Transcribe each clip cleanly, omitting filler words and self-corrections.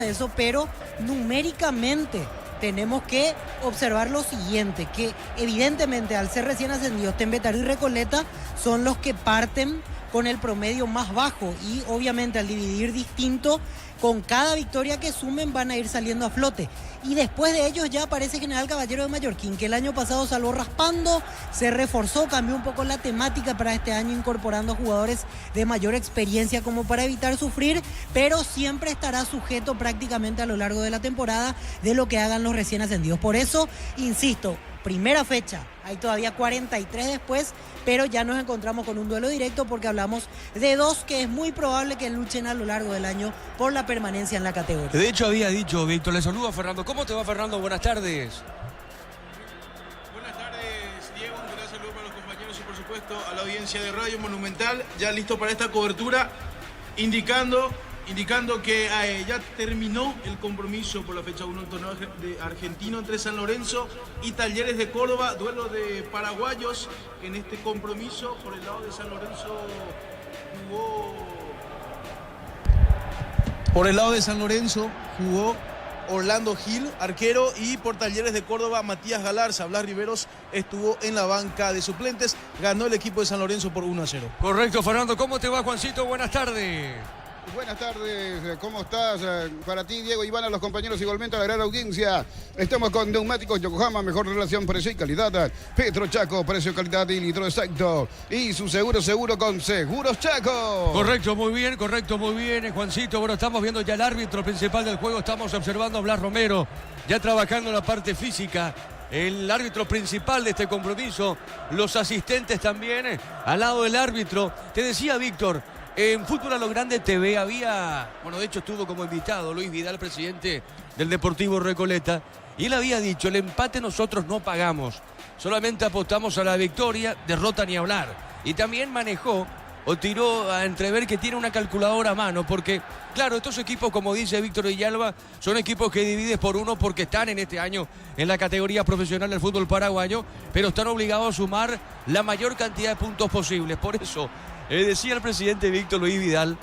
eso, pero numéricamente tenemos que observar lo siguiente, que evidentemente al ser recién ascendidos, Tembetarí y Recoleta son los que parten con el promedio más bajo y obviamente al dividir distinto, con cada victoria que sumen van a ir saliendo a flote. Y después de ellos ya aparece General Caballero de Mallorquín, que el año pasado salvó raspando, se reforzó, cambió un poco la temática para este año, incorporando jugadores de mayor experiencia como para evitar sufrir, pero siempre estará sujeto prácticamente a lo largo de la temporada de lo que hagan los recién ascendidos. Por eso, insisto, primera fecha, hay todavía 43 después, pero ya nos encontramos con un duelo directo porque hablamos de dos que es muy probable que luchen a lo largo del año por la permanencia en la categoría. De hecho había dicho, Víctor, le saludo a Fernando. ¿Cómo te va, Fernando? Buenas tardes. Buenas tardes, Diego. Un gran saludo para los compañeros y por supuesto a la audiencia de Radio Monumental, ya listo para esta cobertura, indicando que ya terminó el compromiso por la fecha 1 del torneo de argentino entre San Lorenzo y Talleres de Córdoba, duelo de paraguayos. En este compromiso por el lado de San Lorenzo jugó Orlando Gil, arquero, y por Talleres de Córdoba Matías Galarza. Blas Riveros estuvo en la banca de suplentes. Ganó el equipo de San Lorenzo por 1-0. Correcto, Fernando. ¿Cómo te va, Juancito? Buenas tardes. Buenas tardes, ¿cómo estás? Para ti, Diego, Iván, a los compañeros, igualmente a la gran audiencia. Estamos con Neumáticos Yokohama, mejor relación precio y calidad. Petro Chaco, precio, calidad y litro exacto. Y su seguro con Seguros Chaco. Correcto, muy bien, Juancito. Bueno, estamos viendo ya el árbitro principal del juego. Estamos observando a Blas Romero, ya trabajando en la parte física. El árbitro principal de este compromiso, los asistentes también, al lado del árbitro. Te decía, Víctor, en Fútbol a lo Grande TV de hecho estuvo como invitado Luis Vidal, presidente del Deportivo Recoleta, y él había dicho, el empate nosotros no pagamos, solamente apostamos a la victoria, derrota ni hablar. Y también manejó o tiró a entrever que tiene una calculadora a mano, porque claro, estos equipos, como dice Víctor Villalba, son equipos que divides por uno porque están en este año en la categoría profesional del fútbol paraguayo, pero están obligados a sumar la mayor cantidad de puntos posibles. Por eso decía el presidente Víctor Luis Vidal,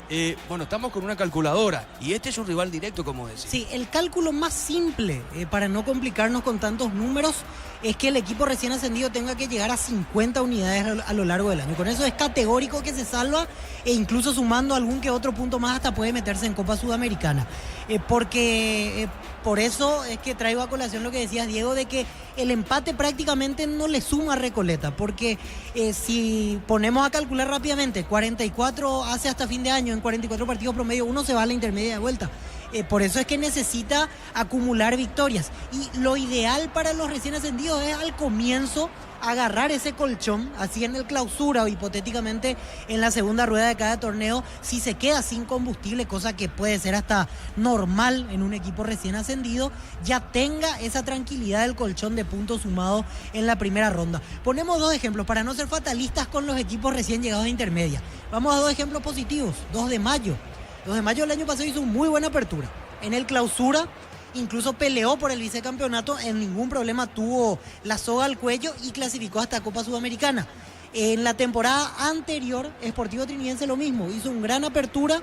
estamos con una calculadora y este es un rival directo, como decía. Sí, el cálculo más simple, para no complicarnos con tantos números, es que el equipo recién ascendido tenga que llegar a 50 unidades a lo largo del año. Con eso es categórico que se salva, e incluso sumando algún que otro punto más hasta puede meterse en Copa Sudamericana. Por eso es que traigo a colación lo que decías, Diego, de que el empate prácticamente no le suma a Recoleta, porque si ponemos a calcular rápidamente, 44 hace hasta fin de año, en 44 partidos promedio, uno se va a la intermedia de vuelta. Por eso es que necesita acumular victorias. Y lo ideal para los recién ascendidos es al comienzo agarrar ese colchón, así en el clausura o hipotéticamente en la segunda rueda de cada torneo, si se queda sin combustible, cosa que puede ser hasta normal en un equipo recién ascendido, ya tenga esa tranquilidad del colchón de puntos sumados en la primera ronda. Ponemos dos ejemplos para no ser fatalistas con los equipos recién llegados de intermedia. Vamos a dos ejemplos positivos. 2 de mayo. 2 de mayo del año pasado hizo una muy buena apertura. En el clausura incluso peleó por el vicecampeonato, en ningún problema tuvo la soga al cuello y clasificó hasta Copa Sudamericana. En la temporada anterior, Sportivo Trinidense lo mismo, hizo una gran apertura.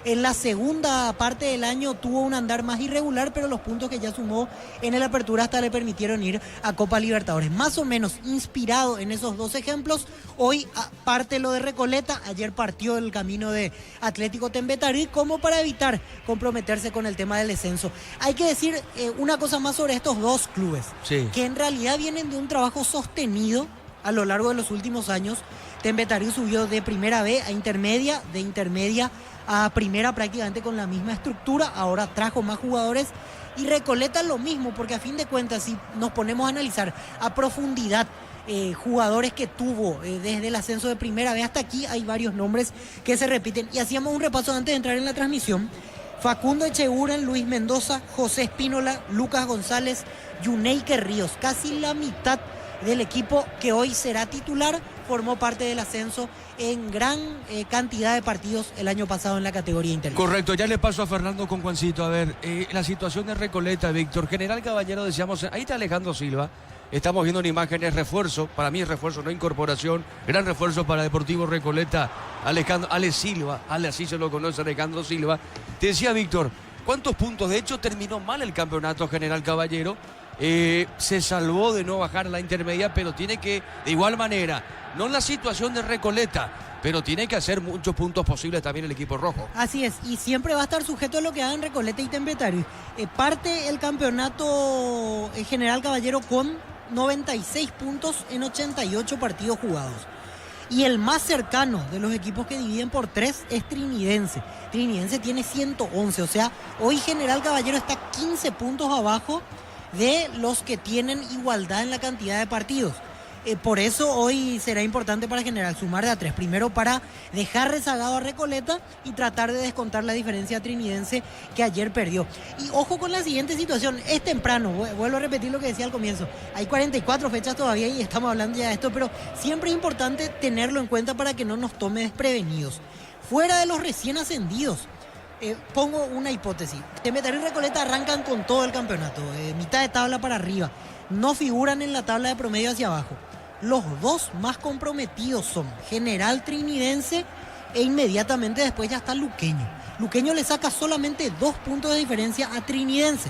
En la segunda parte del año tuvo un andar más irregular, pero los puntos que ya sumó en el apertura hasta le permitieron ir a Copa Libertadores. Más o menos inspirado en esos dos ejemplos, hoy parte lo de Recoleta, ayer partió el camino de Atlético Tembetarí, como para evitar comprometerse con el tema del descenso. Hay que decir una cosa más sobre estos dos clubes, sí, que en realidad vienen de un trabajo sostenido a lo largo de los últimos años. Tembetarí subió de primera B a intermedia, de intermedia a primera prácticamente con la misma estructura, ahora trajo más jugadores, y Recoleta lo mismo, porque a fin de cuentas, si nos ponemos a analizar a profundidad jugadores que tuvo desde el ascenso de primera B hasta aquí, hay varios nombres que se repiten, y hacíamos un repaso antes de entrar en la transmisión. Facundo Echeguren, Luis Mendoza, José Espínola, Lucas González, Yuneike Ríos, casi la mitad del equipo que hoy será titular, formó parte del ascenso en gran cantidad de partidos el año pasado en la categoría interna. Correcto, ya le paso a Fernando con Juancito. A ver, la situación de Recoleta, Víctor. General Caballero, decíamos, ahí está Alejandro Silva. Estamos viendo en imágenes refuerzo, para mí es refuerzo, no incorporación. Gran refuerzo para Deportivo Recoleta, Ale Silva, así se lo conoce, Alejandro Silva. Te decía, Víctor, cuántos puntos. De hecho, terminó mal el campeonato General Caballero. Se salvó de no bajar a la intermedia, pero tiene que, de igual manera, no en la situación de Recoleta, pero tiene que hacer muchos puntos posibles también el equipo rojo. Así es, y siempre va a estar sujeto a lo que hagan Recoleta y Templetario. Parte el campeonato General Caballero con 96 puntos en 88 partidos jugados. Y el más cercano de los equipos que dividen por 3 es Trinidense. Trinidense tiene 111, o sea, hoy General Caballero está 15 puntos abajo de los que tienen igualdad en la cantidad de partidos. Por eso hoy será importante para General sumar de a 3. Primero para dejar rezagado a Recoleta y tratar de descontar la diferencia trinidense que ayer perdió. Y ojo con la siguiente situación, es temprano, vuelvo a repetir lo que decía al comienzo. Hay 44 fechas todavía y estamos hablando ya de esto, pero siempre es importante tenerlo en cuenta para que no nos tome desprevenidos. Fuera de los recién ascendidos, pongo una hipótesis. Templetario y Recoleta arrancan con todo el campeonato, mitad de tabla para arriba. No figuran en la tabla de promedio hacia abajo. Los dos más comprometidos son General Trinidense e inmediatamente después ya está Luqueño. Luqueño le saca solamente 2 puntos de diferencia a Trinidense.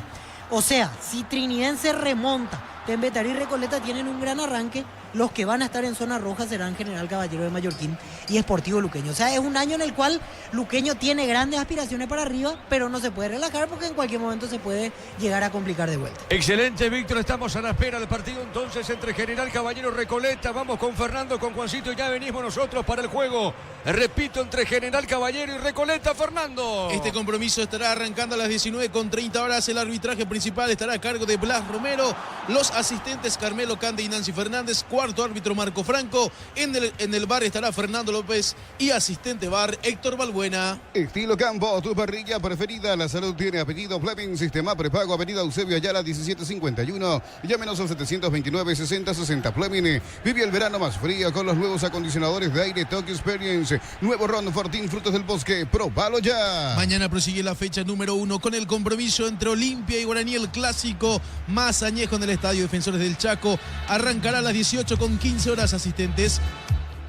O sea, si Trinidense remonta, Templetario y Recoleta tienen un gran arranque, los que van a estar en zona roja serán General Caballero de Mallorquín y Sportivo Luqueño. O sea, es un año en el cual Luqueño tiene grandes aspiraciones para arriba, pero no se puede relajar porque en cualquier momento se puede llegar a complicar de vuelta. Excelente, Víctor. Estamos a la espera del partido entonces entre General Caballero y Recoleta. Vamos con Fernando, con Juancito y ya venimos nosotros para el juego. Repito, entre General Caballero y Recoleta, Fernando. Este compromiso estará arrancando a las 19:30 horas. El arbitraje principal estará a cargo de Blas Romero. Los asistentes Carmelo Cande y Nancy Fernández. Cuarto árbitro Marco Franco. En el bar estará Fernando López y asistente bar Héctor Balbuena. Estilo Campo, tu parrilla preferida. La salud tiene apellido. Fleming, sistema prepago, avenida Eusebio Ayala 1751. Llámenos al 729-6060. Fleming, vive el verano más frío con los nuevos acondicionadores de aire Tokyo Experience. Nuevo Ron Fortín, frutos del bosque. Probalo ya. Mañana prosigue la fecha número 1 con el compromiso entre Olimpia y Guaraní, el clásico más añejo en el Estadio Defensores del Chaco. Arrancará a las 18:15 horas. Asistentes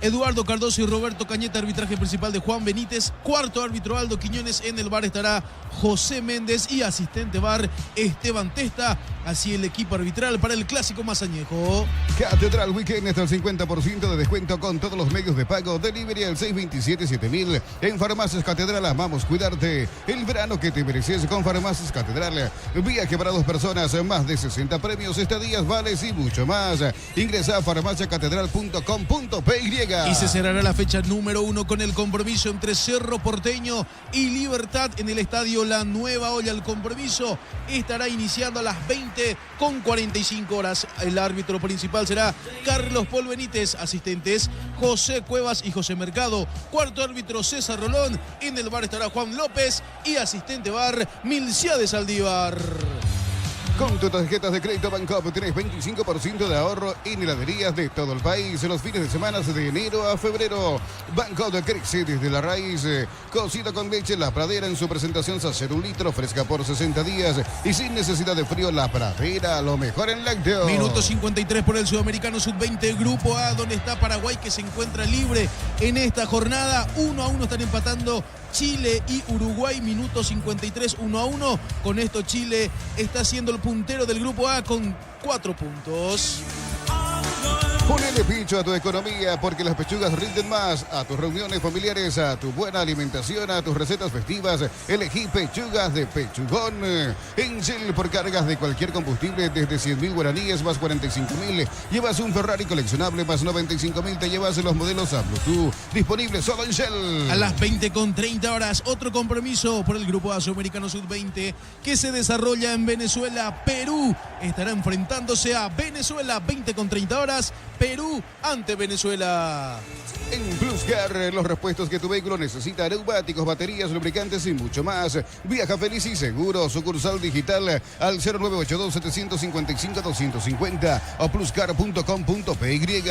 Eduardo Cardoso y Roberto Cañete, arbitraje principal de Juan Benítez. Cuarto árbitro Aldo Quiñones. En el bar estará José Méndez y asistente bar Esteban Testa. Así el equipo arbitral para el clásico más añejo. Catedral Weekend hasta el 50% de descuento con todos los medios de pago. Delivery al 627-7000. En Farmacias Catedral amamos cuidarte. El verano que te mereces con Farmacias Catedral. Viaje para 2 personas, más de 60 premios, estadías, vales y mucho más. Ingresa a farmaciacatedral.com.py. Y se cerrará la fecha número 1 con el compromiso entre Cerro Porteño y Libertad en el estadio La Nueva Olla. El compromiso estará iniciando a las 20:45 horas. El árbitro principal será Carlos Paul Benítez, asistentes José Cuevas y José Mercado. Cuarto árbitro César Rolón. En el bar estará Juan López y asistente bar Milciades Saldívar. Con tus tarjetas de crédito Bancoop tenés 25% de ahorro en heladerías de todo el país. Los fines de semana de enero a febrero. Bancoop crece desde la raíz. Cocido con leche La Pradera en su presentación sachet 1 litro, fresca por 60 días. Y sin necesidad de frío, La Pradera, lo mejor en lácteos. Minuto 53 por el Sudamericano Sub-20, Grupo A, donde está Paraguay, que se encuentra libre en esta jornada. 1-1 están empatando Chile y Uruguay. Minuto 53, 1-1. Con esto Chile está siendo el puntero del Grupo A con 4 puntos. Ponele pincho a tu economía porque las pechugas rinden más. A tus reuniones familiares, a tu buena alimentación, a tus recetas festivas. Elegí pechugas de Pechugón. En Shell, por cargas de cualquier combustible desde 100.000 guaraníes más 45.000. Llevas un Ferrari coleccionable más 95.000. Te llevas los modelos a Bluetooth. Disponibles solo en Shell. A las 20:30 horas, otro compromiso por el Grupo A Sudamericano Sub-20 que se desarrolla en Venezuela. Perú estará enfrentándose a Venezuela. 20:30 horas. Perú ante Venezuela. En Pluscar, los repuestos que tu vehículo necesita, neumáticos, baterías, lubricantes y mucho más. Viaja feliz y seguro. Sucursal digital al 0982-755-250 o pluscar.com.py.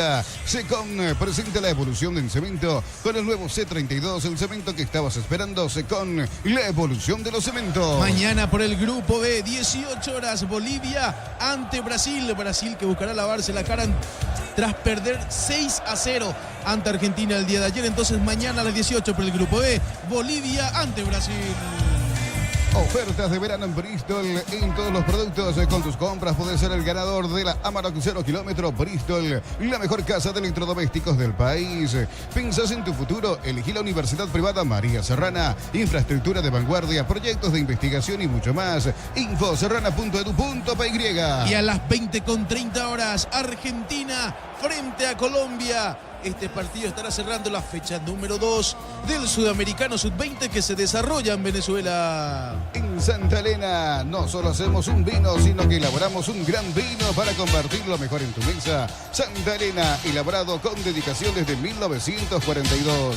Secom presenta la evolución del cemento con el nuevo C32, el cemento que estabas esperando. Secom, la evolución de los cementos. Mañana por el Grupo B, 18 horas, Bolivia ante Brasil. Brasil que buscará lavarse la cara tras perder 6-0 ante Argentina el día de ayer. Entonces mañana a las 18 por el Grupo B, Bolivia ante Brasil. Ofertas de verano en Bristol en todos los productos. Con tus compras puedes ser el ganador de la Amarok 0 kilómetro Bristol, la mejor casa de electrodomésticos del país. ¿Pensás en tu futuro? Elegí la Universidad Privada María Serrana. Infraestructura de vanguardia, proyectos de investigación y mucho más. Info serrana.edu.py. Y a las 20:30 horas, Argentina frente a Colombia. Este partido estará cerrando la fecha número 2 del Sudamericano Sub-20 que se desarrolla en Venezuela. En Santa Elena no solo hacemos un vino, sino que elaboramos un gran vino para compartir lo mejor en tu mesa. Santa Elena, elaborado con dedicación desde 1942.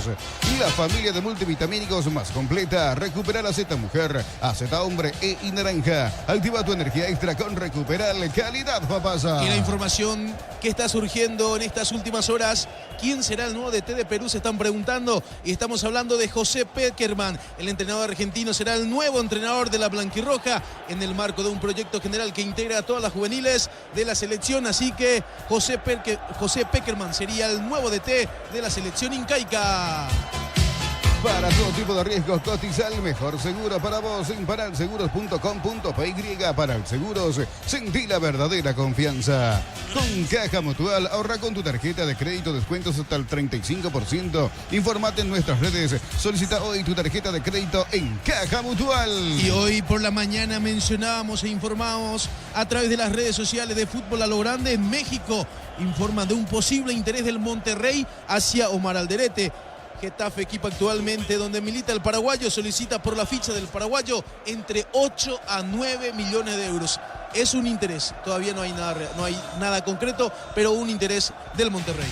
La familia de multivitamínicos más completa. Recupera la Z Mujer, Z Hombre y Naranja. Activa tu energía extra con Recuperal. Calidad Papasa. Y la información que está surgiendo en estas últimas horas. ¿Quién será el nuevo DT de Perú? Se están preguntando y estamos hablando de José Peckerman. El entrenador argentino será el nuevo entrenador de la blanquirroja en el marco de un proyecto general que integra a todas las juveniles de la selección. Así que José Peckerman sería el nuevo DT de la selección incaica. Para todo tipo de riesgos, cotiza el mejor seguro para vos en paralseguros.com.py. Paral Seguros, sentí la verdadera confianza. Con Caja Mutual, ahorra con tu tarjeta de crédito descuentos hasta el 35%. Informate en nuestras redes. Solicita hoy tu tarjeta de crédito en Caja Mutual. Y hoy por la mañana mencionábamos e informábamos a través de las redes sociales de Fútbol a lo Grande en México. Informan de un posible interés del Monterrey hacia Omar Alderete. Getafe, equipo actualmente donde milita el paraguayo, solicita por la ficha del paraguayo entre 8 a 9 millones de euros. Es un interés, todavía no hay nada concreto, pero un interés del Monterrey.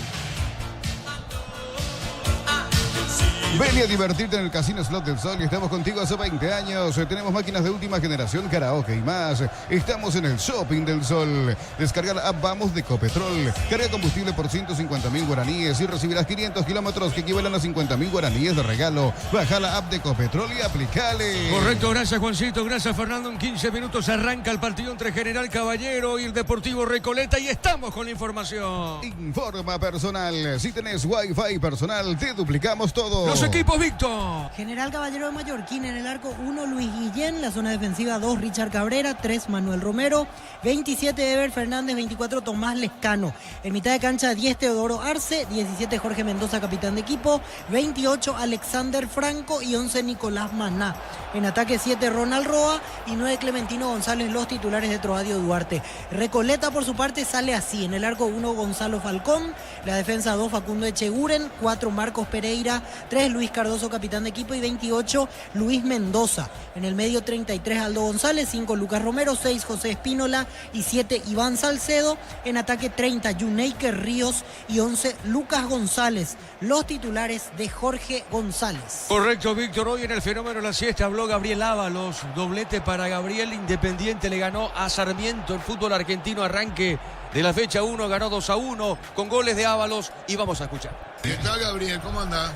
Ven a divertirte en el Casino Slot del Sol y estamos contigo hace 20 años. Tenemos máquinas de última generación, karaoke y más. Estamos en el Shopping del Sol. Descarga la app Vamos de Ecopetrol. Carga combustible por 150.000 guaraníes y recibirás 500 kilómetros que equivalen a 50.000 guaraníes de regalo. Baja la app de Ecopetrol y aplicale. Correcto, gracias Juancito, gracias Fernando. En 15 minutos arranca el partido entre General Caballero y el Deportivo Recoleta y estamos con la información. Informa personal. Si tenés Wi-Fi personal, te duplicamos todo. Los equipos, Víctor. General Caballero de Mallorquín en el arco 1, Luis Guillén. La zona defensiva 2, Richard Cabrera. 3, Manuel Romero. 27, Ever Fernández. 24, Tomás Lescano. En mitad de cancha 10, Teodoro Arce. 17, Jorge Mendoza, capitán de equipo. 28, Alexander Franco. Y 11, Nicolás Maná. En ataque 7, Ronald Roa. Y 9, Clementino González, los titulares de Troadio Duarte. Recoleta, por su parte, sale así. En el arco 1, Gonzalo Falcón. La defensa 2, Facundo Echeguren. 4, Marcos Pereira. 3, Luis Cardoso, capitán de equipo. Y 28, Luis Mendoza. En el medio 33, Aldo González. 5, Lucas Romero. 6, José Espínola. Y 7, Iván Salcedo. En ataque 30, Yuneiker Ríos. Y 11, Lucas González. Los titulares de Jorge González. Correcto, Víctor. Hoy en el Fenómeno de la Siesta habló Gabriel Ábalos. Doblete para Gabriel. Independiente le ganó a Sarmiento. El fútbol argentino, arranque de la fecha 1, ganó 2-1 con goles de Ábalos. Y vamos a escuchar. ¿Qué tal, Gabriel? ¿Cómo andás?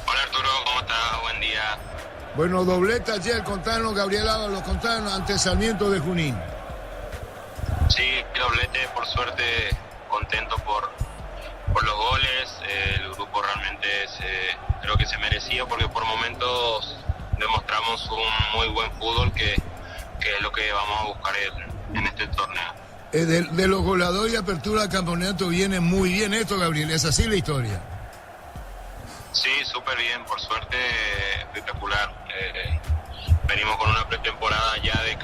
Hola Arturo, ¿cómo estás? Buen día. Bueno, doblete ayer, contanos, Gabriel Ábalos, contanos ante Sarmiento de Junín. Sí, doblete, por suerte, contento por los goles. El grupo realmente creo que se merecía porque por momentos demostramos un muy buen fútbol que es lo que vamos a buscar en este torneo. De los goleadores y apertura del campeonato viene muy bien esto, Gabriel, ¿es así la historia? Sí, súper bien, por suerte, espectacular. Venimos con una pretemporada ya de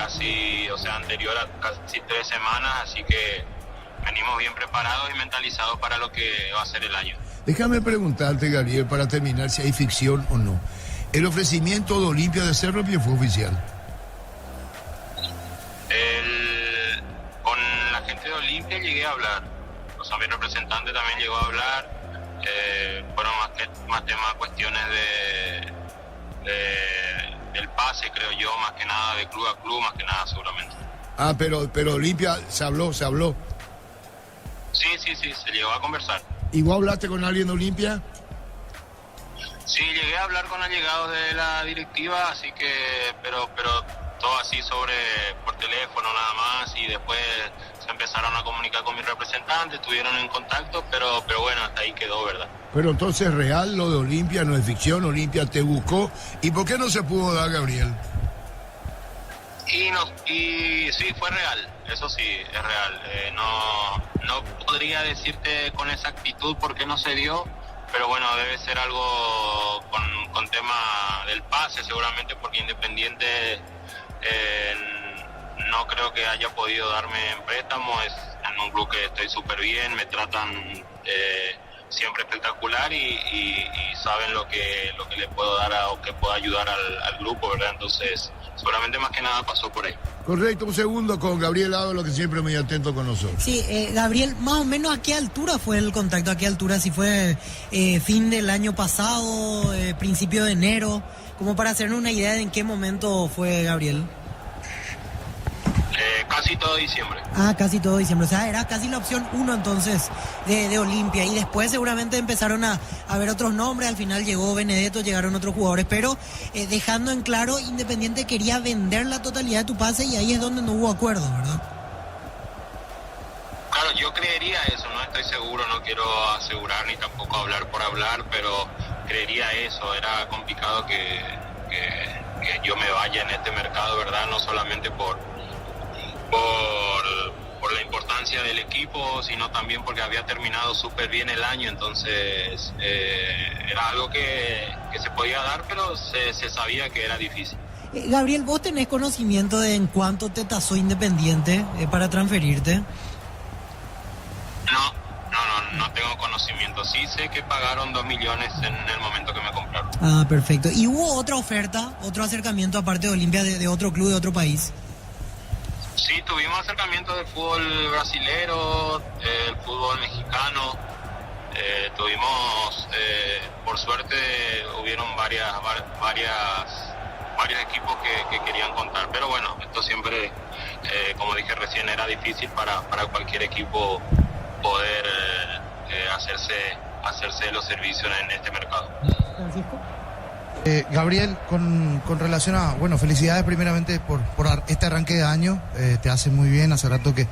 anterior a casi 3 semanas, así que venimos bien preparados y mentalizados para lo que va a ser el año. Déjame preguntarte, Gabriel, para terminar, si hay ficción o no. ¿El ofrecimiento de Olimpia de Cerro fue oficial? Con la gente de Olimpia llegué a hablar, mi representante también llegó a hablar. Fueron más temas, cuestiones del pase, creo yo, más que nada de club a club, más que nada seguramente. Ah, pero Olimpia se habló. Sí, se llegó a conversar. ¿Y vos hablaste con alguien de Olimpia? Sí, llegué a hablar con allegados de la directiva, así que, pero todo así por teléfono nada más, y después se empezaron a comunicar con mi representante, estuvieron en contacto, pero bueno, hasta ahí quedó, ¿verdad? Pero entonces real lo de Olimpia, no es ficción, Olimpia te buscó. ¿Y por qué no se pudo dar, Gabriel? Y sí, fue real, eso sí, es real. No podría decirte con exactitud por qué no se dio, pero bueno, debe ser algo con tema del pase, seguramente, porque Independiente no creo que haya podido darme en préstamo. Es en un club que estoy súper bien, me tratan siempre espectacular y saben lo que le puedo dar o que puedo ayudar al grupo, ¿verdad? Entonces, seguramente más que nada pasó por ahí. Correcto, un segundo con Gabriel Ávalo, que siempre muy atento con nosotros. Sí, Gabriel, más o menos ¿a qué altura fue el contacto? ¿A qué altura? Si fue fin del año pasado, principio de enero, como para hacernos una idea de en qué momento fue Gabriel. Casi todo diciembre. Ah, casi todo diciembre. O sea, era casi la opción 1 entonces de Olimpia. Y después seguramente empezaron a ver otros nombres. Al final llegó Benedetto, llegaron otros jugadores. Pero dejando en claro, Independiente quería vender la totalidad de tu pase y ahí es donde no hubo acuerdo, ¿verdad? Claro, yo creería eso, no estoy seguro, no quiero asegurar ni tampoco hablar por hablar, pero creería eso. Era complicado que yo me vaya en este mercado, ¿verdad? No solamente por la importancia del equipo, sino también porque había terminado súper bien el año. Entonces era algo que se podía dar, pero se sabía que era difícil. Gabriel, ¿vos tenés conocimiento de en cuánto te tasó Independiente para transferirte? No tengo conocimiento. Sí sé que pagaron 2 millones en el momento que me compraron. Ah, perfecto. ¿Y hubo otra oferta, otro acercamiento aparte de Olimpia de otro club de otro país? Sí, tuvimos acercamientos del fútbol brasilero, el fútbol mexicano. Tuvimos, por suerte, hubieron varios equipos que querían contar. Pero bueno, esto siempre, como dije recién, era difícil para cualquier equipo poder hacerse los servicios en este mercado. Francisco. Gabriel, con relación a, bueno, felicidades primeramente por este arranque de año, te hace muy bien, hace rato que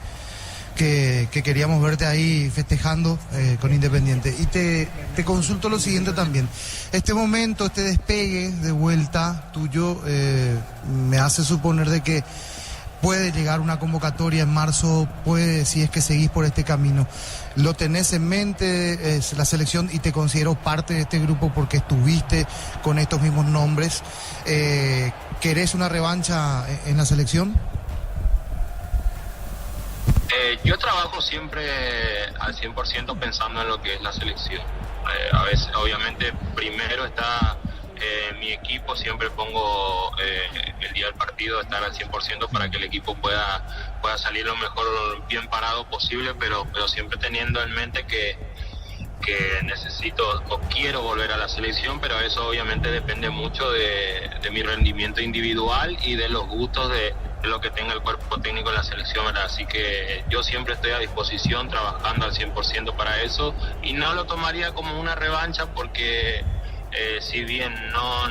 queríamos verte ahí festejando con Independiente. Y te consulto lo siguiente también, este momento, este despegue de vuelta tuyo, me hace suponer de que puede llegar una convocatoria en marzo, si es que seguís por este camino. ¿Lo tenés en mente la selección y te considero parte de este grupo porque estuviste con estos mismos nombres? ¿Querés una revancha en la selección? Yo trabajo siempre al 100% pensando en lo que es la selección. A veces, obviamente, primero está mi equipo, siempre pongo el día del partido estar al 100% para que el equipo pueda salir lo mejor bien parado posible, pero siempre teniendo en mente que necesito o quiero volver a la selección, pero eso obviamente depende mucho de mi rendimiento individual y de los gustos de lo que tenga el cuerpo técnico en la selección, ¿verdad? Así que yo siempre estoy a disposición trabajando al 100% para eso y no lo tomaría como una revancha porque si bien no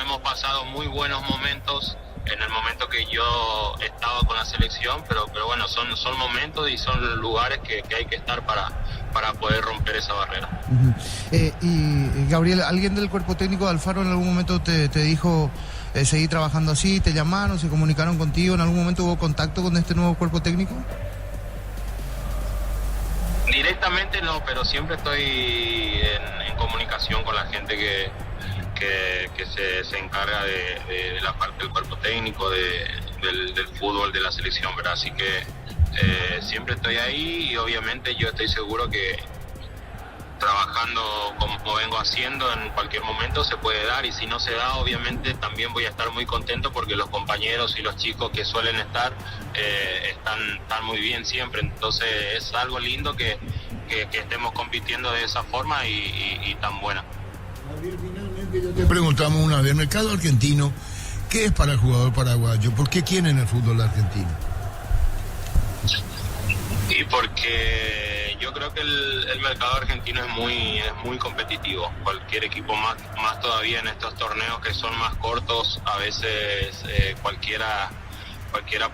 hemos pasado muy buenos momentos en el momento que yo estaba con la selección, pero bueno, son momentos y son lugares que hay que estar para poder romper esa barrera. Y Gabriel, ¿alguien del cuerpo técnico de Alfaro en algún momento te dijo seguir trabajando así? ¿Te llamaron, se comunicaron contigo? ¿En algún momento hubo contacto con este nuevo cuerpo técnico? Directamente no, pero siempre estoy en comunicación con la gente que se encarga de la parte del cuerpo técnico, del fútbol, de la selección, ¿verdad? Así que siempre estoy ahí y obviamente yo estoy seguro que trabajando como vengo haciendo en cualquier momento se puede dar, y si no se da obviamente también voy a estar muy contento porque los compañeros y los chicos que suelen estar están muy bien siempre. Entonces es algo lindo que estemos compitiendo de esa forma y tan buena. Finalmente ya te preguntamos una vez, el mercado argentino, ¿qué es para el jugador paraguayo? ¿Por qué quieren el fútbol argentino? Y porque yo creo que el mercado argentino es muy competitivo. Cualquier equipo más todavía en estos torneos que son más cortos, a veces cualquiera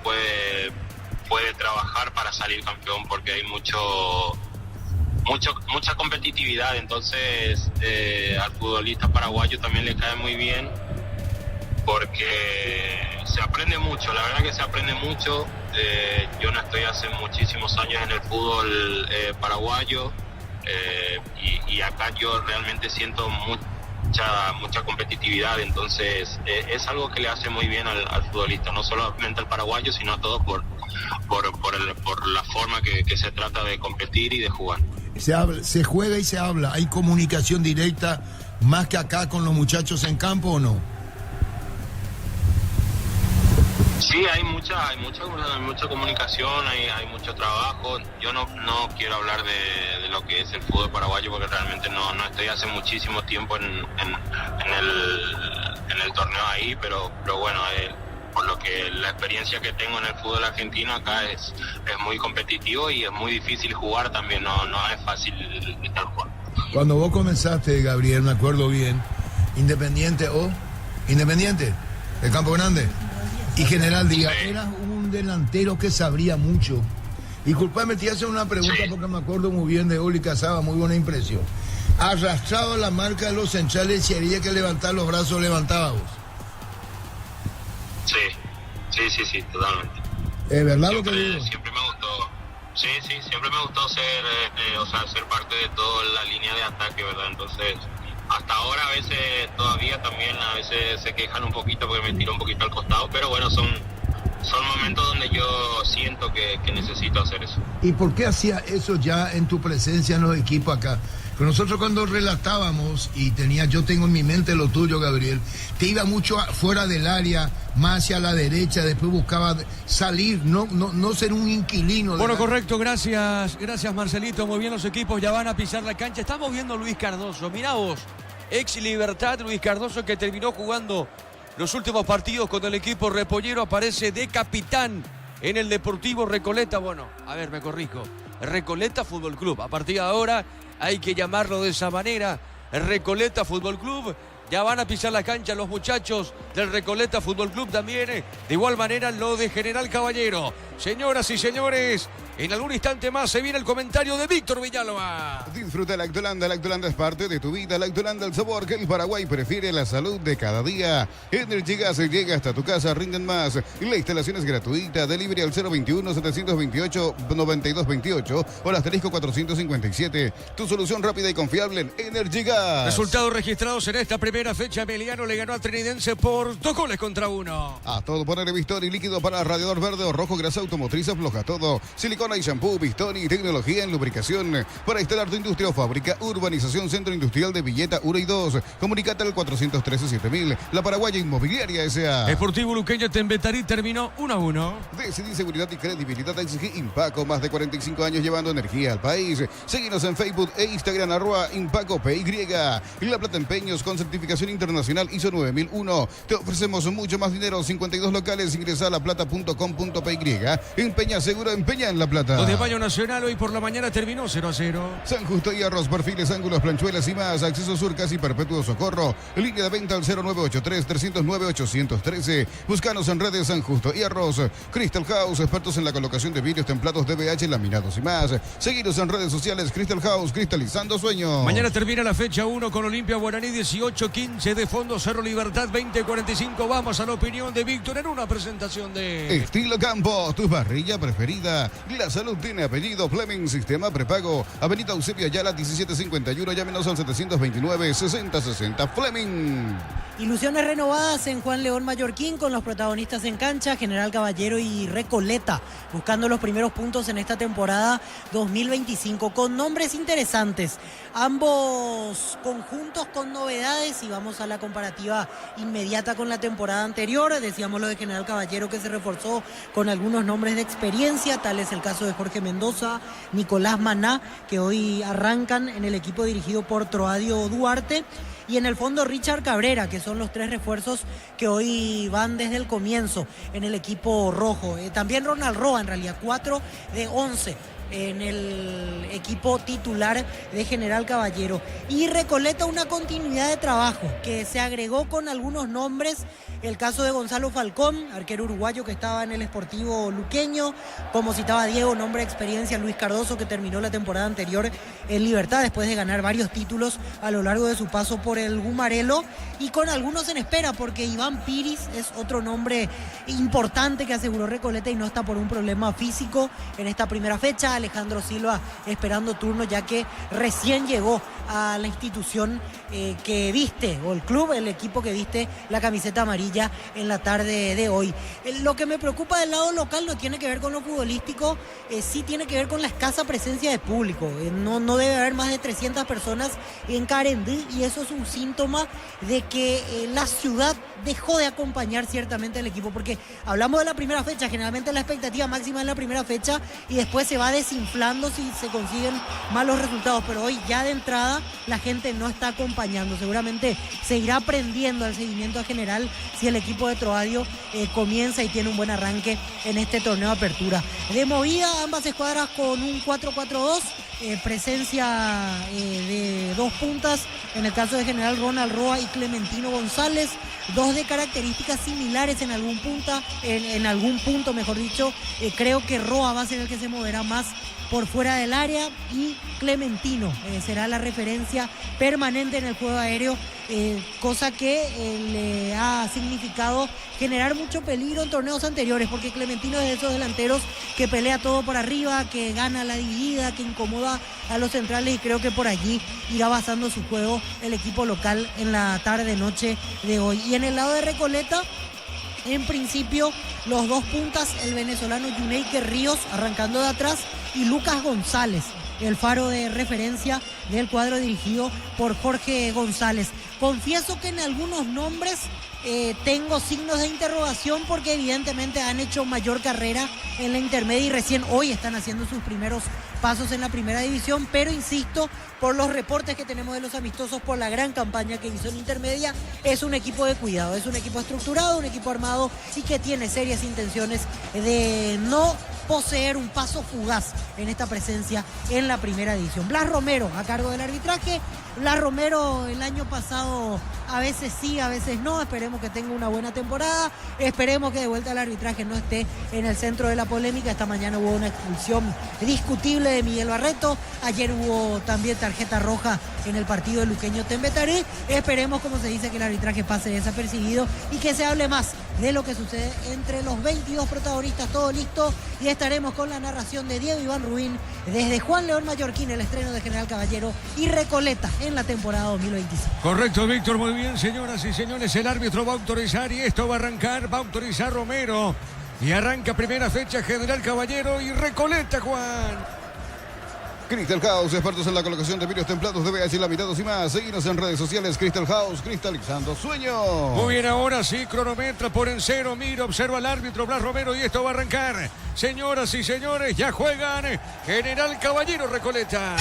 puede trabajar para salir campeón porque hay mucha competitividad. Entonces al futbolista paraguayo también le cae muy bien porque se aprende mucho, la verdad que se aprende mucho. Yo no estoy hace muchísimos años en el fútbol paraguayo, y acá yo realmente siento mucha competitividad, entonces es algo que le hace muy bien al futbolista, no solamente al paraguayo, sino a todos por la forma que se trata de competir y de jugar. Se juega y se habla, hay comunicación directa más que acá con los muchachos en campo, ¿o no? Sí, hay mucha comunicación, hay mucho trabajo. Yo no quiero hablar de lo que es el fútbol paraguayo porque realmente no estoy hace muchísimo tiempo en el torneo ahí, pero bueno, por lo que la experiencia que tengo en el fútbol argentino acá es muy competitivo y es muy difícil jugar también, no es fácil estar jugando. Cuando vos comenzaste, Gabriel, me acuerdo bien, Independiente de Campo Grande y General Díaz, Sí. eras un delantero que sabría mucho. Disculpame, te hace una pregunta Sí. porque me acuerdo muy bien de Oli Casaba, muy buena impresión. Arrastrado la marca de los centrales, si había que levantar los brazos, levantaba vos. Sí, totalmente. ¿Es verdad lo que digo? Siempre me gustó. Sí, siempre me gustó ser parte de toda la línea de ataque, ¿verdad? Entonces, hasta ahora a veces se quejan un poquito porque me tiro un poquito al costado, pero bueno, son momentos donde yo siento que necesito hacer eso. ¿Y por qué hacía eso ya en tu presencia en los equipos acá? Que nosotros cuando relatábamos, y yo tengo en mi mente lo tuyo, Gabriel, te iba mucho fuera del área, más hacia la derecha, después buscaba salir, no ser un inquilino. Bueno, correcto, gracias Marcelito, muy bien los equipos, ya van a pisar la cancha. Estamos viendo a Luis Cardoso, mirá vos, ex Libertad, Luis Cardoso, que terminó jugando los últimos partidos con el equipo repollero, aparece de capitán en el Deportivo Recoleta. Bueno, a ver, me corrijo, Recoleta Fútbol Club, a partir de ahora hay que llamarlo de esa manera, Recoleta Fútbol Club. Ya van a pisar la cancha los muchachos del Recoleta Fútbol Club también. De igual manera lo de General Caballero. Señoras y señores, en algún instante más se viene el comentario de Víctor Villalba. Disfruta Lactolanda. Lactolanda es parte de tu vida. Lactolanda, el sabor que el Paraguay prefiere, la salud de cada día. Energy Gas llega hasta tu casa, rinden más. La instalación es gratuita. Delivery al 021-728-9228 o al asterisco 457. Tu solución rápida y confiable en Energy Gas. Resultados registrados en esta primera fecha. Emiliano le ganó a Trinidense por 2-1. A todo poner Vistori, líquido para radiador verde o rojo, grasa automotriz, afloja todo. Silicona y shampoo, Vistori, tecnología en lubricación. Para instalar tu industria o fábrica, urbanización, centro industrial de Villeta 1 y 2. Comunicate al 413-7000. La Paraguaya Inmobiliaria S.A. Sportivo Luqueño Tembetarí terminó 1-1. Decidí seguridad y credibilidad. Exigí Impaco, más de 45 años llevando energía al país. Síguenos en Facebook e Instagram, @ImpacoPY. La Plata Empeños con certificación internacional ISO 9001. Te ofrecemos mucho más dinero. 52 locales. Ingresa a laplata.com.py. Empeña seguro, empeña en La Plata. 2 de mayo Nacional hoy por la mañana terminó 0-0. San Justo y Arroz, perfiles, ángulos, planchuelas y más. Acceso Sur, casi perpetuo socorro. Línea de venta al 0983-309-813. Búscanos en redes San Justo y Arroz. Crystal House, expertos en la colocación de vidrios, templados, DBH, laminados y más. Seguinos en redes sociales. Crystal House, cristalizando sueños. Mañana termina la fecha 1 con Olimpia Guaraní 18-15 de fondo, Cerro Libertad 20-45. Vamos a la opinión de Víctor en una presentación de Estilo Campo, tu parrilla preferida. La salud tiene apellido. Fleming, sistema prepago. Avenida Eusebio Ayala 1751. Llámenos al 729-6060. Fleming. Ilusiones renovadas en Juan León Mallorquín con los protagonistas en cancha, General Caballero y Recoleta, buscando los primeros puntos en esta temporada 2025 con nombres interesantes. Ambos conjuntos con novedades y vamos a la comparativa inmediata con la temporada anterior. Decíamos lo de General Caballero que se reforzó con algunos nombres de experiencia, tal es el caso de Jorge Mendoza, Nicolás Maná, que hoy arrancan en el equipo dirigido por Troadio Duarte. Y en el fondo Richard Cabrera, que son los 3 refuerzos que hoy van desde el comienzo en el equipo rojo. También Ronald Roa, en realidad 4 de 11 en el equipo titular de General Caballero. Y Recoleta una continuidad de trabajo que se agregó con algunos nombres el caso de Gonzalo Falcón, arquero uruguayo que estaba en el Sportivo Luqueño, como citaba Diego, nombre de experiencia, Luis Cardoso, que terminó la temporada anterior en Libertad después de ganar varios títulos a lo largo de su paso por el Gumarelo, y con algunos en espera, porque Iván Piris es otro nombre importante que aseguró Recoleta y no está por un problema físico en esta primera fecha. Alejandro Silva esperando turno, ya que recién llegó a la institución que viste, o el club, el equipo que viste la camiseta amarilla en la tarde de hoy. Lo que me preocupa del lado local no tiene que ver con lo futbolístico, sí tiene que ver con la escasa presencia de público. No debe haber más de 300 personas en Carendí, y eso es un síntoma de que la ciudad dejó de acompañar ciertamente al equipo, porque hablamos de la primera fecha, generalmente la expectativa máxima es la primera fecha y después se va desinflando si se consiguen malos resultados, pero hoy ya de entrada la gente no está acompañando. Seguramente se irá aprendiendo al seguimiento general si el equipo de Troadio comienza y tiene un buen arranque en este torneo de apertura. De movida, ambas escuadras con un 4-4-2, presencia de dos puntas, en el caso de General Ronald Roa y Clementino González, dos de características similares en algún punto, mejor dicho. Creo que Roa va a ser el que se moverá más por fuera del área, y Clementino será la referencia permanente en el juego aéreo, cosa que le ha significado generar mucho peligro en torneos anteriores, porque Clementino es de esos delanteros que pelea todo por arriba, que gana la dividida, que incomoda a los centrales, y creo que por allí irá basando su juego el equipo local en la tarde-noche de hoy. Y en el lado de Recoleta, en principio, los dos puntas, el venezolano Yuneike Ríos arrancando de atrás, y Lucas González, el faro de referencia del cuadro dirigido por Jorge González. Confieso que en algunos nombres tengo signos de interrogación, porque evidentemente han hecho mayor carrera en la intermedia y recién hoy están haciendo sus primeros pasos en la primera división, pero insisto, por los reportes que tenemos de los amistosos, por la gran campaña que hizo en intermedia, es un equipo de cuidado, es un equipo estructurado, un equipo armado y que tiene serias intenciones de no poseer un paso fugaz en esta presencia en la primera división. Blas Romero a cargo del arbitraje. Blas Romero el año pasado a veces sí, a veces no. Esperemos que tenga una buena temporada, esperemos que de vuelta al arbitraje no esté en el centro de la polémica. Esta mañana hubo una expulsión discutible de Miguel Barreto, ayer hubo también tarjeta roja en el partido de Luqueño Tembetarí. Esperemos, como se dice, que el arbitraje pase desapercibido y que se hable más de lo que sucede entre los 22 protagonistas. Todo listo, y estaremos con la narración de Diego Iván Ruin desde Juan León Mallorquín, el estreno de General Caballero y Recoleta en la temporada 2025. Correcto, Víctor, muy bien, señoras y señores. El árbitro va a autorizar, y esto va a arrancar, va a autorizar Romero, y arranca primera fecha General Caballero y Recoleta, Juan. Crystal House, expertos en la colocación de vidrios templados de VH laminados y más. Seguinos en redes sociales. Crystal House, cristalizando sueños. Muy bien, ahora sí, cronometra por en cero. Mira, observa al árbitro Blas Romero, y esto va a arrancar. Señoras y señores, ya juegan General Caballero, Recoleta.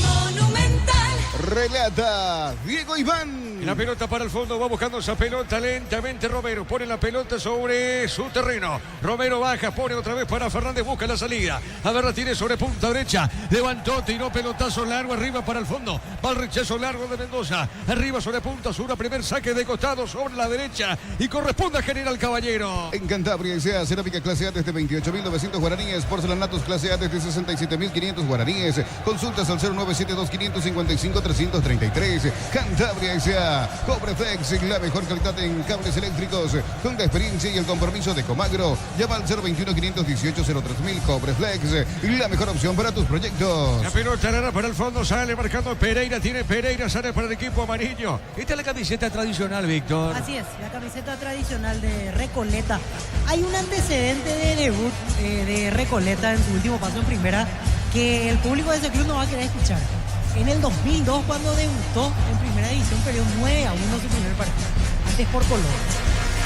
Monumental. Relata Diego Iván. La pelota para el fondo, va buscando esa pelota lentamente Romero, pone la pelota sobre su terreno. Romero baja, pone otra vez para Fernández, busca la salida. A ver, la tiene sobre punta derecha, levantó, tiró pelotazo largo arriba para el fondo. Va el rechazo largo de Mendoza, arriba sobre punta sur, primer saque de costado sobre la derecha, y corresponde a General Caballero. En Cantabria, sea cerámica clase A desde 28.900 guaraníes, porcelanatos clase A desde 67.500 guaraníes. Consultas al 0972-555-333. Cantabria, sea Cobreflex, la mejor calidad en cables eléctricos, con la experiencia y el compromiso de Comagro. Llama al 021-518-03.000. Cobreflex, la mejor opción para tus proyectos. La pelota era para el fondo, sale marcando Pereira, tiene Pereira, sale para el equipo amarillo. Esta es la camiseta tradicional, Víctor. Así es, la camiseta tradicional de Recoleta. Hay un antecedente de debut de Recoleta en su último paso en primera, que el público de ese club no va a querer escuchar. En el 2002, cuando debutó en primera división, perdió 9-1 su primer partido, antes por Colón.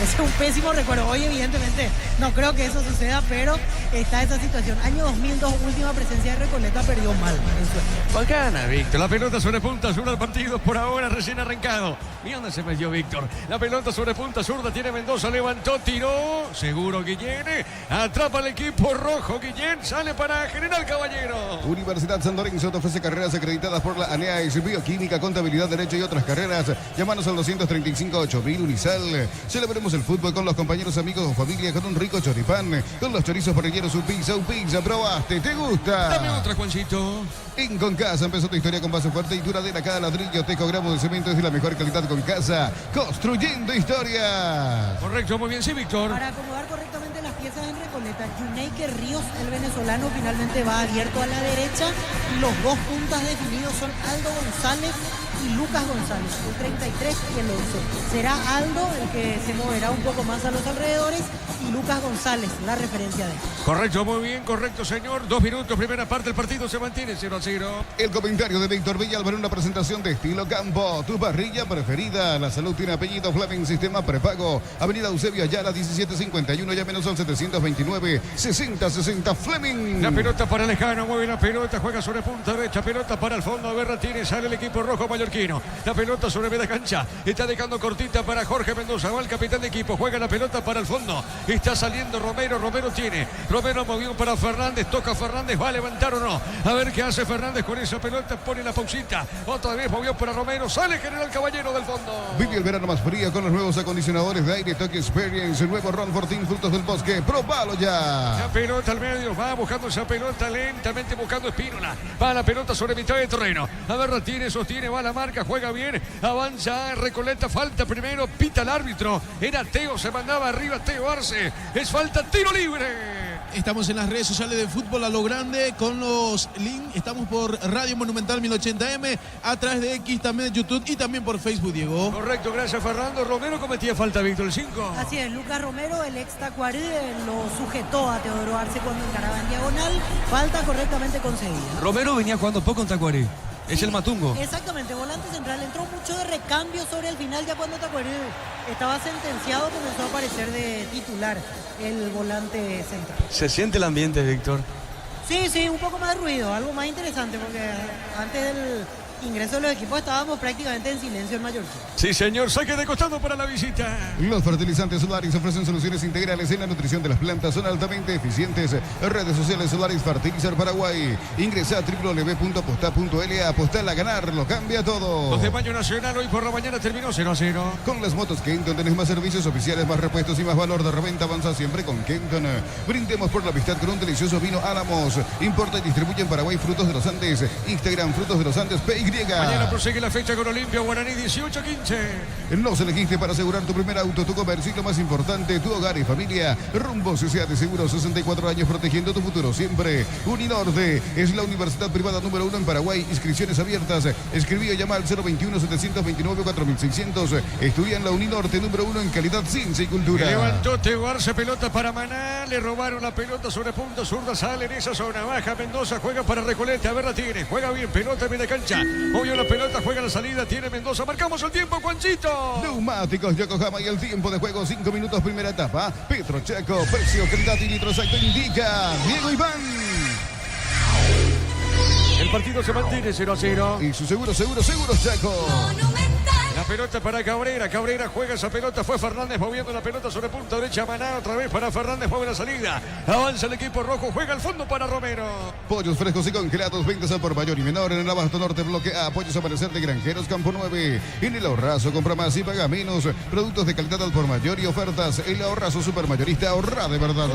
Ese es un pésimo recuerdo. Hoy, evidentemente, no creo que eso suceda, pero está esa situación. Año 2002, última presencia de Recoleta, perdió mal en su equipo. Bacana, Víctor. La pelota sobre punta zurda al partido por ahora recién arrancado. ¿Y dónde se metió Víctor? La pelota sobre punta zurda tiene Mendoza, levantó, tiró. Seguro Guillén. Atrapa al equipo rojo. Guillén sale para General Caballero. Universidad San Lorenzo te ofrece carreras acreditadas por la ANEAES, bioquímica, contabilidad, derecho y otras carreras. Llámanos al 235-8000 Unisal. Celebremos el fútbol con los compañeros, amigos o familia con un rico choripán, con los chorizos parrilleros, un pizza, probaste, ¿te gusta? Dame otra, Juancito. En Concasa empezó tu historia con base fuerte y duradera. Cada ladrillo, teco, gramo de cemento es de la mejor calidad. Concasa, construyendo historias. Correcto, muy bien, sí, Víctor. Para acomodar correctamente las piezas en Recoleta, Yuneike Ríos, el venezolano, finalmente va abierto a la derecha. Y los dos puntas definidos son Aldo González y Lucas González, el 33 y el 11. Será Aldo el que se moverá un poco más a los alrededores y Lucas González, la referencia de él. Correcto, muy bien, correcto, señor. 2 minutos, primera parte, el partido se mantiene 0-0. El comentario de Víctor Villalba, una presentación de Estilo Campo, tu parrilla preferida. La salud tiene apellido Fleming, sistema prepago. Avenida Eusebio Ayala, 1751, llámenos al 729-6060 Fleming. La pelota para Lejano, mueve la pelota, juega sobre punta derecha, pelota para el fondo, Berratini, sale el equipo rojo mallorquino. La pelota sobre media cancha, está dejando cortita para Jorge Mendoza, va el capitán de equipo, juega la pelota para el fondo. Está saliendo Romero movió para Fernández, toca Fernández, va a levantar o no. A ver qué hace Fernández con esa pelota, pone la pausita. Otra vez movió para Romero, sale General Caballero del fondo. Vive el verano más frío con los nuevos acondicionadores de aire Tokyo Experience, el nuevo Ron Fortin, frutos del bosque, probalo ya. La pelota al medio, va buscando esa pelota lentamente, buscando Espínola. Va la pelota sobre mitad de terreno. A ver, retiene, sostiene, va a la marca, juega bien, avanza, Recoleta, falta primero, pita el árbitro. Era Teo, se mandaba arriba Teo Arce. Es falta, tiro libre. Estamos en las redes sociales de Fútbol a lo Grande con los links. Estamos por Radio Monumental 1080M, a través de X, también de YouTube y también por Facebook, Diego. Correcto, gracias Fernando. Romero cometía falta, Víctor, el 5. Así es, Lucas Romero, el ex Tacuarí, lo sujetó a Teodoro Arce cuando encaraba en diagonal. Falta correctamente concedida. Romero venía jugando poco en Tacuarí. Es el Matungo. Exactamente, volante central. Entró mucho de recambio sobre el final, ya cuando Tacuarí estaba sentenciado, comenzó a aparecer de titular el volante central. Se siente el ambiente, Víctor. Sí, un poco más de ruido, algo más interesante, porque antes del ingreso de los equipos estábamos prácticamente en silencio en Mallorca. Sí, señor, saque de costado para la visita. Los fertilizantes Solaris ofrecen soluciones integrales en la nutrición de las plantas, son altamente eficientes. Redes sociales Solaris Fertilizar Paraguay. Ingresa a www.aposta.la, apostar a ganar, lo cambia todo. 2 de mayo nacional, hoy por la mañana terminó 0-0. Con las motos Kenton tenés más servicios oficiales, más repuestos y más valor de reventa. Avanza siempre con Kenton. Brindemos por la amistad con un delicioso vino Álamos. Importa y distribuye en Paraguay Frutos de los Andes. Instagram Frutos de los Andes PY. Mañana prosigue la fecha con Olimpia Guaraní 18-15. Nos elegiste para asegurar tu primer auto, tu comercio y lo más importante, tu hogar y familia. Rumbo Sociedad de Seguros, 64 años protegiendo tu futuro siempre. Uninorte es la universidad privada número 1 en Paraguay. Inscripciones abiertas. Escribí o llama al 021-729-4600. Estudia en la Uninorte número 1 en calidad, ciencia y cultura. Levantó Teo Arce, pelota para Maná. Le robaron la pelota sobre punta zurda. Sale en esa zona. Baja Mendoza, juega para Recoleta. A ver, la tiene. Juega bien, pelota en media cancha. Movió la pelota, juega la salida, tiene Mendoza. Marcamos el tiempo, Juancito. Neumáticos Yokohama y el tiempo de juego, 5 minutos, primera etapa. Petro Chaco, precio, calidad y litro exacto indica Diego Iván. El partido se mantiene 0-0. Y su seguro Chaco. La pelota para Cabrera, Cabrera juega esa pelota, fue Fernández moviendo la pelota sobre punta derecha, Maná otra vez para Fernández, mueve la salida, avanza el equipo rojo, juega al fondo para Romero. Pollos frescos y congelados, ventas al por mayor y menor en el Abasto Norte, bloque A, pollos amanecer de Granjeros, Campo 9, en el Ahorrazo, compra más y paga menos, productos de calidad al por mayor y ofertas, el Ahorrazo supermayorista, ahorra de verdad.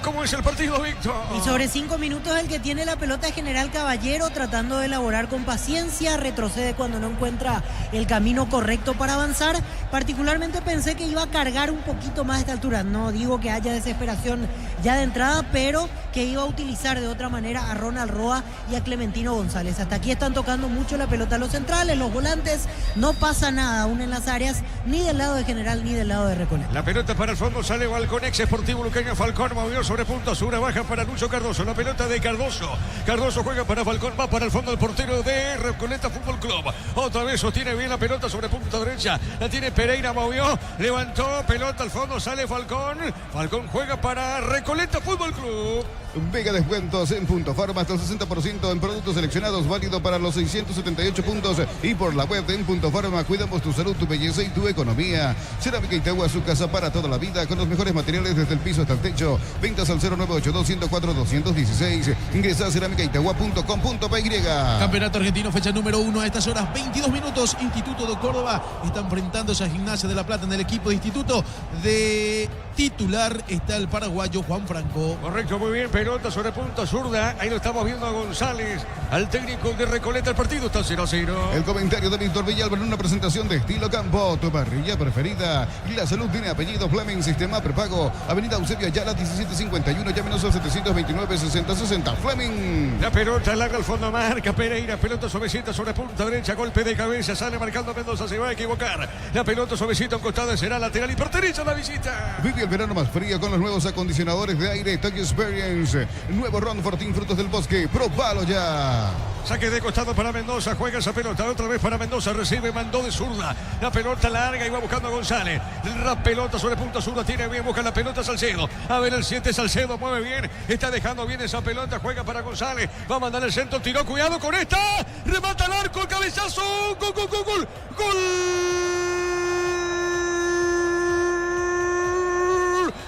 ¿Cómo es el partido, Víctor? Y sobre 5 minutos el que tiene la pelota es General Caballero, tratando de elaborar con paciencia, retrocede cuando no encuentra el camino correcto para avanzar. Particularmente pensé que iba a cargar un poquito más a esta altura. No digo que haya desesperación ya de entrada, pero que iba a utilizar de otra manera a Ronald Roa y a Clementino González. Hasta aquí están tocando mucho la pelota los centrales, los volantes. No pasa nada aún en las áreas, ni del lado de General ni del lado de Recoleta. La pelota para el fondo, sale Balcón, ex Sportivo Luqueño. Falcón movió sobre punta sur, baja para Lucho Cardoso. La pelota de Cardoso. Cardoso juega para Falcón, va para el fondo el portero de Recoleta Fútbol Club. Otra vez sostiene bien la pelota sobre punta derecha. La tiene Pereira, movió, levantó, pelota al fondo, sale Falcón. Falcón juega para Recoleta Fútbol Club. Vega descuentos en Punto Farma hasta el 60% en productos seleccionados, válido para los 678 puntos y por la web de en Punto Farma. Cuidamos tu salud, tu belleza y tu economía. Cerámica Itagua, su casa para toda la vida, con los mejores materiales desde el piso hasta el techo. Ventas al 0982-104-216. Ingresa a cerámicaitagua.com.py. Campeonato argentino, fecha número 1 a estas horas, 22 minutos. Instituto Doctor Córdoba está enfrentándose a Gimnasia de La Plata. En el equipo de Instituto de titular está el paraguayo Juan Franco. Correcto, muy bien, pelota sobre punta zurda. Ahí lo estamos viendo a González, al técnico de Recoleta. El partido está 0-0. El comentario de Víctor Villalba en una presentación de Estilo Campo, tu parrilla preferida. La Salud tiene apellido Fleming, sistema prepago. Avenida Eusebio Ayala 1751, llámenos al 729-6060. Fleming. La pelota larga al fondo, marca Pereira. Pelota suavecita sobre punta derecha, golpe de cabeza. Sale marcando Mendoza, se va a equivocar. La pelota suavecita a un costado, será lateral y pertenece a la visita. Vive el verano más frío con los nuevos acondicionadores de aire Tech Experience. Nuevo Ron Fortín Frutos del Bosque. Probalo ya. Saque de costado para Mendoza, juega esa pelota, otra vez para Mendoza, recibe, mandó de zurda, la pelota larga y va buscando a González, la pelota sobre punta zurda, tiene bien, busca la pelota Salcedo, a ver el 7 Salcedo, mueve bien, está dejando bien esa pelota, juega para González, va a mandar el centro, tiró, cuidado con esta, remata al arco, cabezazo, gol, gol, gol, gol, gol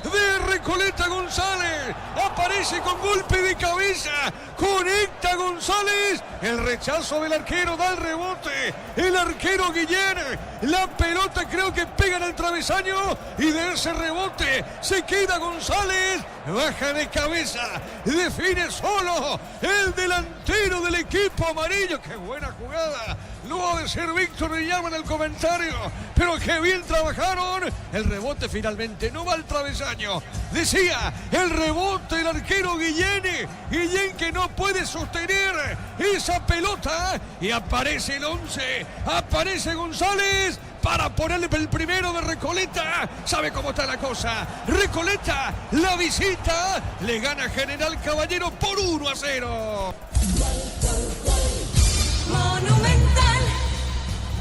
de Recoleta. González aparece con golpe de cabeza, conecta González, el rechazo del arquero, da el rebote, el arquero Guillén, la pelota creo que pega en el travesaño y de ese rebote se queda González, baja de cabeza, define solo el delantero del equipo amarillo. Qué buena jugada, luego de ser Víctor Villalba en el comentario, pero qué bien trabajaron, el rebote finalmente no va al travesaño, decía, el rebote del arquero Guillén que no puede sostener esa pelota y aparece el 11, aparece González para ponerle el primero de Recoleta. ¿Sabe cómo está la cosa? Recoleta, la visita, le gana General Caballero por 1-0. Monumental.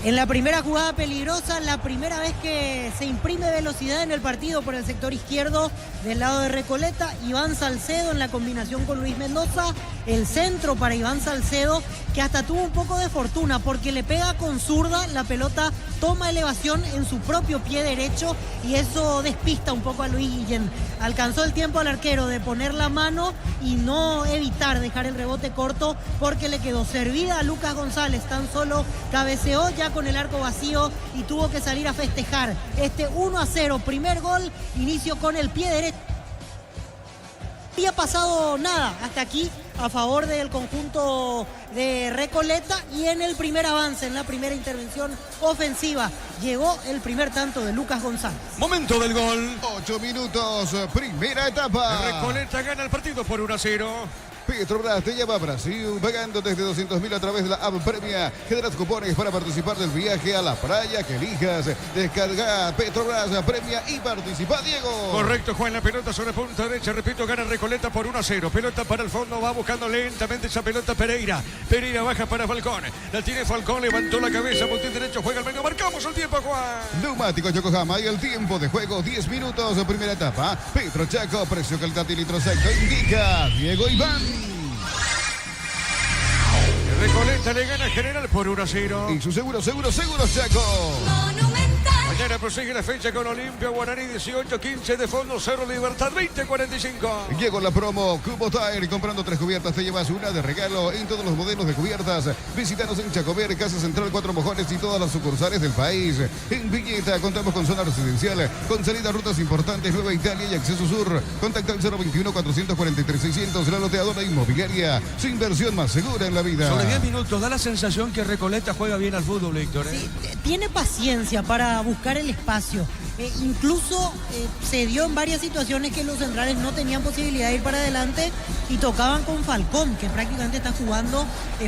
En la primera jugada peligrosa, la primera vez que se imprime velocidad en el partido por el sector izquierdo del lado de Recoleta, Iván Salcedo en la combinación con Luis Mendoza, el centro para Iván Salcedo, que hasta tuvo un poco de fortuna porque le pega con zurda, la pelota toma elevación en su propio pie derecho y eso despista un poco a Luis Guillén. Alcanzó el tiempo al arquero de poner la mano y no evitar dejar el rebote corto porque le quedó servida a Lucas González, tan solo cabeceó ya con el arco vacío y tuvo que salir a festejar este 1-0, primer gol, inicio con el pie derecho. No había pasado nada hasta aquí a favor del conjunto de Recoleta y en el primer avance, en la primera intervención ofensiva, llegó el primer tanto de Lucas González. Momento del gol. 8 minutos, primera etapa. Recoleta gana el partido por 1-0. Petrobras te lleva a Brasil pagando desde 200.000 a través de la app Premia. Generas cupones para participar del viaje a la playa que elijas. Descarga Petrobras Premia y participa, Diego. Correcto, Juan, la pelota sobre punta derecha, repito, gana Recoleta por 1-0. Pelota para el fondo, va buscando lentamente esa pelota Pereira. Pereira baja para Falcón. La tiene Falcón, levantó la cabeza, puntín derecho, juega al medio. Marcamos el tiempo, Juan. Neumáticos Yokohama y el tiempo de juego 10 minutos, primera etapa. Petro Chaco, precio, calidad y litro secto indica Diego Iván. Recoleta le gana General por 1-0. Y su seguro, Chaco. Monumental. Mañana prosigue la fecha con Olimpia Guaraní 18-15 de fondo, 0 Libertad 20-45. Llegó la promo Cubo Tire. Comprando 3 cubiertas te llevas una de regalo en todos los modelos de cubiertas. Visítanos en Chacover, Casa Central, 4 Mojones y todas las sucursales del país. En Villeta contamos con zona residencial, con salida a rutas importantes, Nueva Italia y Acceso Sur. Contacta al 021-443-600, la loteadora inmobiliaria. Su inversión más segura en la vida. Sobre 10 minutos, da la sensación que Recoleta juega bien al fútbol, Víctor. Sí, tiene paciencia para buscar el espacio. Incluso se dio en varias situaciones que los centrales no tenían posibilidad de ir para adelante y tocaban con Falcón, que prácticamente está jugando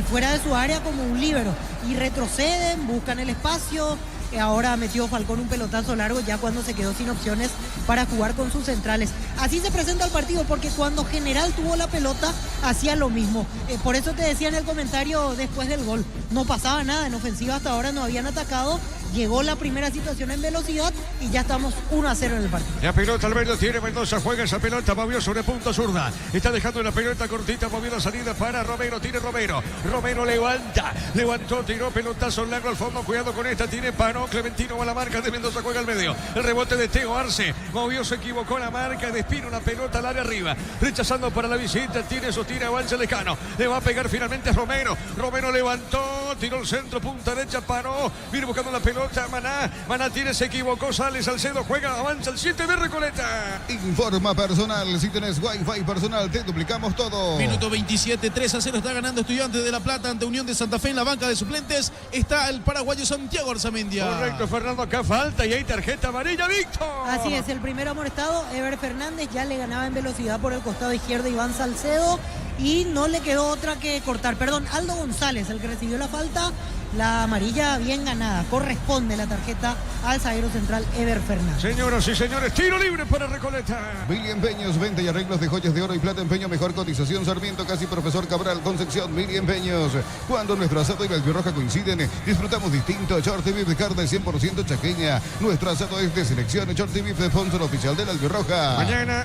fuera de su área como un líbero. Y retroceden, buscan el espacio. Ahora metió Falcón un pelotazo largo ya cuando se quedó sin opciones para jugar con sus centrales. Así se presenta el partido porque cuando General tuvo la pelota hacía lo mismo. Por eso te decía en el comentario después del gol, no pasaba nada en ofensiva, hasta ahora no habían atacado. Llegó la primera situación en velocidad y ya estamos 1-0 en el partido. La pelota al medio tiene Mendoza, juega esa pelota, movió sobre punta zurda. Está dejando la pelota cortita, moviendo salida para Romero, tiene Romero. Romero levantó, tiró pelotazo largo al fondo, cuidado con esta, tiene Pano, Clementino va a la marca de Mendoza, juega al medio. El rebote de Teo Arce, movió, se equivocó la marca, despina una pelota al área arriba. Rechazando para la visita, tiene avance Lecano. Le va a pegar finalmente a Romero. Romero levantó, tiró el centro, punta derecha, Pano, viene buscando la pelota. pelota Maná. Maná tiene, se equivocó, sale Salcedo, juega, avanza el 7 de Recoleta. Informa personal, si tenés Wi-Fi personal, te duplicamos todo. Minuto 27, 3-0 está ganando Estudiantes de La Plata ante Unión de Santa Fe. En la banca de suplentes está el paraguayo Santiago Arzamendia. Correcto, Fernando, acá falta y hay tarjeta amarilla, Víctor. Así es, el primero amonestado, Ever Fernández, ya le ganaba en velocidad por el costado izquierdo Iván Salcedo y no le quedó otra que cortar. Perdón, Aldo González, el que recibió la falta. La amarilla bien ganada, corresponde la tarjeta al zaguero central Ever Fernández. Señoras y señores, tiro libre para Recoleta. Mili Empeños, venta y arreglos de joyas de oro y plata, empeño, mejor cotización. Sarmiento, casi Profesor Cabral, Concepción, Mili Empeños. Cuando nuestro asado y la albirroja coinciden, disfrutamos distinto. Shorty Beef de carne 100% chaqueña. Nuestro asado es de selección. Shorty Beef de sponsor oficial de la albirroja.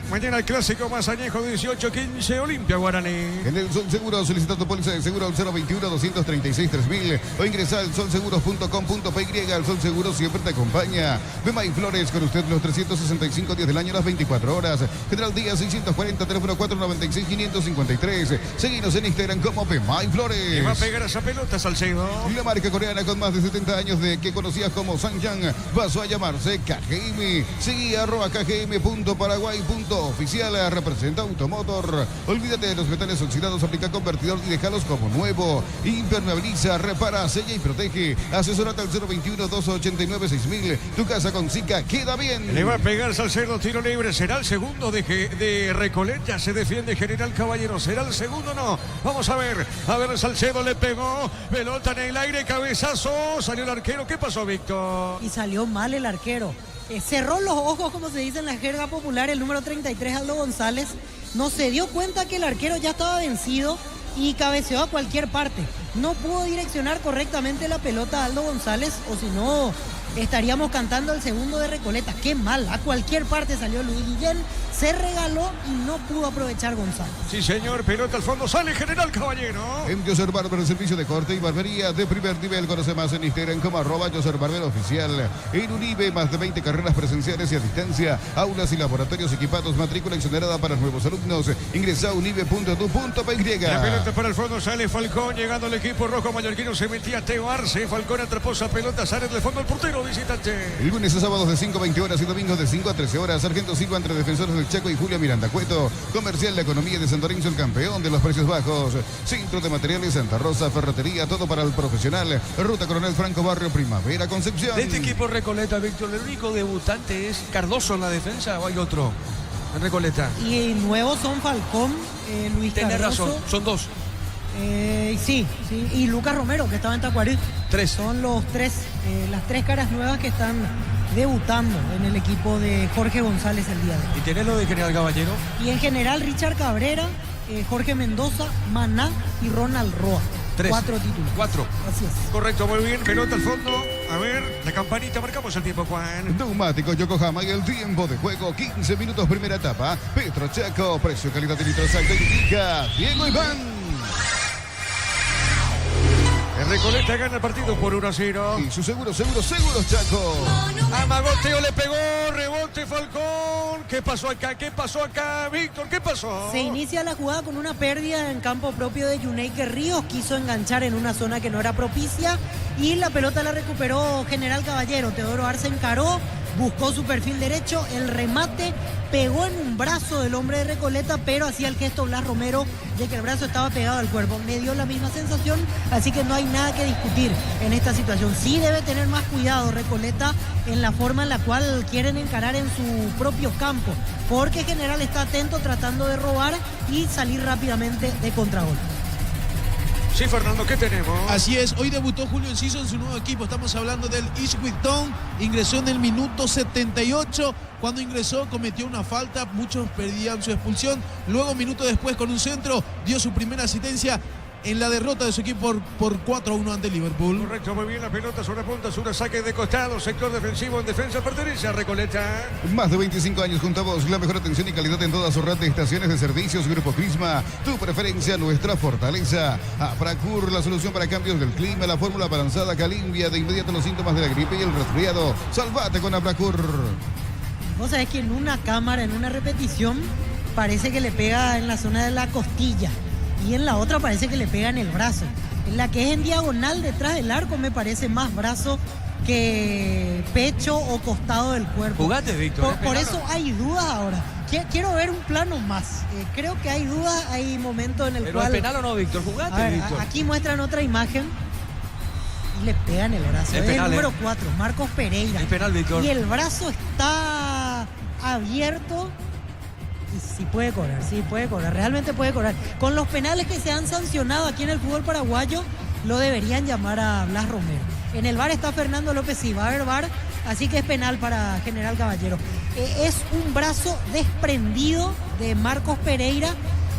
Mañana el clásico más añejo, 18-15, Olimpia Guaraní. En el Sol Seguro, solicita tu póliza de seguro al 021-236-3000 o ingresa al solseguros.com.py. El Sol Seguro siempre te acompaña. Bemay Flores, con usted los 365 días del año, las 24 horas. General Díaz 640, teléfono 496-553. Seguinos en Instagram como Bemay Flores. Le va a pegar a esa pelota, Salcedo. La marca coreana con más de 70 años de que conocías como Sangyang pasó a llamarse KGM. Seguí @kgm.paraguay.oficial. Representa Automotor. Olvídate de los metales oxidados, aplica convertidor y déjalos como nuevo. Impermeabiliza, repara, sella y protege. Asesorate al 021-289-6000. Tu casa con Zika queda bien. Le va a pegar Salcedo, tiro libre. Será el segundo de Recoleta. Se defiende General Caballero. ¿Será el segundo? No. Vamos a ver. A ver, Salcedo le pegó. Pelota en el aire, cabezazo. Salió el arquero. ¿Qué pasó, Víctor? Y salió mal el arquero. Cerró los ojos, como se dice en la jerga popular, el número 33, Aldo González. No se dio cuenta que el arquero ya estaba vencido y cabeceó a cualquier parte. No pudo direccionar correctamente la pelota a Aldo González, o si no, estaríamos cantando el segundo de Recoleta. Qué mal, a cualquier parte salió Luis Guillén, se regaló y no pudo aprovechar González. Sí, señor, pelota al fondo, sale General Caballero. En Yoser Barber, el servicio de corte y barbería de primer nivel. Conoce más en Instagram como @Yoser Barber Oficial. En Unive, más de 20 carreras presenciales y a distancia, aulas y laboratorios equipados, matrícula exonerada para nuevos alumnos. Ingresa a unive.tu.py. La pelota para el fondo, sale Falcón, llegando al equipo rojo mallorquino, se metía Teo Arce. Falcón atrapó esa pelota, sale del fondo al portero visitante. El lunes a sábados de 5 a 20 horas y domingos de 5 a 13 horas. Sargento Silva entre defensores del Chaco y Julia Miranda Cueto. Comercial La Economía de San Lorenzo, el campeón de los precios bajos. Centro de Materiales Santa Rosa, ferretería, todo para el profesional. Ruta Coronel Franco, Barrio Primavera, Concepción. De este equipo Recoleta, Víctor, el único debutante es Cardoso en la defensa, o hay otro en Recoleta. Y nuevos son Falcón, Luis Tenés Cardoso. razón, son dos. Sí, y Lucas Romero, que estaba en Tacuarí. Tres. Son los tres, las tres caras nuevas que están debutando en el equipo de Jorge González el día de hoy. ¿Y tenés lo de General Caballero? Y en general, Richard Cabrera, Jorge Mendoza, Maná y Ronald Roa. Tres. 4 títulos. 4. Así es. Correcto, muy bien. Pelota al fondo. A ver, la campanita, marcamos el tiempo, Juan. Neumáticos Yokohama y el tiempo de juego, 15 minutos primera etapa. Petro Chaco, precio, calidad de litro, salta y indica Diego Iván. El Recoleta gana el partido por 1-0. Y su seguros Chaco. Amagoteo le pegó, rebote Falcón. ¿Qué pasó acá? ¿Qué pasó acá, Víctor? ¿Qué pasó? Se inicia la jugada con una pérdida en campo propio de Yuneike Ríos. Quiso enganchar en una zona que no era propicia y la pelota la recuperó General Caballero. Teodoro Arce encaró, buscó su perfil derecho, el remate pegó en un brazo del hombre de Recoleta, pero hacía el gesto Blas Romero de que el brazo estaba pegado al cuerpo. Me dio la misma sensación, así que no hay nada que discutir en esta situación. Sí debe tener más cuidado Recoleta en la forma en la cual quieren encarar en su propio campo, porque General está atento tratando de robar y salir rápidamente de contragolpe. Sí, Fernando, ¿qué tenemos? Así es, hoy debutó Julio Enciso en su nuevo equipo. Estamos hablando del Ipswich Town. Ingresó en el minuto 78. Cuando ingresó cometió una falta, muchos perdían su expulsión. Luego, minuto después, con un centro, dio su primera asistencia en la derrota de su equipo por 4-1 ante Liverpool. Correcto, muy bien, la pelota sobre punta, sobre saque de costado, sector defensivo, en defensa pertenece a Recoleta. Más de 25 años junto a vos, la mejor atención y calidad en toda su red de estaciones de servicios. Grupo Crisma, tu preferencia, nuestra fortaleza. Apracur, la solución para cambios del clima, la fórmula balanzada que alivian de inmediato los síntomas de la gripe y el resfriado. Salvate con Apracur. Vos sabés que en una cámara, en una repetición, parece que le pega en la zona de la costilla. Y en la otra parece que le pega en el brazo. En la que es en diagonal detrás del arco me parece más brazo que pecho o costado del cuerpo. Jugate, Víctor. Por eso hay dudas ahora. Quiero ver un plano más. Creo que hay dudas, hay momentos en el ¿Pero cual... es penal o no, Víctor? A Jugate, ver, Víctor. aquí muestran otra imagen y le pegan el brazo. Es Es penal, el número 4, Marcos Pereira. Es penal, Víctor. Y el brazo está abierto y sí puede cobrar, realmente puede cobrar. Con los penales que se han sancionado aquí en el fútbol paraguayo, lo deberían llamar a Blas Romero. En el VAR está Fernando López, sí, va a haber VAR, así que es penal para General Caballero. Es un brazo desprendido de Marcos Pereira.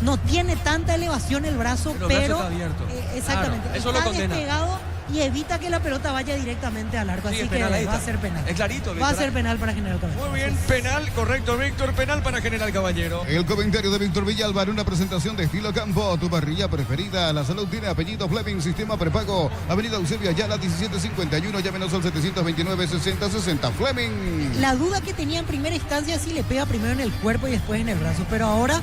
No tiene tanta elevación el brazo, Pero el brazo pero está abierto. exactamente, Claro, eso está lo condena. despegado y evita que la pelota vaya directamente al arco. Sí, Así es que penal, ahí va a está. ser penal. Es clarito, Va a Víctor. ser penal para General Caballero. Muy bien, penal, correcto, Víctor. Penal para General Caballero. El comentario de Víctor Villalba en una presentación de Estilo Campo, tu parrilla preferida. La salud tiene apellido Fleming, sistema prepago. Avenida Eusebio Ayala, 1751. Llámenos al 729-6060. Fleming. La duda que tenía en primera instancia es si le pega primero en el cuerpo y después en el brazo, pero ahora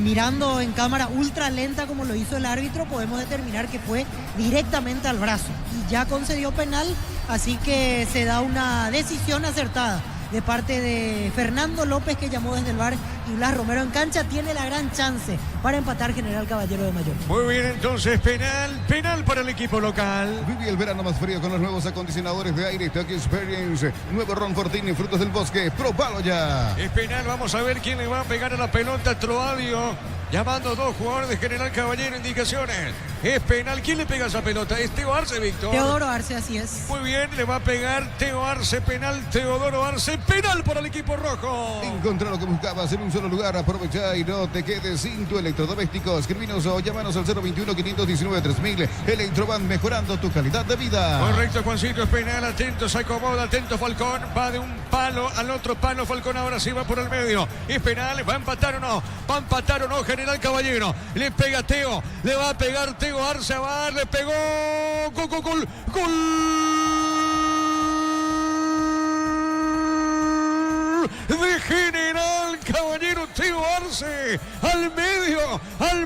mirando en cámara ultra lenta como lo hizo el árbitro, podemos determinar que fue directamente al brazo y ya concedió penal, así que se da una decisión acertada de parte de Fernando López, que llamó desde el VAR, y Blas Romero en cancha tiene la gran chance para empatar General Caballero de Mallorca. Muy bien, entonces penal para el equipo local. Vive el verano más frío con los nuevos acondicionadores de aire Tokyo Experience. Nuevo Ron Fortini, frutos del bosque. Probalo ya. Es penal, vamos a ver quién le va a pegar a la pelota. Troadio llamando dos jugadores de General Caballero, indicaciones. Es penal, ¿quién le pega esa pelota? Es Teo Arce, Víctor. Teodoro Arce, así es. Muy bien, le va a pegar Teo Arce, penal, Teodoro Arce, penal para el equipo rojo. Encontrá lo que buscabas en un solo lugar. Aprovecha y no te quedes sin tu electrodoméstico. Escribinos o llámanos al 021-519-3000. Electroban, mejorando tu calidad de vida. Correcto, Juancito, es penal, atento, se acomoda, atento Falcón, va de un palo al otro palo, Falcón ahora sí va por el medio, es penal, va a empatar o no, General Caballero, le pega Teo, le va a pegar Teo Arce, va, le pegó, gol, de General Caballero, Teo Arce, al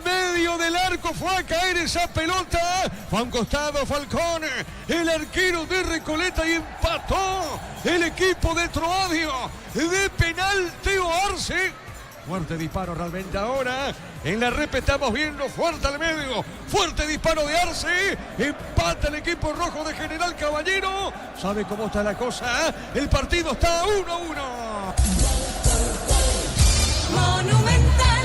medio del arco fue a caer esa pelota, fue a un costado Falcón, el arquero de Recoleta, y empató el equipo de Troadio, de penal Teo Arce. Fuerte disparo realmente ahora. En la rep estamos viendo fuerte al medio. Fuerte disparo de Arce. Empata el equipo rojo de General Caballero. ¿Sabe cómo está la cosa? El partido está 1-1. Monumental.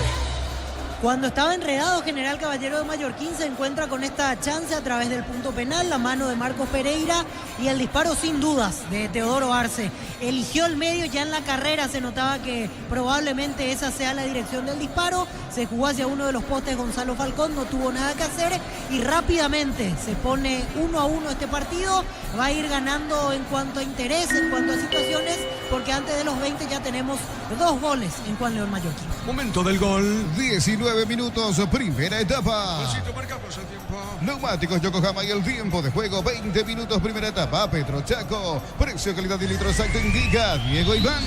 Cuando estaba enredado, General Caballero de Mallorquín se encuentra con esta chance a través del punto penal, la mano de Marcos Pereira y el disparo sin dudas de Teodoro Arce. Eligió el medio, ya en la carrera se notaba que probablemente esa sea la dirección del disparo. Se jugó hacia uno de los postes Gonzalo Falcón, no tuvo nada que hacer y rápidamente se pone 1-1 este partido. Va a ir ganando en cuanto a interés, en cuanto a situaciones, porque antes de los 20 ya tenemos 2 goles en Juan León Mallorquín. Momento del gol. 19 minutos, primera etapa. Juancito, marcamos el tiempo. Neumáticos Yokohama y el tiempo de juego, 20 minutos, primera etapa. Petro Chaco, precio, calidad y litro exacto indica Diego Iván.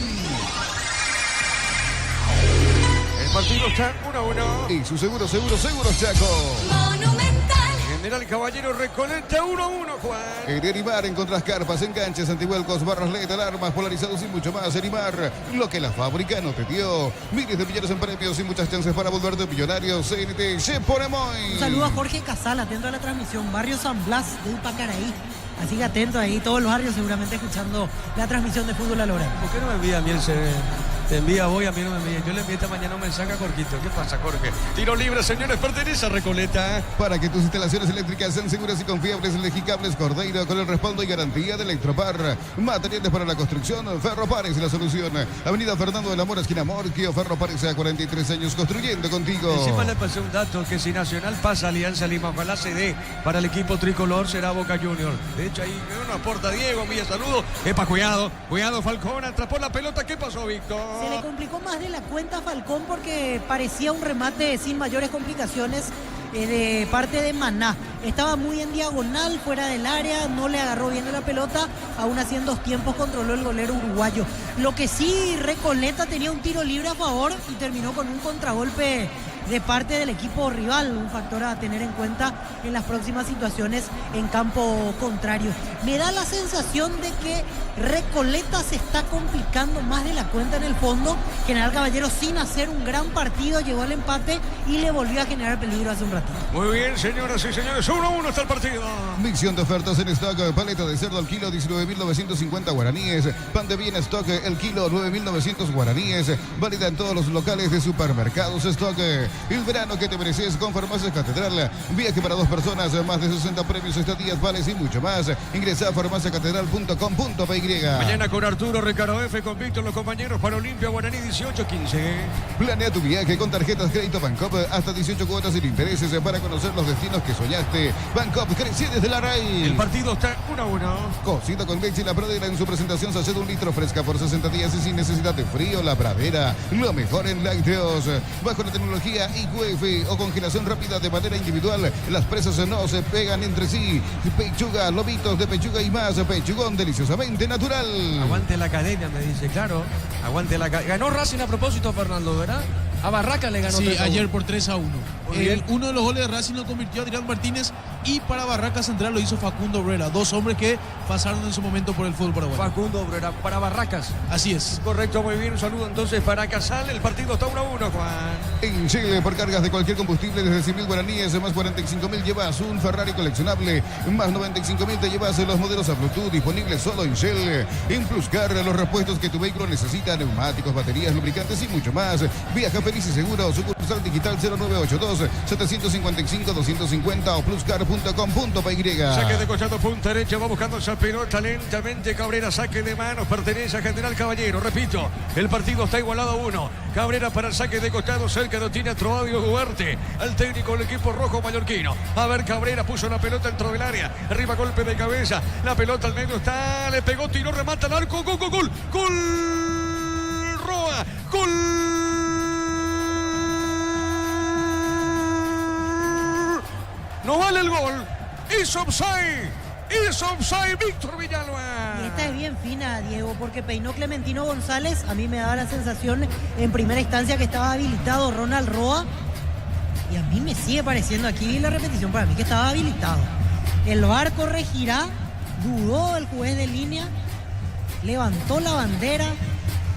El partido está 1-1. Y su seguro Chaco. Monumental. General Caballero Recoleta 1-1, Juan. En Erimar encontrás carpas, enganches, antivuelcos, barras LED, alarmas, polarizados y mucho más. Erimar, lo que la fábrica no te dio. Miles de millones en premios y muchas chances para volverte millonario. CNT, Cheporemoy. Un saludo a Jorge Casal, atento a la transmisión. Barrio San Blas de Upacaraí. Así que atento ahí, todos los barrios seguramente escuchando la transmisión de Fútbol a la Hora. ¿Por qué no me envía a mí el CD? Te envía voy, a mí no me envía. Yo le envié esta mañana un mensaje a Jorgito. ¿Qué pasa, Jorge? Tiro libre, señores, pertenece a Recoleta. Para que tus instalaciones eléctricas sean seguras y confiables, Electricables Cordeiro con el respaldo y garantía de Electropar. Materiales para la construcción, Ferropar es la solución. Avenida Fernando de la Mora, esquina Morquio. Ferropar a 43 años construyendo contigo. Encima le pasé un dato, que si Nacional pasa a Alianza Lima, ojalá se dé para el equipo tricolor, será Boca Junior. De hecho, ahí nos aporta Diego, Villa, saludo. Epa, cuidado, Falcón, atrapó la pelota. ¿Qué pasó, Víctor? Se le complicó más de la cuenta a Falcón porque parecía un remate sin mayores complicaciones de parte de Maná. estaba muy en diagonal, fuera del área, no le agarró bien la pelota, aún así en 2 tiempos controló el golero uruguayo. Lo que sí, Recoleta tenía un tiro libre a favor y terminó con un contragolpe de parte del equipo rival, un factor a tener en cuenta en las próximas situaciones en campo contrario. Me da la sensación de que Recoleta se está complicando más de la cuenta en el fondo. General Caballero, sin hacer un gran partido, llegó al empate y le volvió a generar peligro hace un ratito. Muy bien, señoras y señores, 1-1 está el partido. Misión de ofertas en stock, paleta de cerdo al kilo 19.950 guaraníes, pan de bien stock el kilo 9.900 guaraníes, válida en todos los locales de supermercados stock. El verano que te mereces con Farmacias Catedral, viaje para 2 personas, más de 60 premios, estadías, vales y mucho más. Ingresa a farmaciacatedral.com.py. Mañana con Arturo Ricardo F, con Víctor, los compañeros para Olimpia Guaraní 18-15. Planea tu viaje con tarjetas crédito Bancop, hasta 18 cuotas sin intereses para conocer los destinos que soñaste. Bancop crece desde la raíz. El partido está 1-1. Cocido con leche La Pradera en su presentación sachet de 1 litro fresca por 60 días y sin necesidad de frío. La Pradera, lo mejor en lácteos. Bajo la tecnología IQF o congelación rápida de manera individual, las presas no se pegan entre sí. Pechuga, lobitos de pechuga y más. Pechugón deliciosamente natural. Aguante la academia, me dice, claro. Aguante la academia. Ganó Racing a propósito, Fernando, ¿verdad? A Barracas le ganó. Sí, 3-1. ayer por 3-1. Bien. Uno de los goles de Racing lo convirtió Adrián Martínez y para Barracas Central lo hizo Facundo Obrera. 2 hombres que pasaron en su momento por el fútbol paraguayo. Facundo Obrera para Barracas. Así es. Correcto, muy bien. Un saludo entonces para Casal. El partido está 1-1, Juan. En Chile, por cargas de cualquier combustible desde 100.000 guaraníes, más 45.000 llevas un Ferrari coleccionable, más 95.000 te llevas los modelos a Bluetooth disponibles solo en Shell. En Pluscar, los repuestos que tu vehículo necesita, neumáticos, baterías, lubricantes y mucho más. Viaja feliz y seguro. Sucursal digital 0982-755-250 o pluscar.com.py. Saque de costado, punta derecha, va buscando esa pelota lentamente. Cabrera, saque de manos, pertenece a General Caballero. Repito, el partido está igualado a 1. Cabrera para el saque de costado, cerca lo tiene Troadio Duarte, al técnico del equipo rojo mallorquino. A ver, Cabrera puso la pelota dentro del área, arriba golpe de cabeza, la pelota al medio está, le pegó, tiró, remata al arco, gol, gol, gol, gol, Roa, gol. No vale el gol, es offside, Víctor Villalba. Y esta es bien fina, Diego, porque peinó Clementino González. A mí me daba la sensación en primera instancia que estaba habilitado Ronald Roa. Y a mí me sigue pareciendo, aquí vi la repetición, para mí que estaba habilitado. El VAR corregirá, dudó el juez de línea, levantó la bandera,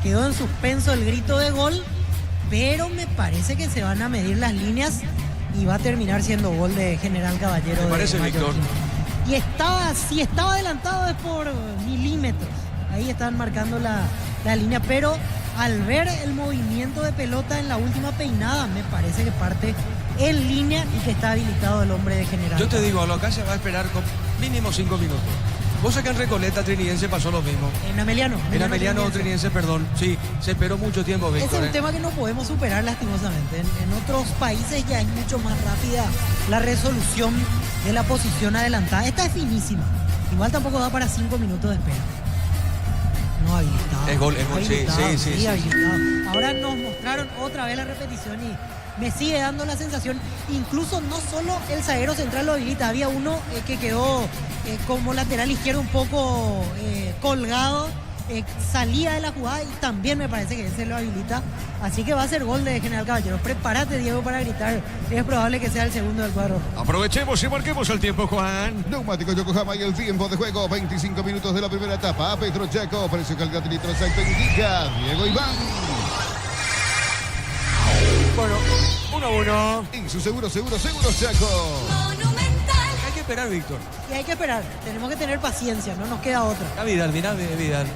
quedó en suspenso el grito de gol, pero me parece que se van a medir las líneas y va a terminar siendo gol de General Caballero. Me parece, Víctor. Y si estaba adelantado es por milímetros. Ahí están marcando la línea, pero al ver el movimiento de pelota en la última peinada, me parece que parte en línea y que está habilitado el hombre de General. Yo te digo, acá se va a esperar con mínimo 5 minutos. Vos acá en Recoleta, Trinidense pasó lo mismo. En Ameliano. En Ameliano Trinidense, perdón. Sí, se esperó mucho tiempo, Víctor. Ese es un tema que no podemos superar lastimosamente. En otros países ya es mucho más rápida la resolución de la posición adelantada. Esta es finísima. Igual tampoco da para 5 minutos de espera. No habilitado. Es gol, sí, sí. Habilitado. Ahora nos mostraron otra vez la repetición y me sigue dando la sensación, incluso no solo el zaguero central lo habilita, había uno que quedó como lateral izquierdo un poco colgado, salía de la jugada y también me parece que se lo habilita, así que va a ser gol de General Caballero. Prepárate, Diego, para gritar, es probable que sea el segundo del cuadro. Aprovechemos y marquemos el tiempo, Juan. Neumáticos Yokohama y el tiempo de juego, 25 minutos de la primera etapa. Petro Chaco, precio, calidad y litro exacto indica Diego Iván. Bueno, 1-1. En su seguro Chaco. Monumental. Hay que esperar, Víctor. Y hay que esperar, tenemos que tener paciencia, no nos queda otra. A Vidal, mirá Vidal,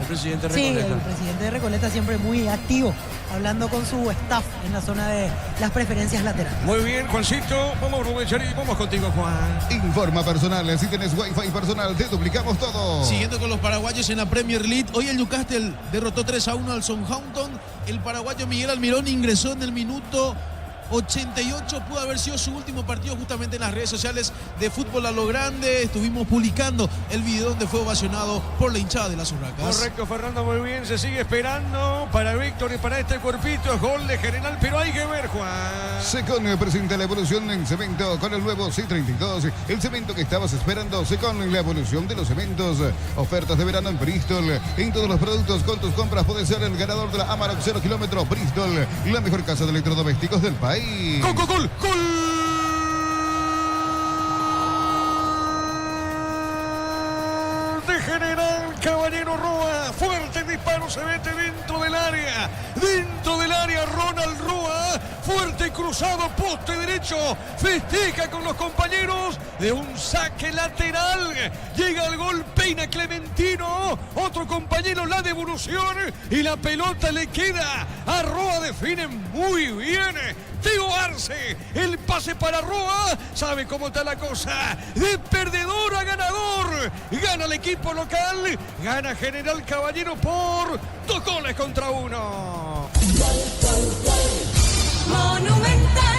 el presidente de Sí, Recoleta. el presidente de Recoleta siempre muy activo, hablando con su staff en la zona de las preferencias laterales. Muy bien, Juancito, vamos a aprovechar y vamos contigo, Juan. Informa personal, si tenés wifi personal, te duplicamos todo. Siguiendo con los paraguayos en la Premier League, hoy el Newcastle derrotó 3-1 al Southampton. El paraguayo Miguel Almirón ingresó en el minuto 88 pudo haber sido su último partido justamente en las redes sociales de Fútbol a lo Grande. Estuvimos publicando el video donde fue ovacionado por la hinchada de las Urracas. Correcto, Fernando, muy bien. Se sigue esperando para Víctor y para este cuerpito. Es gol de General, pero hay que ver, Juan. Secon presenta la evolución en cemento con el nuevo C32. El cemento que estabas esperando. Secon, la evolución de los cementos. Ofertas de verano en Bristol. En todos los productos con tus compras puedes ser el ganador de la Amarok 0 kilómetros Bristol. La mejor casa de electrodomésticos del país. ¡Gol, gol, gol! ¡Gol! De General Caballero Roa. Fuerte disparo, se mete dentro del área. Dentro del área, Ronald Roa. Fuerte cruzado, poste derecho. Festeja con los compañeros de un saque lateral. Llega el gol, peina Clementino. Otro compañero, la devolución. Y la pelota le queda a Roa. Define muy bien Teo Arce. El pase para Roa. Sabe cómo está la cosa. De perdedor a ganador. Gana el equipo local. Gana General Caballero por 2-1. Monumental.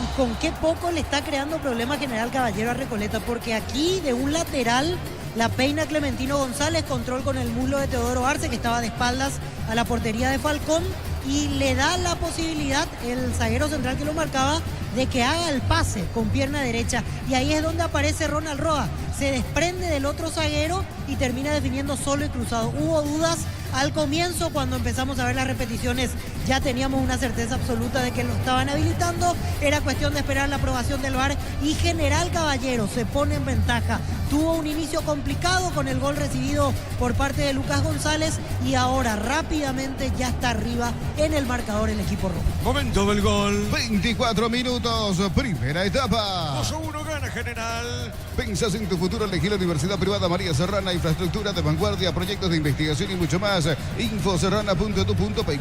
Y con qué poco le está creando problemas General Caballero a Recoleta, porque aquí de un lateral la peina Clementino González, control con el muslo de Teodoro Arce, que estaba de espaldas a la portería de Falcón, y le da la posibilidad, el zaguero central que lo marcaba, de que haga el pase con pierna derecha. Y ahí es donde aparece Ronald Roa. Se desprende del otro zaguero y termina definiendo solo y cruzado. Hubo dudas al comienzo, cuando empezamos a ver las repeticiones ya teníamos una certeza absoluta de que lo estaban habilitando. Era cuestión de esperar la aprobación del VAR y General Caballero se pone en ventaja. Tuvo un inicio complicado con el gol recibido por parte de Lucas González y ahora rápidamente ya está arriba en el marcador el equipo rojo. Momento del gol. 24 minutos, primera etapa. 2-1 gana General. Pensás en tu futuro, elegí la Universidad Privada María Serrana, infraestructura de vanguardia, proyectos de investigación y mucho más. Infoserrana.edu.py.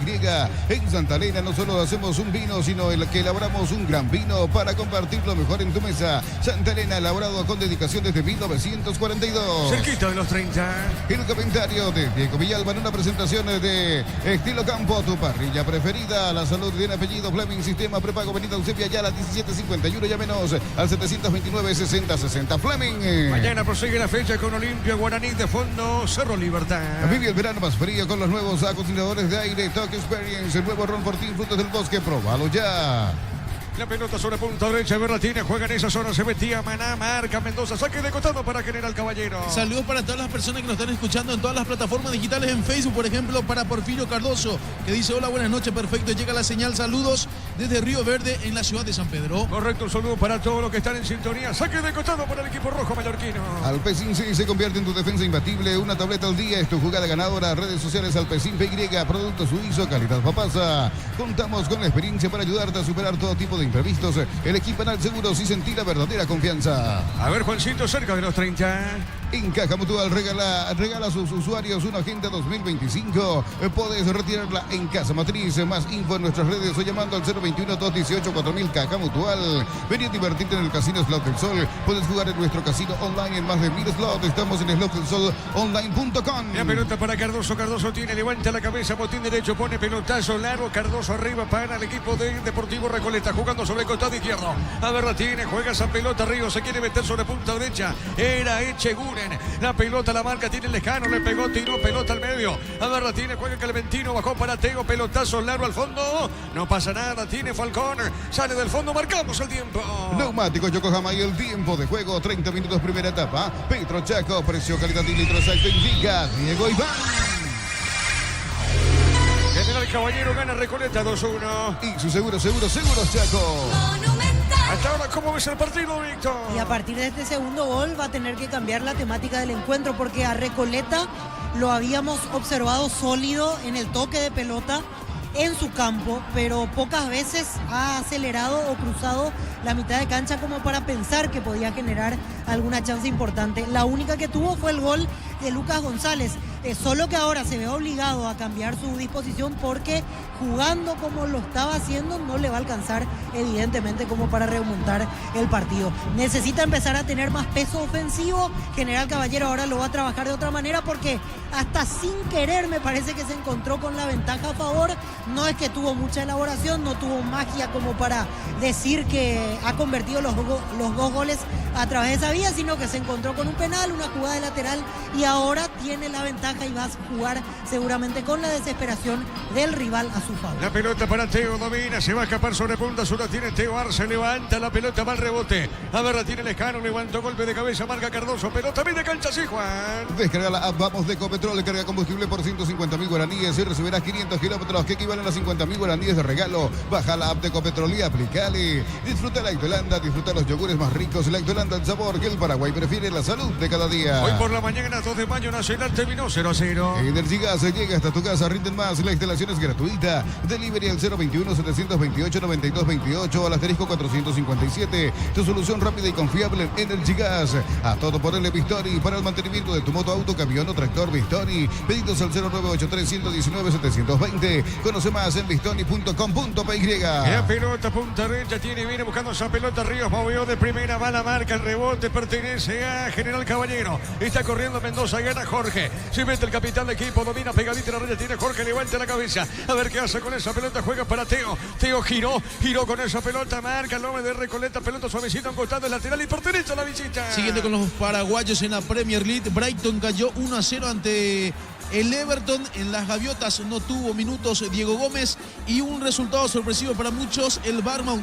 En Santa Elena no solo hacemos un vino, sino el que elaboramos un gran vino para compartir lo mejor en tu mesa. Santa Elena, elaborado con dedicación desde 1942. Cerquita de los 30. El comentario de Diego Villalba en una presentación de Estilo Campo, tu parrilla preferida. La salud de un apellido Fleming, sistema prepago, avenida Eusebia Ayala 1751, llámenos al 729-6060 Fleming. Mañana prosigue la fecha con Olimpia Guaraní, de fondo Cerro Libertad. Vive el verano más frío con los nuevos acondicionadores de aire Talk Experience, el nuevo Ron Fortín, frutos del bosque, próbalo ya. La pelota sobre punta derecha, Berratini juega en esa zona, se metía Maná, marca Mendoza, saque de costado para General Caballero. Saludos para todas las personas que nos están escuchando en todas las plataformas digitales, en Facebook, por ejemplo, para Porfirio Cardoso, que dice: hola, buenas noches, perfecto, llega la señal, saludos desde Río Verde, en la ciudad de San Pedro. Correcto, un saludo para todos los que están en sintonía, saque de costado para el equipo rojo mallorquino. Alpecin C se convierte en tu defensa imbatible, una tableta al día es tu jugada ganadora. Redes sociales Alpecin PY, producto suizo, calidad papasa. Contamos con la experiencia para ayudarte a superar todo tipo de imprevistos. El equipo Anal Seguros y sentir la verdadera confianza. A ver, Juancito, cerca de los 30. En Caja Mutual regala a sus usuarios una Agenda 2025. Podés retirarla en Casa Matriz. Más info en nuestras redes o llamando al 021-218-4000. Caja Mutual. Vení a divertirte en el Casino Slot del Sol. Puedes jugar en nuestro casino online en más de 1000 slots. Estamos en slotdelsolonline.com. La pelota para Cardoso. Cardoso tiene, levanta la cabeza, botín derecho, pone pelotazo largo. Cardoso arriba para el equipo de Deportivo Recoleta, jugando sobre el costado izquierdo. A ver, tiene, juega esa pelota. Río se quiere meter sobre punta derecha. Era Echeguren. La pelota la marca, tiene el lejano, le pegó, tiró pelota al medio. A ver, tiene, juega Clementino, bajó para Teo, pelotazo largo al fondo. No pasa nada, tiene Falcón. Sale del fondo, marcamos el tiempo. Neumáticos Yokohama y el tiempo de juego, 30 minutos primera etapa. Petro Chaco, precio, calidad y litros alto indica Diego Iván. General Caballero gana Recoleta 2-1. Y su seguros Chaco. Hasta ahora, ¿cómo ves el partido, Víctor? Y a partir de este segundo gol va a tener que cambiar la temática del encuentro, porque a Recoleta lo habíamos observado sólido en el toque de pelota en su campo, pero pocas veces ha acelerado o cruzado la mitad de cancha como para pensar que podía generar alguna chance importante. La única que tuvo fue el gol de Lucas González. Solo que ahora se ve obligado a cambiar su disposición porque jugando como lo estaba haciendo no le va a alcanzar evidentemente como para remontar el partido. Necesita empezar a tener más peso ofensivo. General Caballero ahora lo va a trabajar de otra manera porque hasta sin querer me parece que se encontró con la ventaja a favor. No es que tuvo mucha elaboración, no tuvo magia como para decir que ha convertido los dos goles a través de esa vía, sino que se encontró con un penal, una jugada de lateral y ahora tiene la ventaja y va a jugar seguramente con la desesperación del rival a su favor. La pelota para Teo, domina, se va a escapar sobre punta, solo tiene Teo Arce, levanta la pelota, va al rebote. A ver, la tiene Lescano, levantó golpe de cabeza, marca Cardoso, pelota media cancha, sí, Juan. Descarga la app Vamos de Ecopetrol, carga combustible por 150.000 guaraníes y recibirás 500 kilómetros que equivalen a 50.000 guaraníes de regalo. Baja la app de Ecopetrol y aplicale. Disfruta la Lactolanda, disfruta los yogures más ricos. Lactolanda, el sabor que el Paraguay prefiere, la salud de cada día. Hoy por la mañana, 2 de mayo, Nacional terminó 0-0. Energy Gas llega hasta tu casa, rinden más. La instalación es gratuita. Delivery al 021-728-9228 al asterisco 457. Tu solución rápida y confiable en Energy Gas. A todo por el Vistori para el mantenimiento de tu moto, auto, camión o tractor Vistori. Pedidos al 0983-119-720. Conoce más en vistori.com.py. La pelota punta derecha tiene, viene buscando esa pelota. Ríos movió de primera, va la marca, el rebote pertenece a General Caballero. Está corriendo Mendoza, gana Jorge. Se mete el capitán de equipo, domina pegadita la raya, tiene Jorge, levanta la cabeza. A ver qué hace con esa pelota, juega para Teo. Teo giró con esa pelota, marca el hombre de Recoleta, pelota suavecita, un costado lateral y pertenece a la visita. Siguiente con los paraguayos en la Premier League, Brighton cayó 1-0 ante el Everton. En las gaviotas no tuvo minutos Diego Gómez y un resultado sorpresivo para muchos. El Bournemouth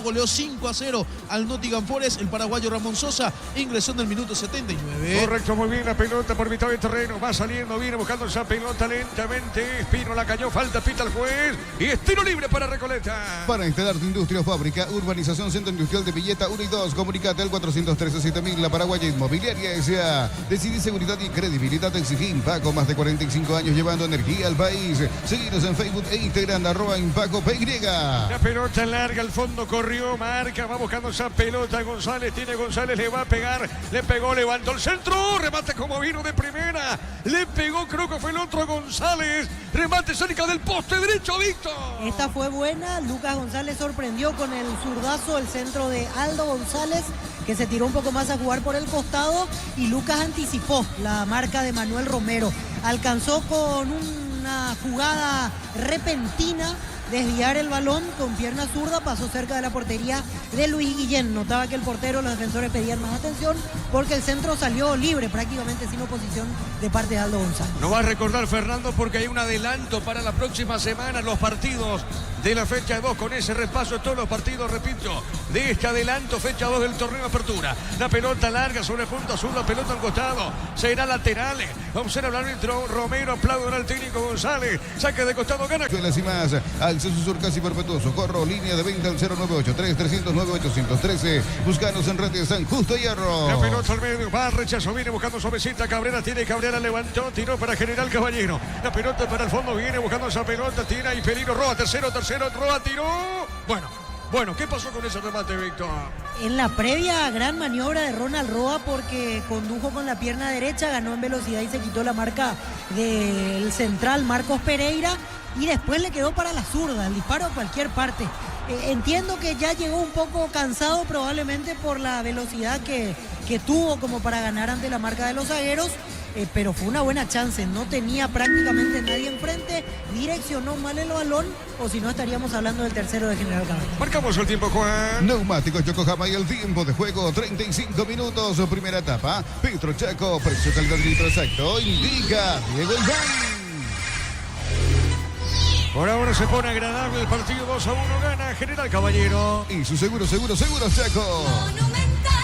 goleó 5-0 al Nottingham Forest. El paraguayo Ramón Sosa ingresó en el minuto 79. Correcto, muy bien la pelota por mitad de terreno, va saliendo, viene buscando esa pelota lentamente. Espino la cayó, falta, pita el juez y es tiro libre para Recoleta. Para instalar tu industria o fábrica, Urbanización Centro Industrial de Villeta 1 y 2, comunicate al 413-7000. La Paraguaya Inmobiliaria S.A. Decidí seguridad y credibilidad, exigí Impaco, más de 45 años llevando energía al país. Seguinos en Facebook e Instagram, @ImpacoPY. La pelota larga al fondo, corrió, marca, va buscando esa pelota González, tiene González, le va a pegar, le pegó, levantó el centro, remate como vino de primera, le pegó, creo que fue el otro González, remate cerca del poste derecho, Víctor. Esta fue buena, Lucas González sorprendió con el zurdazo, el centro de Aldo González, que se tiró un poco más a jugar por el costado y Lucas anticipó la marca de Manuel Romero. Alcanzó con una jugada repentina desviar el balón con pierna zurda, pasó cerca de la portería de Luis Guillén. Notaba que el portero, los defensores pedían más atención porque el centro salió libre, prácticamente sin oposición de parte de Aldo González. No va a recordar Fernando porque hay un adelanto para la próxima semana, los partidos de la fecha 2, con ese repaso de todos los partidos, repito, de este adelanto, fecha 2 del torneo Apertura. La pelota larga sobre punta azul, la pelota al costado, será lateral. Observa el árbitro Romero, aplaude al técnico González, saque de costado, gana. Y más, acceso surcas y perpetuo socorro, línea de venta al 0983-309-813. Búscanos en redes San Justo Hierro. La pelota al medio, va, rechazo, viene buscando suavecita, Cabrera, tiene Cabrera, levantó, tiró para General Caballero. La pelota para el fondo, viene buscando esa pelota, tiene ahí peligro, Roa, tercero, Roa tiró. Bueno, ¿qué pasó con ese remate, Víctor? En la previa, gran maniobra de Ronald Roa porque condujo con la pierna derecha, ganó en velocidad y se quitó la marca del central Marcos Pereira y después le quedó para la zurda, el disparo a cualquier parte. Entiendo que ya llegó un poco cansado probablemente por la velocidad que tuvo como para ganar ante la marca de los zagueros. Pero fue una buena chance, no tenía prácticamente nadie enfrente, direccionó mal el balón, o si no estaríamos hablando del tercero de General Caballero. Marcamos el tiempo, Juan. Neumáticos Yokohama y el tiempo de juego, 35 minutos, primera etapa. Petro Chaco, precio, calidad, litro exacto, indica Diego Iván. Por ahora se pone agradable el partido, 2-1, gana General Caballero. Y su seguro, Chaco.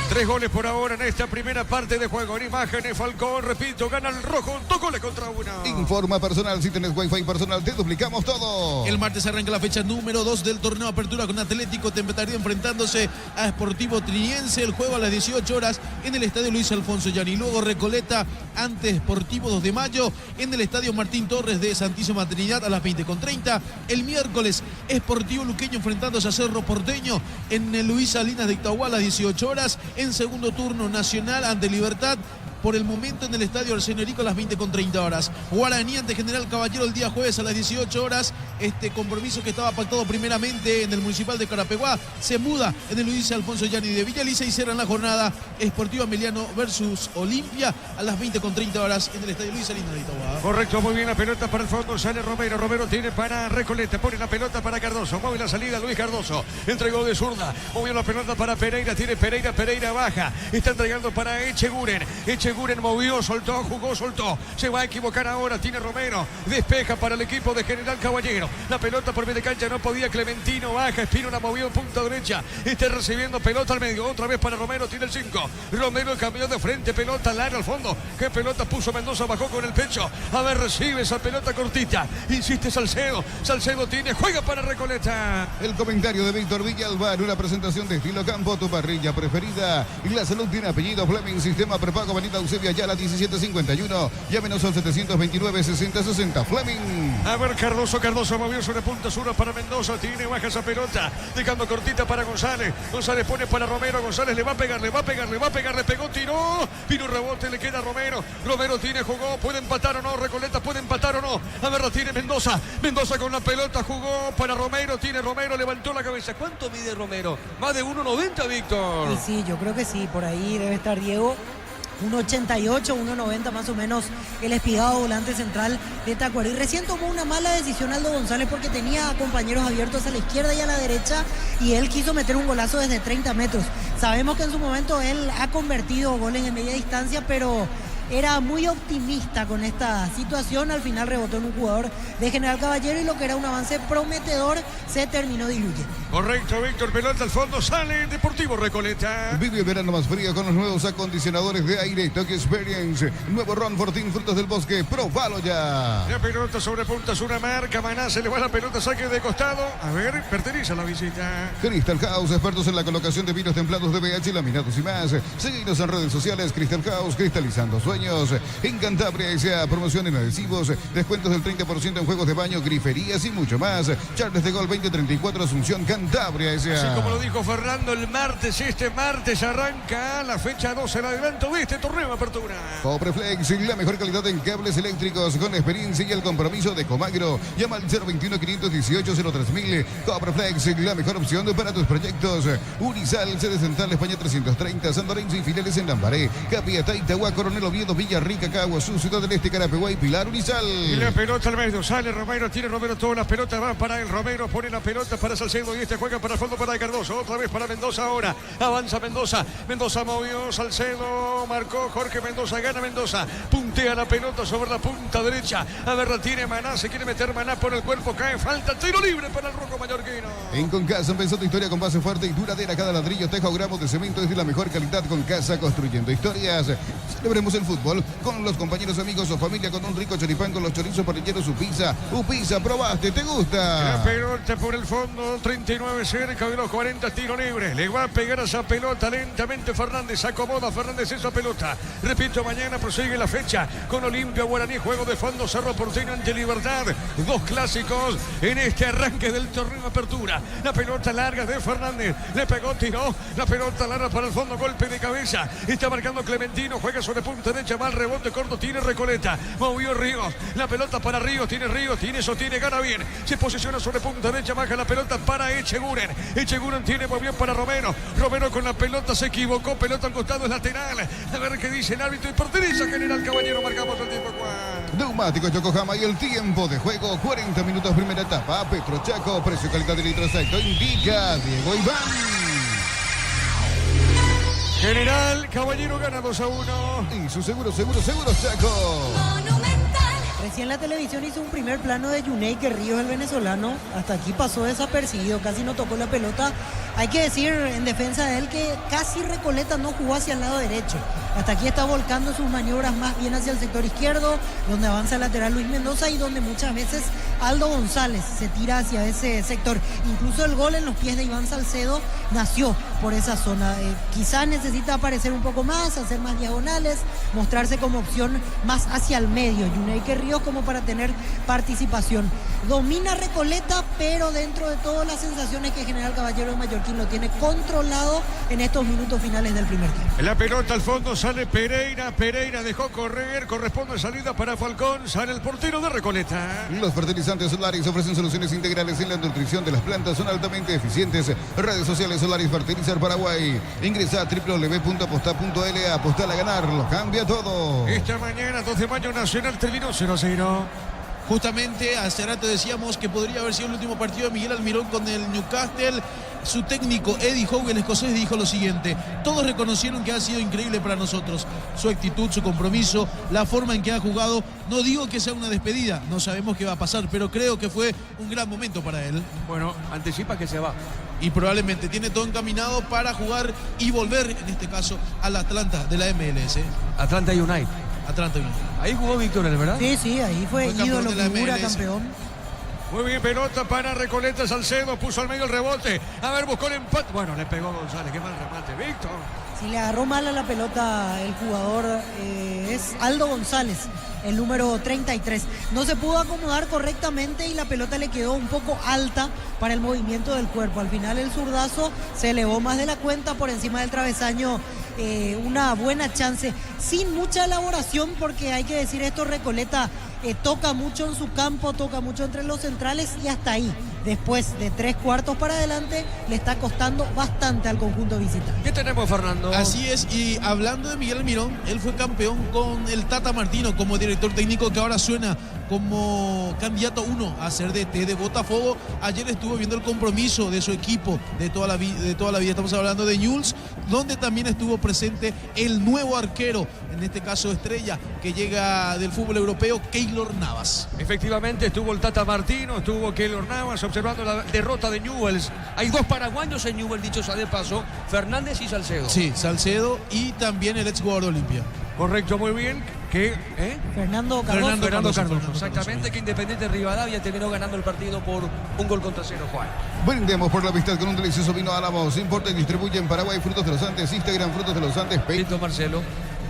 3 goles por ahora en esta primera parte de juego. En imágenes, Falcón, repito, gana el rojo, 2 goles contra 1. Informa personal, si tenés wifi personal, te duplicamos todo. El martes arranca la fecha número 2 del torneo Apertura con Atlético Tempetario enfrentándose a Sportivo Triniense. El juego a las 18 horas en el estadio Luis Alfonso Yani. Luego Recoleta ante Sportivo 2 de mayo en el estadio Martín Torres de Santísima Trinidad a las 20:30. El miércoles, Sportivo Luqueño enfrentándose a Cerro Porteño en el Luis Salinas de Itahuá a las 18 horas. En segundo turno, Nacional ante Libertad por el momento en el estadio Arsenio Erico a las 20:30. Guaraní ante General Caballero el día jueves a las 18 horas. Este compromiso que estaba pactado primeramente en el Municipal de Carapeguá se muda en el Luis Alfonso Yanni de Villaliza y cierran la jornada Sportivo Emiliano versus Olimpia a las 20:30 en el estadio Luis Alino de Itaguá. Correcto, muy bien, la pelota para el fondo, sale Romero, Romero tiene para Recoleta, pone la pelota para Cardoso, mueve la salida Luis Cardoso, entregó de zurda, movió la pelota para Pereira, tiene Pereira, Pereira baja, está entregando para Echeguren, Echeguren movió, soltó, jugó, soltó, se va a equivocar ahora, tiene Romero, despeja para el equipo de General Caballero, la pelota por medio de cancha, no podía Clementino, baja, Espino la movió en punta derecha, está recibiendo pelota al medio, otra vez para Romero, tiene el 5, Romero cambió de frente, pelota larga al fondo, qué pelota puso Mendoza, bajó con el pecho, a ver, recibe esa pelota cortita, insiste Salcedo, Salcedo tiene, juega para Recoleta. El comentario de Víctor Villalbar, una presentación de Estilo Campo, tu parrilla preferida. Y la salud tiene apellido Fleming, sistema prepago, Avenida Eusebio Ayala 1751, llámenos al 729-6060, Fleming. A ver, Cardoso, Cardoso movió sobre punta sur para Mendoza, tiene, baja esa pelota, dejando cortita para González, González pone para Romero, González le va a pegar, le va a pegar, le va a pegar, le pegó, tiró, vino rebote, le queda a Romero, Romero tiene, jugó, puede empatar o no, Recoleta puede empatar o no, a ver, la tiene Mendoza, Mendoza con la pelota, jugó para Romero, tiene Romero, levantó la cabeza, ¿cuánto mide Romero? Más de 1.90, Víctor. Y sí, yo creo que sí, por ahí debe estar Diego. 1.88, 1.90 más o menos el espigado volante central de Tacuarí. Recién tomó una mala decisión Aldo González porque tenía compañeros abiertos a la izquierda y a la derecha y él quiso meter un golazo desde 30 metros. Sabemos que en su momento él ha convertido goles en media distancia, pero era muy optimista con esta situación. Al final rebotó en un jugador de General Caballero y lo que era un avance prometedor se terminó diluyendo. Correcto, Víctor, pelota al fondo, sale Deportivo Recoleta. Vive el verano más frío con los nuevos acondicionadores de aire Tokyo Experience. Nuevo Ron Fortín, frutos del bosque, probalo ya. La pelota sobre puntas, una marca, Maná, se le va la pelota, saque de costado. A ver, pertenece a la visita. Crystal House, expertos en la colocación de vinos templados de BH, laminados y más. Seguinos en redes sociales, Crystal House, cristalizando sueños. En Cantabria S.A. promoción en adhesivos, descuentos del 30% en juegos de baño, griferías y mucho más. Charles de Gol 2034, Asunción, Cantabria S.A. Así como lo dijo Fernando, el martes, este martes arranca la fecha 12, el adelanto de este torneo de apertura. Copreflex, la mejor calidad en cables eléctricos con la experiencia y el compromiso de Comagro. Llama al 021-518-03.000. Copreflex, la mejor opción para tus proyectos. Unisal, sede central España 330, San Lorenzo y filiales en Lambaré, Capiatá, Itagua, Coronel Oviedo, Villarrica, Caguazú, Ciudad del Este, Carapeguá y Pilar. Unisal. Y la pelota al medio, sale Romero, tiene Romero, todas las pelotas van para el Romero, pone la pelota para Salcedo y este juega para el fondo para Cardoso, otra vez para Mendoza ahora, avanza Mendoza, Mendoza movió, Salcedo, marcó Jorge Mendoza, gana Mendoza, puntea la pelota sobre la punta derecha, a ver, la tiene Maná, se quiere meter Maná por el cuerpo, cae, falta, tiro libre para el rojo mallorquino. En Concasa empezó tu historia con base fuerte y duradera, cada ladrillo, teja o gramos de cemento es de la mejor calidad. Concasa, construyendo historias. Celebremos el fútbol con los compañeros, amigos o familia con un rico choripán con los chorizos parrilleros Upisa, probaste, ¿te gusta? La pelota por el fondo, 39 cerca de los 40, tiro libre, le va a pegar a esa pelota lentamente Fernández, acomoda Fernández esa pelota, repito, mañana prosigue la fecha con Olimpia, Guaraní, juego de fondo, Cerro Porteño ante Libertad, dos clásicos en este arranque del torneo de apertura. La pelota larga de Fernández, le pegó, tiró, la pelota larga para el fondo, golpe de cabeza, está marcando Clementino, juega sobre punta derecha, mal rebote corto, tiene Recoleta, movió Ríos, la pelota para Ríos, tiene, sostiene, gana bien, se posiciona sobre punta derecha, baja la pelota para Echeguren, Echeguren tiene, movió para Romero, Romero con la pelota se equivocó, pelota al costado, es lateral, a ver qué dice el árbitro y pertenece a General Caballero, marcamos el tiempo. Neumáticos Yokohama y el tiempo de juego, 40 minutos primera etapa, Petro Chaco, precio calidad de litro exacto, indica Diego Iván. General Caballero gana 2-1. Y su seguro Chaco. Recién la televisión hizo un primer plano de Yuneike Ríos, el venezolano. Hasta aquí pasó desapercibido, casi no tocó la pelota. Hay que decir en defensa de él que casi Recoleta no jugó hacia el lado derecho. Hasta aquí está volcando sus maniobras más bien hacia el sector izquierdo, donde avanza el lateral Luis Mendoza y donde muchas veces Aldo González se tira hacia ese sector. Incluso el gol en los pies de Iván Salcedo nació por esa zona. Quizá necesita aparecer un poco más, hacer más diagonales, mostrarse como opción más hacia el medio. Yuneike Ríos como para tener participación. Domina Recoleta, pero dentro de todas las sensaciones que General Caballero de Mallorquín Martín lo tiene controlado en estos minutos finales del primer tiempo. La pelota al fondo, sale Pereira. Pereira dejó correr, corresponde salida para Falcón. Sale el portero de Recoleta. Los fertilizantes Solaris ofrecen soluciones integrales en la nutrición de las plantas, son altamente eficientes. Redes sociales Solaris Fertilizar Paraguay. Ingresa a www.aposta.l, apostar a ganar, lo cambia todo. Esta mañana, 2 de mayo, Nacional terminó 0-0. Justamente hace rato decíamos que podría haber sido el último partido de Miguel Almirón con el Newcastle. Su técnico Eddie Howe, el escocés, dijo lo siguiente: todos reconocieron que ha sido increíble para nosotros. Su actitud, su compromiso, la forma en que ha jugado. No digo que sea una despedida, no sabemos qué va a pasar, pero creo que fue un gran momento para él. Bueno, anticipa que se va. Y probablemente tiene todo encaminado para jugar y volver, en este caso, al Atlanta de la MLS. Atlanta United. Atlanta United. Ahí jugó Víctor, ¿verdad? Sí, ahí fue ídolo, campeón de la figura, MLS. campeón. Muy bien, pelota para Recoleta. Salcedo puso al medio el rebote. A ver, buscó el empate. Bueno, le pegó González. Qué mal remate, Víctor. Si le agarró mal a la pelota el jugador es Aldo González, el número 33. No se pudo acomodar correctamente y la pelota le quedó un poco alta para el movimiento del cuerpo. Al final el zurdazo se elevó más de la cuenta por encima del travesaño. Una buena chance, sin mucha elaboración, porque hay que decir esto, Recoleta toca mucho en su campo, toca mucho entre los centrales y hasta ahí. Después de 3/4 para adelante le está costando bastante al conjunto visitante. ¿Qué tenemos, Fernando? Así es, y hablando de Miguel Almirón, él fue campeón con el Tata Martino como director técnico, que ahora suena como candidato 1 a ser DT de Botafogo. Ayer estuvo viendo el compromiso de su equipo de toda la vida. Estamos hablando de Newell's, donde también estuvo presente el nuevo arquero, en este caso estrella, que llega del fútbol europeo, Keylor Navas. Efectivamente, estuvo el Tata Martino, estuvo Keylor Navas observando la derrota de Newell's. Hay 2 paraguayos en Newell, dicho sea de paso, Fernández y Salcedo. Sí, Salcedo y también el ex jugador de Olimpia. Correcto, muy bien. Fernando Cardoso. Fernando Cardoso, exactamente, que Independiente Rivadavia terminó ganando el partido por 1-0, Juan. Brindemos por la amistad con un delicioso vino Álamos. Importa y distribuye en Paraguay Frutos de los Andes. Instagram Frutos de los Andes. Listo, Marcelo.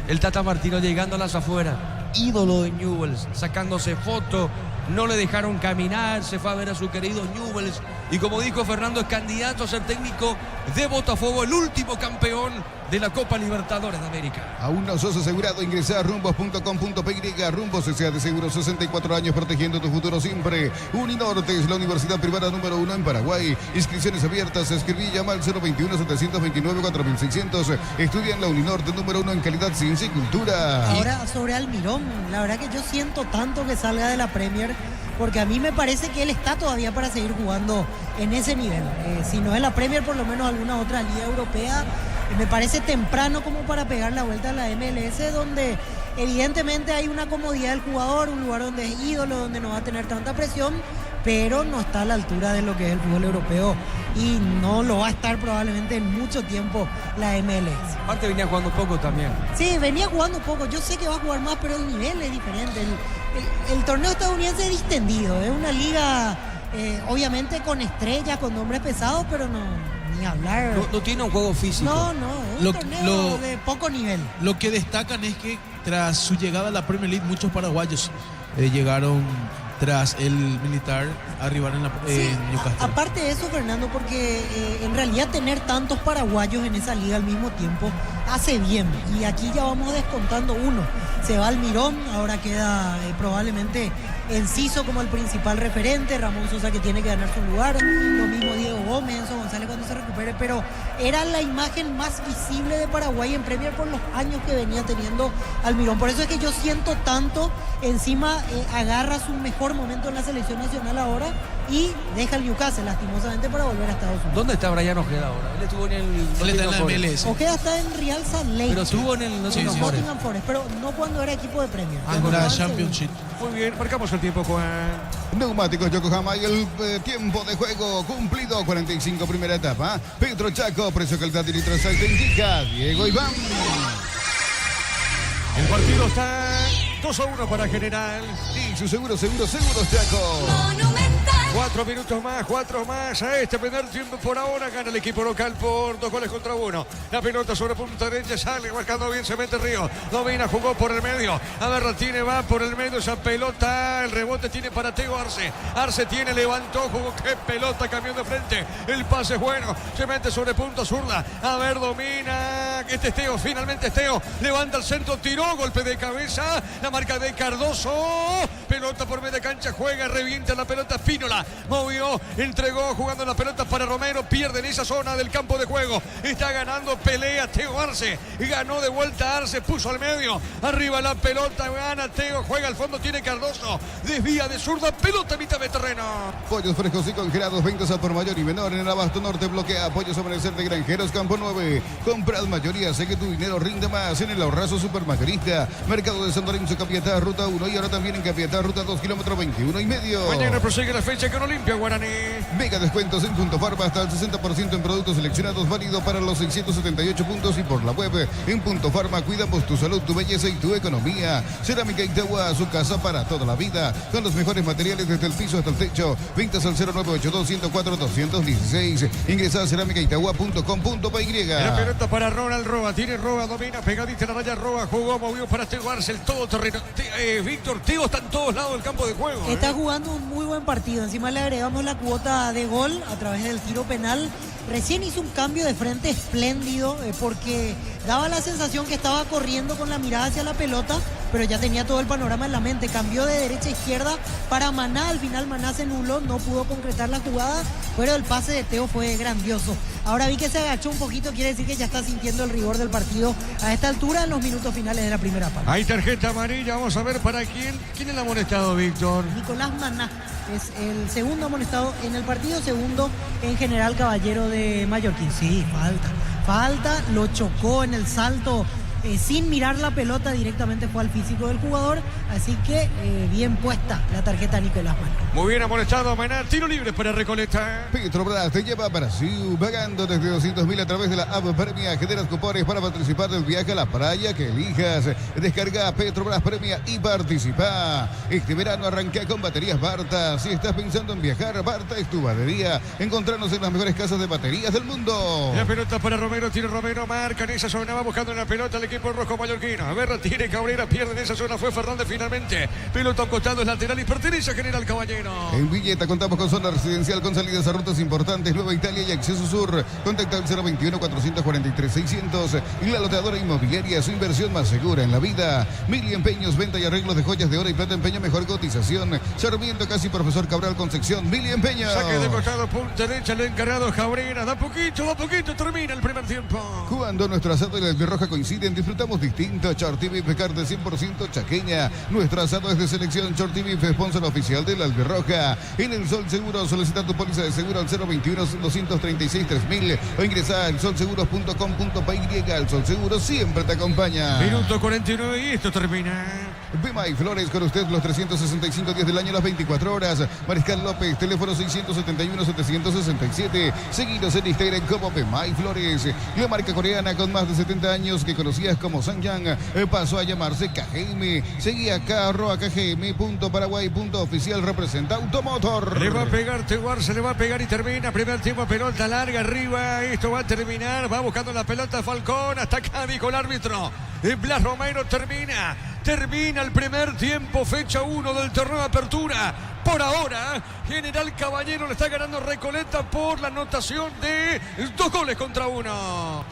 El Tata Martino llegando a las afueras. Ídolo de Newell's, sacándose foto. No le dejaron caminar, se fue a ver a su querido Newell's. Y como dijo Fernando, es candidato a ser técnico de Botafogo, el último campeón de la Copa Libertadores de América. Aún no sos asegurado, ingresa a rumbos.com.py. Rumbos S.A. de Seguro, 64 años protegiendo tu futuro siempre. Uninorte es la universidad privada número 1 en Paraguay. Inscripciones abiertas, escribí y llama al 021-729-4600. Estudia en la Uninorte número 1 en calidad, ciencia y cultura. Ahora sobre Almirón, la verdad que yo siento tanto que salga de la Premier, porque a mí me parece que él está todavía para seguir jugando en ese nivel. Si no es la Premier, por lo menos alguna otra liga europea. Me parece temprano como para pegar la vuelta a la MLS, donde evidentemente hay una comodidad del jugador, un lugar donde es ídolo, donde no va a tener tanta presión, pero no está a la altura de lo que es el fútbol europeo y no lo va a estar probablemente en mucho tiempo la MLS. Aparte venía jugando poco también. Sí, venía jugando poco. Yo sé que va a jugar más, pero el nivel es diferente. El torneo estadounidense es distendido, es una liga obviamente con estrellas, con nombres pesados, pero no, ni hablar. No tiene un juego físico. No, es un torneo de poco nivel. Lo que destacan es que tras su llegada a la Premier League, muchos paraguayos llegaron tras el Militar a arribar en Newcastle. Aparte de eso, Fernando, porque en realidad tener tantos paraguayos en esa liga al mismo tiempo hace bien. Y aquí ya vamos descontando uno. Se va Almirón, ahora queda probablemente Enciso como el principal referente, Ramón Sosa que tiene que ganar su lugar, lo mismo Diego Gómez, Enzo González cuando se recupere, pero era la imagen más visible de Paraguay en Premier por los años que venía teniendo Almirón. Por eso es que yo siento tanto, encima agarra su mejor momento en la selección nacional ahora y deja el Newcastle lastimosamente para volver a Estados Unidos. ¿Dónde está Brian Ojeda ahora? Él estuvo en el Él está en la MLS. Ojeda está en Real Salt Lake. Pero estuvo en el Nottingham Forest, pero no cuando era equipo de Premier. En la Championship. Muy bien, marcamos el tiempo, Juan. Neumáticos Yokohama y el tiempo de juego cumplido, 45 primera etapa. Petro Chaco, precio, calidad y litros te indica Diego Iván. El partido está 2-1 para General. Y su seguros Chaco. Monumental. 4 minutos más, 4 más a este primer tiempo por ahora. Gana el equipo local por 2-1. La pelota sobre punta derecha, sale marcando bien, se mete Río. Domina, jugó por el medio. A ver, Ratine va por el medio esa pelota. El rebote tiene para Teo Arce. Arce tiene, levantó, jugó. Qué pelota, cambió de frente. El pase es bueno. Se mete sobre punta zurda. A ver, domina. Este es Teo, finalmente es Teo. Levanta el centro, tiró, golpe de cabeza. La marca de Cardoso. Pelota por media cancha, juega, revienta la pelota. Fínola movió, entregó, jugando la pelota para Romero. Pierde en esa zona del campo de juego. Está ganando, pelea Teo Arce. Ganó de vuelta Arce, puso al medio. Arriba la pelota, gana Teo, juega al fondo, tiene Cardoso. Desvía de zurda, pelota a mitad de terreno. Pollos frescos y congelados, ventas a por mayor y menor. En el Abasto Norte bloquea Pollos Amanecer de Granjeros, Campo 9. Compras mayoría, sé que tu dinero rinde más en el ahorrazo supermayorista. Mercado de San Lorenzo, Capiatá, Ruta 1. Y ahora también en Capiatá, Ruta 2, kilómetro 21,5. Mañana prosigue la fecha con Olimpia Guaraní. Mega descuentos en Punto Farma, hasta el 60% en productos seleccionados, válido para los 678 puntos y por la web. En Punto Farma cuidamos tu salud, tu belleza y tu economía. Cerámica Itagua, su casa para toda la vida, con los mejores materiales desde el piso hasta el techo. Ventas al 0982-104-216. Ingresa a cerámicaitagua.com.py. La pelota para Ronald Roa, tiene Roa, domina, pegadita a la raya Roa, jugó, movió para Teo Arce, el todo terreno. Víctor, Teo está en todos lados del campo de juego. Está jugando un muy buen partido. Encima le agregamos la cuota de gol a través del tiro penal. Recién hizo un cambio de frente espléndido porque daba la sensación que estaba corriendo con la mirada hacia la pelota, pero ya tenía todo el panorama en la mente. Cambió de derecha a izquierda para Maná. Al final Maná se anuló, no pudo concretar la jugada, pero el pase de Teo fue grandioso. Ahora vi que se agachó un poquito, quiere decir que ya está sintiendo el rigor del partido a esta altura en los minutos finales de la primera parte. Hay tarjeta amarilla, vamos a ver para quién es el amonestado, Víctor. Nicolás Maná es el segundo amonestado en el partido, segundo en general Caballero de Mallorquín. Sí, falta, lo chocó en el salto. Sin mirar la pelota, directamente fue al físico del jugador, así que bien puesta la tarjeta a Nicolás Maná. Muy bien amonestado Maná, tiro libre para Recoleta. Petrobras te lleva a Brasil, pagando desde 200.000 a través de la app Premia. Generas cupones para participar del viaje a la playa que elijas. Descarga Petrobras Premia y participa. Este verano arranca con baterías Barta. Si estás pensando en viajar, Barta es tu batería. Encontrarnos en las mejores casas de baterías del mundo. La pelota para Romero, tiro Romero, marca en esa zona, va buscando en la pelota el equipo rojo mallorquino. A ver, tiene Cabrera, pierde en esa zona, fue Fernández finalmente. Pelota a un costado, es lateral y pertenece a General Caballero. En Villeta contamos con zona residencial con salidas a rutas importantes, Nueva Italia y Acceso Sur. Contacta al 021-443-600. Y la loteadora inmobiliaria, su inversión más segura en la vida. Mili Empeños, venta y arreglos de joyas de oro y plata, empeño, mejor cotización. Sarmiento casi Profesor Cabral Concepción, Mili Empeños. Saque de costado, punta derecha, el encargado Cabrera. Da poquito, termina el primer tiempo. Cuando nuestro asado y la albirroja coinciden, disfrutamos distinto. Chortibi carne 100% chaqueña. Nuestro asado es de selección. Chortibi, sponsor oficial de la albirroja. En el Sol Seguro, solicita tu póliza de seguro al 021-236-3000 o ingresa a elsolseguros.com.py. El Sol Seguro siempre te acompaña. Minuto 49 y esto termina. Bema y Flores con usted los 365 días del año, las 24 horas. Mariscal López, teléfono 671-767. Seguidos en Instagram como Bema y Flores. La marca coreana con más de 70 años que conocías como Sangyang pasó a llamarse KGM. Seguí acá, KGM.paraguay.oficial, representa Automotor. Le va a pegar Teguar, se le va a pegar y termina. Primer tiempo, pelota larga arriba. Esto va a terminar. Va buscando la pelota Falcón. Hasta acá dijo el árbitro. Blas Romero termina el primer tiempo, fecha 1 del torneo de apertura. Por ahora, General Caballero le está ganando Recoleta por la anotación de 2-1.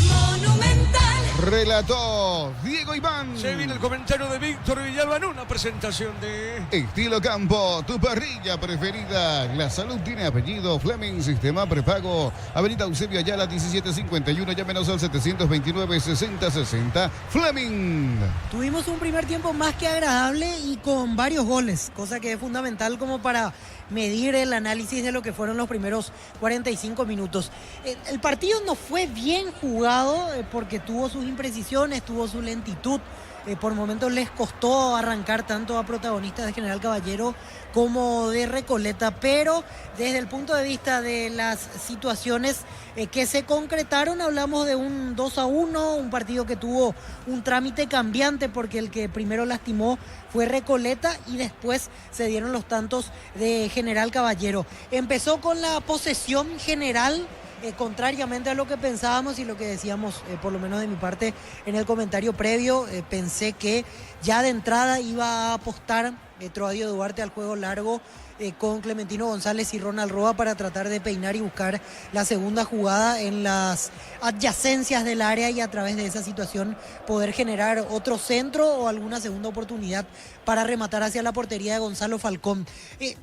Monumental. Relató Diego Iván. Se viene el comentario de Víctor Villalba en una presentación de Estilo Campo, tu parrilla preferida. La salud tiene apellido. Fleming, sistema prepago. Avenida Eusebio Ayala 1751. Llámenos al 729-6060. Fleming. Tuvimos un primer tiempo más que agradable y con varios goles, cosa que es fundamental como para medir el análisis de lo que fueron los primeros 45 minutos. El partido no fue bien jugado porque tuvo sus imprecisiones, tuvo su lentitud. Por momentos les costó arrancar tanto a protagonistas de General Caballero como de Recoleta, pero desde el punto de vista de las situaciones que se concretaron, hablamos de un 2-1, un partido que tuvo un trámite cambiante porque el que primero lastimó fue Recoleta y después se dieron los tantos de General Caballero. Empezó con la posesión general, contrariamente a lo que pensábamos y lo que decíamos, por lo menos de mi parte, en el comentario previo. Pensé que ya de entrada iba a apostar Troadio Duarte al juego largo con Clementino González y Ronald Roa para tratar de peinar y buscar la segunda jugada en las adyacencias del área y a través de esa situación poder generar otro centro o alguna segunda oportunidad para rematar hacia la portería de Gonzalo Falcón.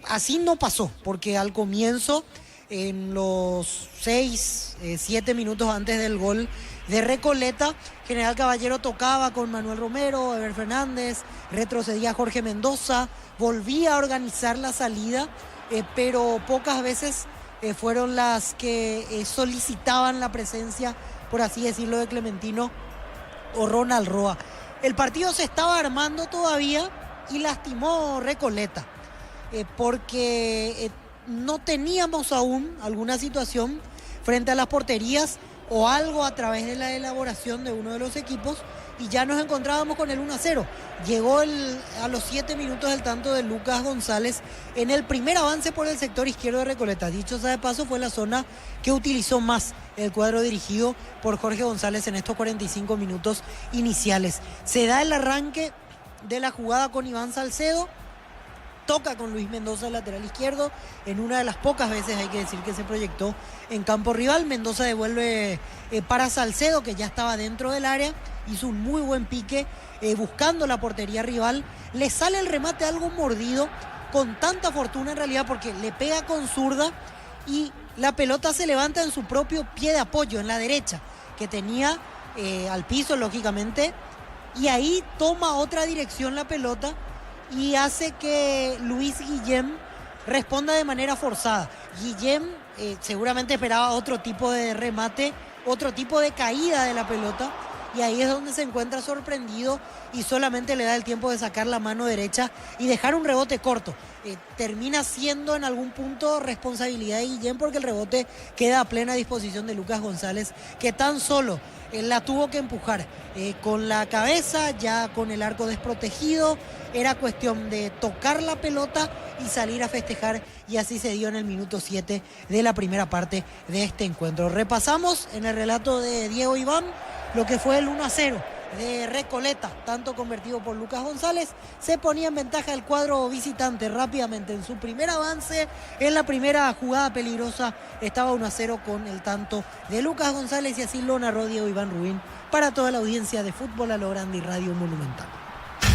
Así no pasó, porque al comienzo, en los 6-7 minutos antes del gol de Recoleta, General Caballero tocaba con Manuel Romero, Ever Fernández, retrocedía Jorge Mendoza, volvía a organizar la salida, pero pocas veces fueron las que solicitaban la presencia, por así decirlo, de Clementino o Ronald Roa. El partido se estaba armando todavía y lastimó Recoleta, porque no teníamos aún alguna situación frente a las porterías o algo a través de la elaboración de uno de los equipos y ya nos encontrábamos con el 1-0. Llegó a los 7 minutos el tanto de Lucas González en el primer avance por el sector izquierdo de Recoleta. Dicho sea de paso, fue la zona que utilizó más el cuadro dirigido por Jorge González en estos 45 minutos iniciales. Se da el arranque de la jugada con Iván Salcedo, toca con Luis Mendoza, el lateral izquierdo, en una de las pocas veces, hay que decir, que se proyectó en campo rival. Mendoza devuelve para Salcedo, que ya estaba dentro del área, hizo un muy buen pique buscando la portería rival. Le sale el remate algo mordido, con tanta fortuna en realidad, porque le pega con zurda y la pelota se levanta en su propio pie de apoyo, en la derecha, que tenía al piso, lógicamente, y ahí toma otra dirección la pelota y hace que Luis Guillem responda de manera forzada. Guillem seguramente esperaba otro tipo de remate, otro tipo de caída de la pelota, y ahí es donde se encuentra sorprendido y solamente le da el tiempo de sacar la mano derecha y dejar un rebote corto. Termina siendo en algún punto responsabilidad de Guillem, porque el rebote queda a plena disposición de Lucas González, que tan solo la tuvo que empujar con la cabeza, ya con el arco desprotegido. Era cuestión de tocar la pelota y salir a festejar, y así se dio en el minuto 7 de la primera parte de este encuentro. Repasamos en el relato de Diego Iván lo que fue el 1-0 de Recoleta, tanto convertido por Lucas González. Se ponía en ventaja el cuadro visitante rápidamente en su primer avance. En la primera jugada peligrosa estaba 1-0 con el tanto de Lucas González, y así lo narró Diego Iván Rubín para toda la audiencia de Fútbol a lo Grande y Radio Monumental.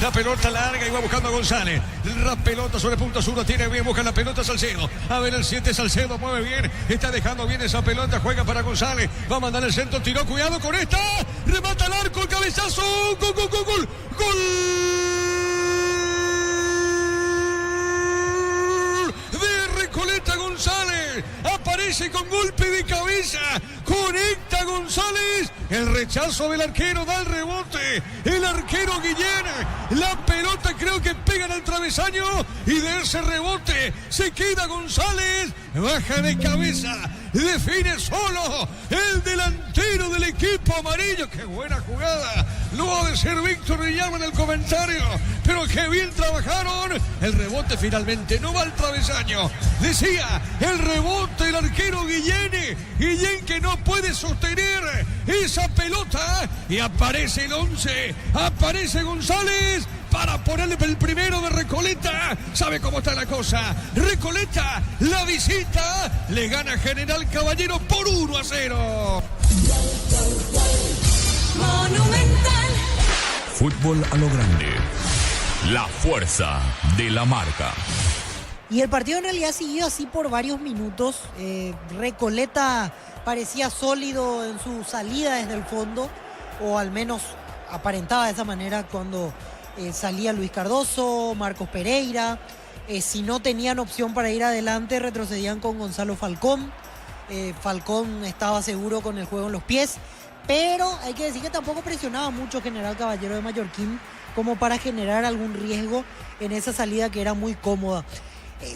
La pelota larga y va buscando a González. La pelota sobre punto sur, tiene bien, busca la pelota Salcedo. A ver el 7, Salcedo mueve bien, está dejando bien esa pelota, juega para González. Va a mandar el centro, tiró, cuidado con esta. Remata al arco, el cabezazo. Gol, gol, gol, gol. Gol de Recoleta. González aparece con golpe de cabeza, conecta González, el rechazo del arquero, da el rebote el arquero Guillén, la pelota creo que pega en el travesaño y de ese rebote se queda González, baja de cabeza, define solo el delantero del equipo amarillo. Qué buena jugada, lo ha de ser Víctor Villalba en el comentario, pero qué bien trabajaron. El rebote finalmente no va al travesaño, decía, el rebote del arquero Guillén que no puede sostener esa pelota, y aparece el 11, aparece González para ponerle el primero de Recoleta. ¿Sabe cómo está la cosa? Recoleta, la visita, le gana General Caballero por 1-0. Monumental. Fútbol a lo grande. La fuerza de la marca. Y el partido en realidad siguió así por varios minutos. Recoleta parecía sólido en su salida desde el fondo, o al menos aparentaba de esa manera cuando salía Luis Cardoso, Marcos Pereira. Si no tenían opción para ir adelante, retrocedían con Gonzalo Falcón. Falcón estaba seguro con el juego en los pies, pero hay que decir que tampoco presionaba mucho General Caballero de Mallorquín como para generar algún riesgo en esa salida que era muy cómoda.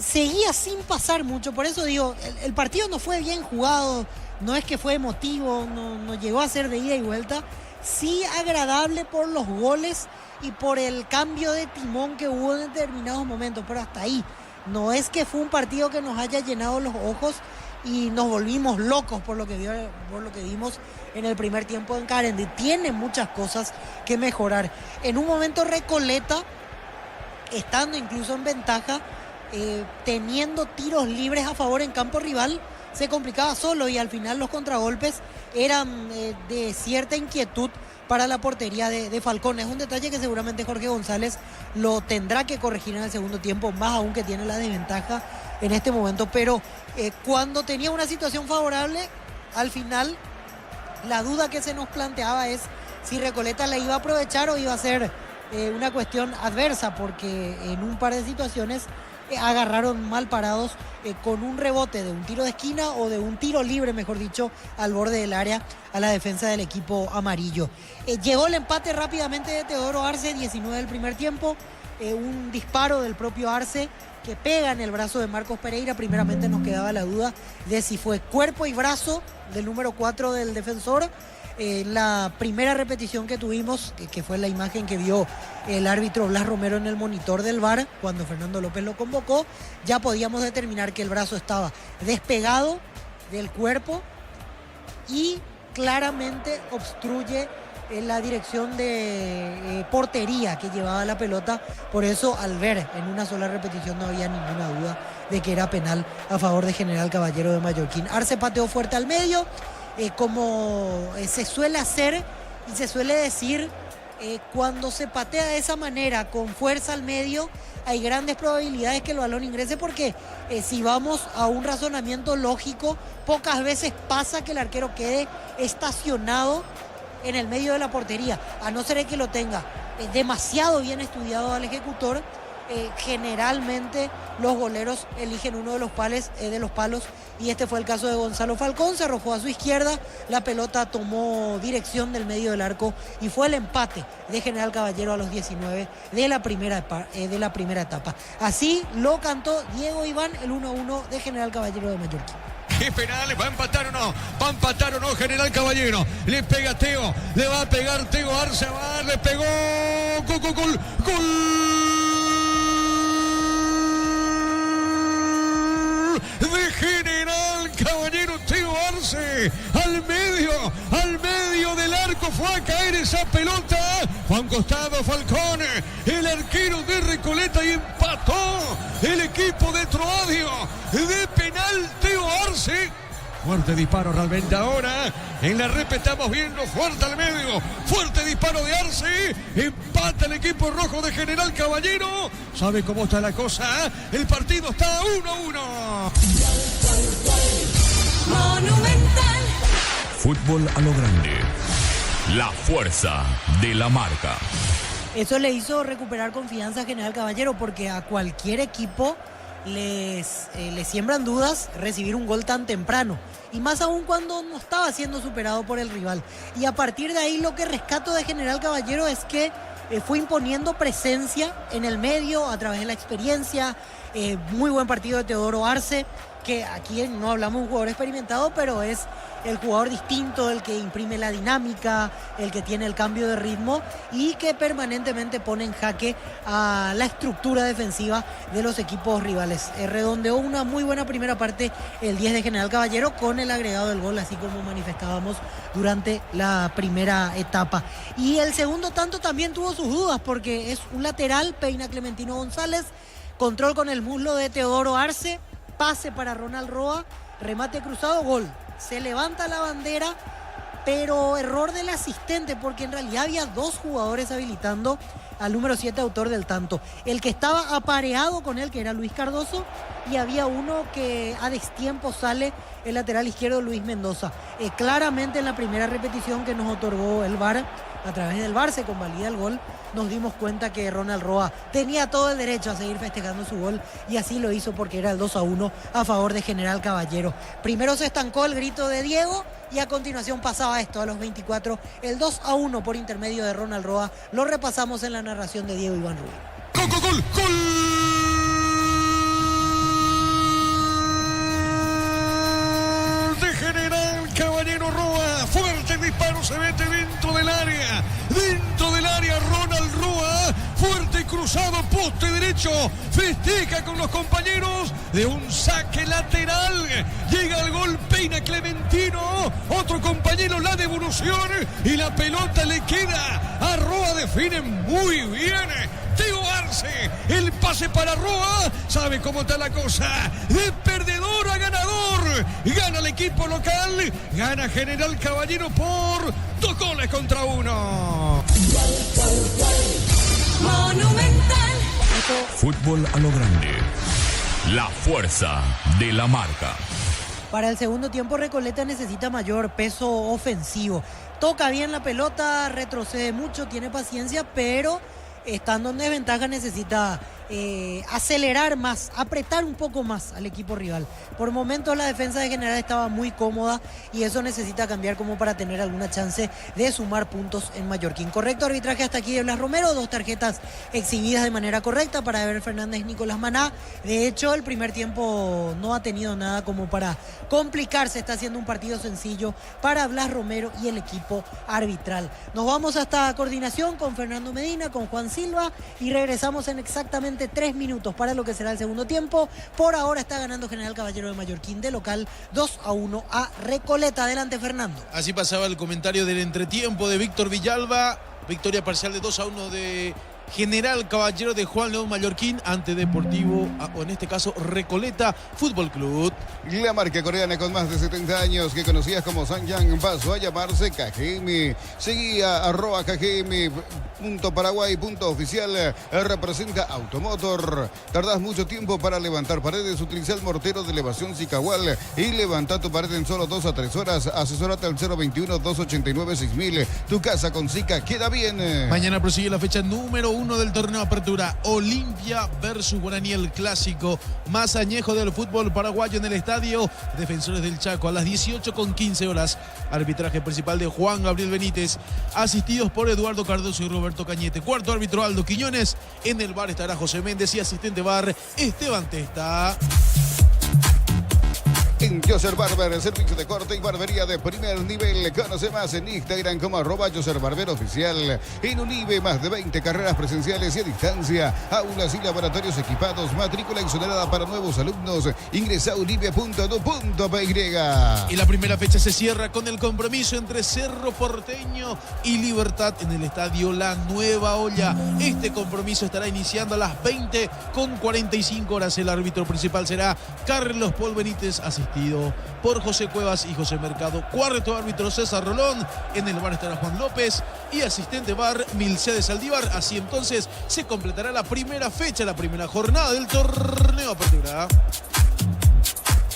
Seguía sin pasar mucho, por eso digo, el partido no fue bien jugado, no es que fue emotivo, no llegó a ser de ida y vuelta, sí agradable por los goles y por el cambio de timón que hubo en determinados momentos, pero hasta ahí. No es que fue un partido que nos haya llenado los ojos y nos volvimos locos por lo que vimos en el primer tiempo en Carendi. Tiene muchas cosas que mejorar. En un momento Recoleta, estando incluso en ventaja, teniendo tiros libres a favor en campo rival, se complicaba solo y al final los contragolpes eran de cierta inquietud para la portería de Falcón. Es un detalle que seguramente Jorge González lo tendrá que corregir en el segundo tiempo, más aún que tiene la desventaja en este momento, pero cuando tenía una situación favorable, al final la duda que se nos planteaba es si Recoleta la iba a aprovechar o iba a ser una cuestión adversa, porque en un par de situaciones agarraron mal parados con un rebote de un tiro de esquina o de un tiro libre, mejor dicho, al borde del área a la defensa del equipo amarillo. Llegó el empate rápidamente de Teodoro Arce, 19 del primer tiempo, un disparo del propio Arce que pega en el brazo de Marcos Pereira. Primeramente nos quedaba la duda de si fue cuerpo y brazo del número 4 del defensor. La primera repetición que tuvimos, que fue la imagen que vio el árbitro Blas Romero en el monitor del VAR cuando Fernando López lo convocó, ya podíamos determinar que el brazo estaba despegado del cuerpo y claramente obstruye la dirección de portería que llevaba la pelota. Por eso, al ver en una sola repetición, no había ninguna duda de que era penal a favor de General Caballero de Mallorquín. Arce pateó fuerte al medio, como se suele hacer y se suele decir, cuando se patea de esa manera, con fuerza al medio, hay grandes probabilidades que el balón ingrese, porque si vamos a un razonamiento lógico, pocas veces pasa que el arquero quede estacionado en el medio de la portería, a no ser que lo tenga demasiado bien estudiado al ejecutor. Generalmente los goleros eligen uno de los palos y este fue el caso de Gonzalo Falcón. Se arrojó a su izquierda, la pelota tomó dirección del medio del arco y fue el empate de General Caballero a los 19 de la primera etapa. Así lo cantó Diego Iván, el 1-1 de General Caballero de Mallorquín. ¿Qué penal? ¿Va a empatar o no? ¿Va a empatar o no General Caballero? Le pega Teo, le va a pegar Teo Arce, le pegó, gol. De General Caballero, Teo Arce, al medio del arco fue a caer esa pelota, fue a un costado Falcón, el arquero de Recoleta, y empató el equipo de Troadio. De penal Teo Arce. Fuerte disparo realmente ahora. En la rep estamos viendo fuerte al medio. Fuerte disparo de Arce. Empata el equipo rojo de General Caballero. ¿Sabe cómo está la cosa? El partido está 1-1. Monumental. Fútbol a lo grande. La fuerza de la marca. Eso le hizo recuperar confianza a General Caballero, porque a cualquier equipo les siembran dudas recibir un gol tan temprano, y más aún cuando no estaba siendo superado por el rival. Y a partir de ahí lo que rescato de General Caballero es que fue imponiendo presencia en el medio a través de la experiencia. Muy buen partido de Teodoro Arce, que aquí no hablamos de un jugador experimentado, pero es el jugador distinto, el que imprime la dinámica, el que tiene el cambio de ritmo y que permanentemente pone en jaque a la estructura defensiva de los equipos rivales. Redondeó una muy buena primera parte el 10 de General Caballero con el agregado del gol, así como manifestábamos durante la primera etapa. Y el segundo tanto también tuvo sus dudas, porque es un lateral, peina Clementino González, control con el muslo de Teodoro Arce, pase para Ronald Roa, remate cruzado, gol. Se levanta la bandera, pero error del asistente, porque en realidad había dos jugadores habilitando al número 7, autor del tanto. El que estaba apareado con él, que era Luis Cardoso, y había uno que a destiempo sale, el lateral izquierdo, Luis Mendoza. Claramente en la primera repetición que nos otorgó el VAR, a través del VAR se convalida el gol, nos dimos cuenta que Ronald Roa tenía todo el derecho a seguir festejando su gol, y así lo hizo, porque era el 2-1 a favor de General Caballero. Primero se estancó el grito de Diego, y a continuación pasaba esto a los 24, el 2-1 por intermedio de Ronald Roa. Lo repasamos en la narración de Diego Iván Rubín. ¡Gol! De General Caballero Roa. Fuerte el disparo, se mete dentro del área. Dentro del área, Ronald Roa. Fuerte cruzado, poste derecho. Festeja con los compañeros de un saque lateral. Llega el gol, peina Clementino. Otro compañero, la devolución. Y la pelota le queda a Roa. Define muy bien Teo Arce. El pase para Roa. Sabe cómo está la cosa. De perdedor a ganador. Gana el equipo local. Gana General Caballero por 2-1. Monumental. Fútbol a lo grande. La fuerza de la marca. Para el segundo tiempo Recoleta necesita mayor peso ofensivo. Toca bien la pelota, retrocede mucho, tiene paciencia, pero estando en desventaja necesita acelerar más, apretar un poco más al equipo rival. Por momentos la defensa de General estaba muy cómoda y eso necesita cambiar como para tener alguna chance de sumar puntos en Mallorquín. Correcto arbitraje hasta aquí de Blas Romero, 2 tarjetas exhibidas de manera correcta para Ever Fernández y Nicolás Maná. De hecho, el primer tiempo no ha tenido nada como para complicarse, está haciendo un partido sencillo para Blas Romero y el equipo arbitral. Nos vamos hasta coordinación con Fernando Medina, con Juan Silva y regresamos en exactamente 3 minutos para lo que será el segundo tiempo. Por ahora está ganando General Caballero de Mallorquín de local 2-1 a Recoleta. Adelante, Fernando. Así pasaba el comentario del entretiempo de Víctor Villalba. Victoria parcial de 2-1 de General Caballero de Juan León Mallorquín ante Deportivo, o en este caso Recoleta Fútbol Club. La marca coreana con más de 70 años que conocías como Sanyang pasó a llamarse KGM. Seguía @KGM.Paraguay.oficial. Representa Automotor. Tardás mucho tiempo para levantar paredes. Utiliza el mortero de elevación Zicahual y levanta tu pared en solo 2 a 3 horas. Asesórate al 021-289-6000. Tu casa con Zika queda bien. Mañana prosigue la fecha número 1 del torneo Apertura. Olimpia versus Guaraní, el clásico más añejo del fútbol paraguayo en el estadio Defensores del Chaco a las 18:15 horas. Arbitraje principal de Juan Gabriel Benítez, asistidos por Eduardo Cardoso y Roberto Cañete. Cuarto árbitro Aldo Quiñones. En el bar estará José Méndez y asistente bar Esteban Testa. En Joser Barber, el servicio de corte y barbería de primer nivel. Conoce más en Instagram como @JoserBarberOficial. En Unive, más de 20 carreras presenciales y a distancia. Aulas y laboratorios equipados. Matrícula exonerada para nuevos alumnos. Ingresa a unive.edu.py. Y la primera fecha se cierra con el compromiso entre Cerro Porteño y Libertad en el estadio La Nueva Olla. Este compromiso estará iniciando a las 20:45 horas. El árbitro principal será Carlos Paul Benítez, asistido por José Cuevas y José Mercado. Cuarto árbitro César Rolón. En el bar estará Juan López y asistente bar Milcedes Saldívar. Así entonces se completará la primera fecha, la primera jornada del torneo Apertura.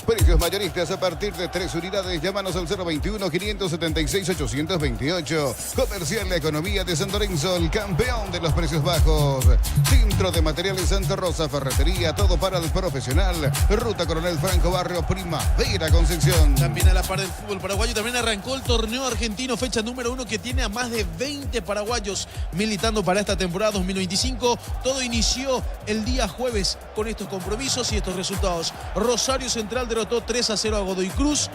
Precios mayoristas a partir de 3 unidades. Llámanos al 021-576-828. Comercial La Economía de San Lorenzo, el campeón de los precios bajos. Centro de Materiales Santa Rosa, ferretería, todo para el profesional. Ruta Coronel Franco, Barrio Primavera, Concepción. También a la par del fútbol paraguayo, también arrancó el torneo argentino, fecha número 1, que tiene a más de 20 paraguayos militando para esta temporada 2025. Todo inició el día jueves con estos compromisos y estos resultados. Rosario Central derrotó 3-0 a Godoy Cruz.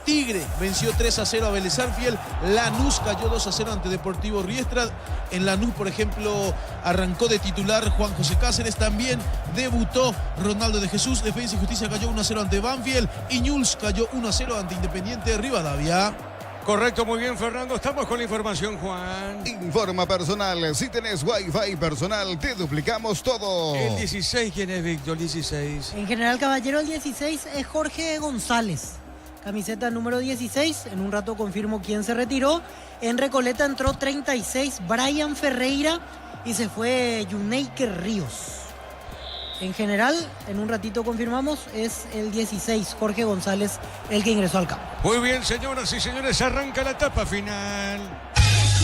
Tigre venció 3-0 a Vélez Arfiel. Lanús cayó 2-0 ante Deportivo Riestra. En Lanús, por ejemplo, arrancó de titular Juan José Cáceres. También debutó Ronaldo de Jesús. Defensa y Justicia cayó 1-0 ante Banfield. Y Ñuls cayó 1-0 ante Independiente Rivadavia. Correcto, muy bien, Fernando. Estamos con la información, Juan. Informa personal. Si tenés Wi-Fi personal, te duplicamos todo. El 16, ¿quién es, Víctor? El 16. En General Caballero, el 16 es Jorge González. Camiseta número 16. En un rato confirmo quién se retiró. En Recoleta entró 36 Brian Ferreira y se fue Yuneiker Ríos. En general, en un ratito confirmamos, es el 16, Jorge González, el que ingresó al campo. Muy bien, señoras y señores, arranca la etapa final.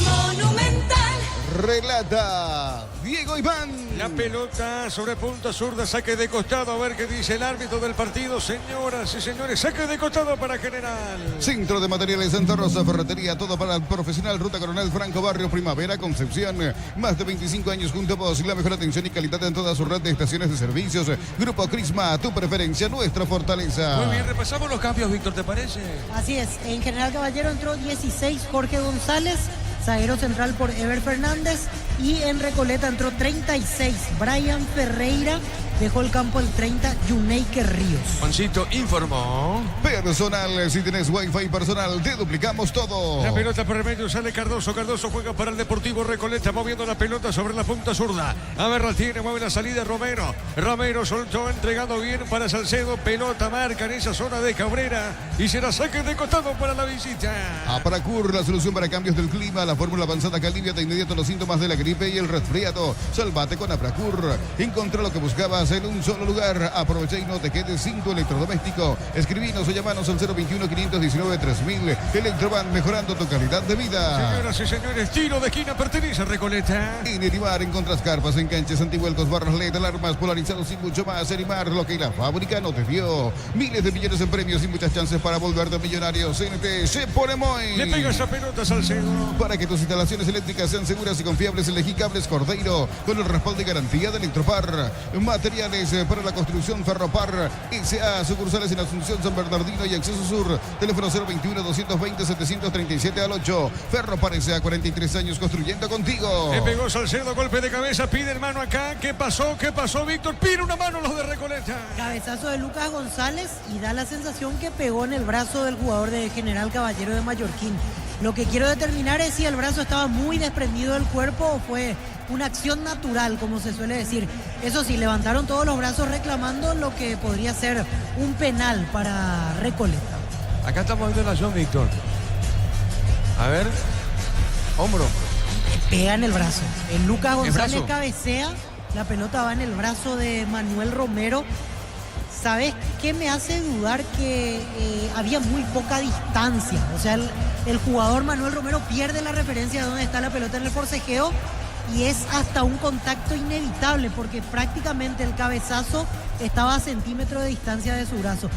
Monumental. Relata Diego Iván La pelota sobre punta zurda, saque de costado, a ver qué dice el árbitro del partido. Señoras y señores, saque de costado para General. Centro de Materiales Santa Rosa, ferretería, todo para el profesional. Ruta Coronel Franco, Barrio Primavera, Concepción. Más de 25 años junto a vos. La mejor atención y calidad en toda su red de estaciones de servicios. Grupo Crisma, tu preferencia, nuestra fortaleza. Muy bien, repasamos los cambios, Víctor, ¿te parece? Así es, en General Caballero entró 16 Jorge González, zaguero central por Ever Fernández, y en Recoleta entró 36 Brian Ferreira, dejó el campo el 30 Yuneike Ríos. Juancito informó. Personal, si tenés wifi personal, te duplicamos todo. La pelota por el medio, sale Cardoso. Cardoso juega para el Deportivo Recoleta, moviendo la pelota sobre la punta zurda. A ver, la tiene, mueve la salida Romero. Romero soltó, entregando bien para Salcedo. Pelota marca en esa zona de Cabrera y será saque de costado para la visita. Apracur, la solución para cambios del clima, la fórmula avanzada que alivia de inmediato los síntomas de la gripe y el resfriado. Salvate con Apracur. Encontrá lo que buscabas en un solo lugar. Aprovecha y no te quedes sin tu electrodoméstico. Escribinos o llamanos al 021-519-3000. Electroban, mejorando tu calidad de vida. Señoras y señores, tiro de esquina pertenece a Recoleta. En Erimar encontrás carpas, enganches, antivuelcos, barras LED, alarmas, polarizados y mucho más. Erimar, lo que la fábrica no te dio. Miles de millones en premios y muchas chances para volverte millonarios. CNT se pone muy. Le pega esa pelota, Salcedo. Para que tus instalaciones eléctricas sean seguras y confiables, elegí Cables Cordeiro con el respaldo y garantía de Electropar. Materiales para la construcción Ferropar S.A. Sucursales en Asunción, San Bernardino y Acceso Sur. Teléfono 021-220-737 al 8. Ferropar S.A. 43 años construyendo contigo. Le pegó Salcedo, golpe de cabeza, pide el mano acá. ¿Qué pasó? ¿Qué pasó, Víctor? Pide una mano los de Recoleta. Cabezazo de Lucas González y da la sensación que pegó en el brazo del jugador de General Caballero de Mallorquín. Lo que quiero determinar es si el brazo estaba muy desprendido del cuerpo o fue una acción natural, como se suele decir. Eso sí, levantaron todos los brazos reclamando lo que podría ser un penal para Recoleta. Acá estamos viendo la acción, Víctor. A ver, hombro. Pega en el brazo. El Lucas González brazo. cabecea, la pelota va en el brazo de Manuel Romero. ¿Sabes qué me hace dudar? Que había muy poca distancia. O sea, el jugador Manuel Romero pierde la referencia de dónde está la pelota en el forcejeo y es hasta un contacto inevitable porque prácticamente el cabezazo estaba a centímetros de distancia de su brazo.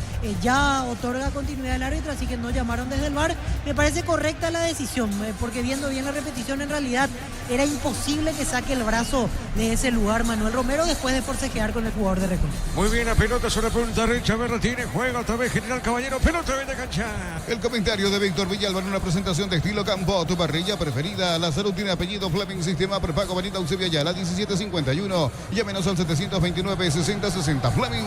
Ya otorga continuidad el árbitro, así que no llamaron desde el VAR. Me parece correcta la decisión, porque viendo bien la repetición, en realidad era imposible que saque el brazo de ese lugar Manuel Romero después de forcejear con el jugador de Recoleta. Muy bien, la pelota sobre punta derecha, Berra tiene, juega otra vez General Caballero, pelota de cancha. El comentario de Víctor Villalba en una presentación de estilo campo, tu parrilla preferida. La salud tiene apellido Fleming, sistema prepago, Avenida Eusebio Ayala, 1751. Llámenos al 729-6060 Fleming.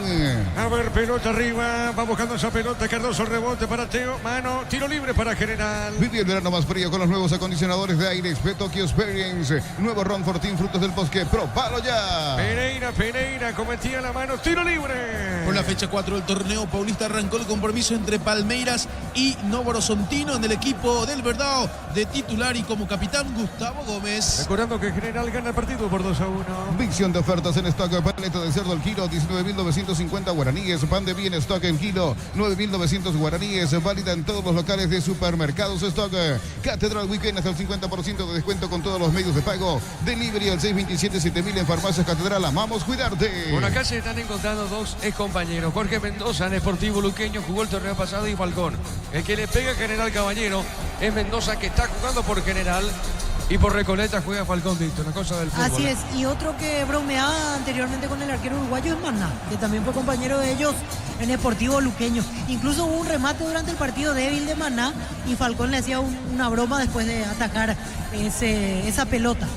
A ver, pelota arriba, va buscando esa pelota, Cardoso, rebote para Teo, mano, tiro libre para General. Vive el verano más frío con los nuevos acondicionadores de aire Tokyo Experience. Nuevo Ron Fortín, frutos del bosque, probalo ya. Pereira, cometía la mano, tiro libre. Por la fecha 4 del torneo paulista arrancó el compromiso entre Palmeiras y Novorosontino en el equipo del Verdao de titular y como capitán Gustavo Gómez. Recordando que General gana el partido por 2-1. Visión de ofertas en stock, paleta de cerdo al kilo, 19.950 guaraníes, pan de bien stock en kilo, 9.900 guaraníes, válida en todos los locales de supermercados stock. Catedral Weekend hasta el 50% de descuento con todos los medios de pago. Delivery al 627-7000 en Farmacias Catedral, amamos cuidarte. Por acá se están encontrando dos excompañeros. Jorge Mendoza en Sportivo Luqueño jugó el torneo pasado y Falcón. El que le pega a General Caballero es Mendoza, que está jugando por General. Y por Recoleta juega Falcón, Víctor, una cosa del fútbol. Así es, y otro que bromeaba anteriormente con el arquero uruguayo es Maná, que también fue compañero de ellos en Sportivo Luqueño. Incluso hubo un remate durante el partido débil de Maná y Falcón le hacía una broma después de atacar esa pelota.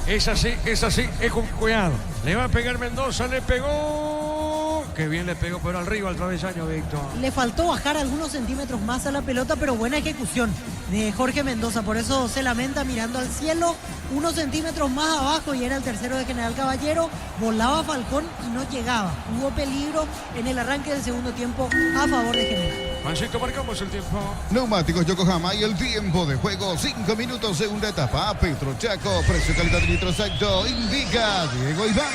Es así, es con cuidado. Le va a pegar Mendoza, le pegó. Qué bien le pegó, pero arriba al travesaño, Víctor. Le faltó bajar algunos centímetros más a la pelota, pero buena ejecución de Jorge Mendoza. Por eso se lamenta mirando al cielo, unos centímetros más abajo, y era el tercero de General Caballero. Volaba Falcón y no llegaba. Hubo peligro en el arranque del segundo tiempo a favor de General. Juancito, marcamos el tiempo. Neumáticos Yokohama y el tiempo de juego, 5 minutos, segunda etapa. Petro Chaco, precio, calidad y litro exacto, indica Diego Iván.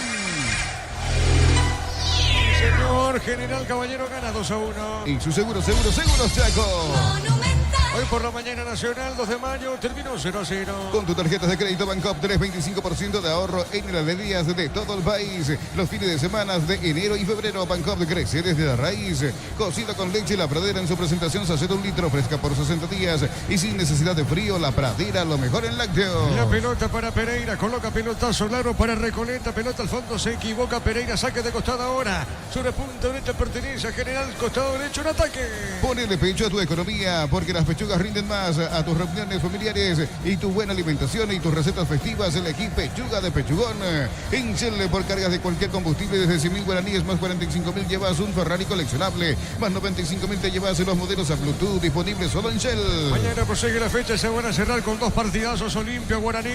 Señor General Caballero gana 2-1. Y su seguro Chaco. Monumental. Hoy por la mañana Nacional, 2 de mayo, terminó 0-0. Con tus tarjetas de crédito Bancopp tenés 25% de ahorro en las días de todo el país. Los fines de semana de enero y febrero, Bancopp crece desde la raíz. Cocido con leche La Pradera en su presentación, sachet de 1 litro, fresca por 60 días y sin necesidad de frío. La Pradera, lo mejor en lácteos. La pelota para Pereira, coloca pelotazo largo para Recoleta, pelota al fondo, se equivoca Pereira, saque de costado ahora. Sobre punta derecha pertenece a General, costado derecho, un ataque. Ponele pecho a tu economía, porque las pechugas rinden más a tus reuniones familiares y tu buena alimentación y tus recetas festivas. Elegí pechuga de Pechugón. En Shell, por cargas de cualquier combustible desde 100.000 guaraníes más 45.000 llevas un Ferrari coleccionable, más 95.000 te llevas los modelos a Bluetooth disponibles solo en Shell. Mañana prosigue la fecha, se van a cerrar con 2 partidazos: Olimpia, Guaraní,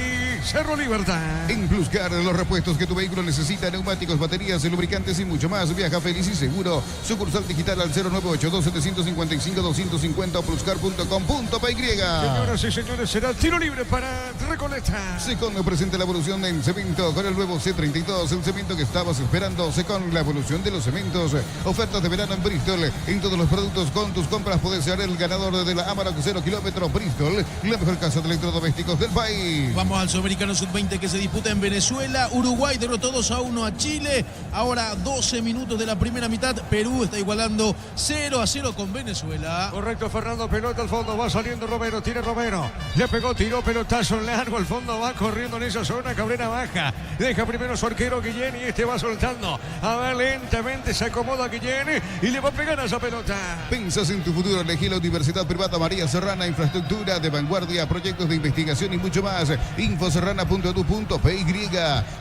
Cerro Libertad. En Pluscar, los repuestos que tu vehículo necesita, neumáticos, baterías, lubricantes y mucho más. Viaja feliz y seguro. Sucursal digital al 0982-755-250 o pluscar.com.py. Señoras y señores, será tiro libre para Recoleta. Secon presenta la evolución en cemento con el nuevo C32, el cemento que estabas esperando. Secon, la evolución de los cementos. Ofertas de verano en Bristol. En todos los productos, con tus compras puedes ser el ganador de la Amarok 0 kilómetros Bristol, la mejor casa de electrodomésticos del país. Vamos al Sudamericano Sub-20 que se disputa en Venezuela. Uruguay derrotó 2-1 a Chile. Ahora 12 minutos de la primera mitad. Perú está igualando 0-0 con Venezuela. Correcto, Fernando, pelota al fondo, va saliendo Romero, tiene Romero, le pegó, tiró, pelotazo largo, al fondo va corriendo en esa zona, Cabrera baja, deja primero su arquero Guillén y este va soltando, a ver, lentamente se acomoda Guillén y le va a pegar a esa pelota. Pensás en tu futuro, elegí la Universidad Privada María Serrana, infraestructura de vanguardia, proyectos de investigación y mucho más. Infoserrana.edu.py.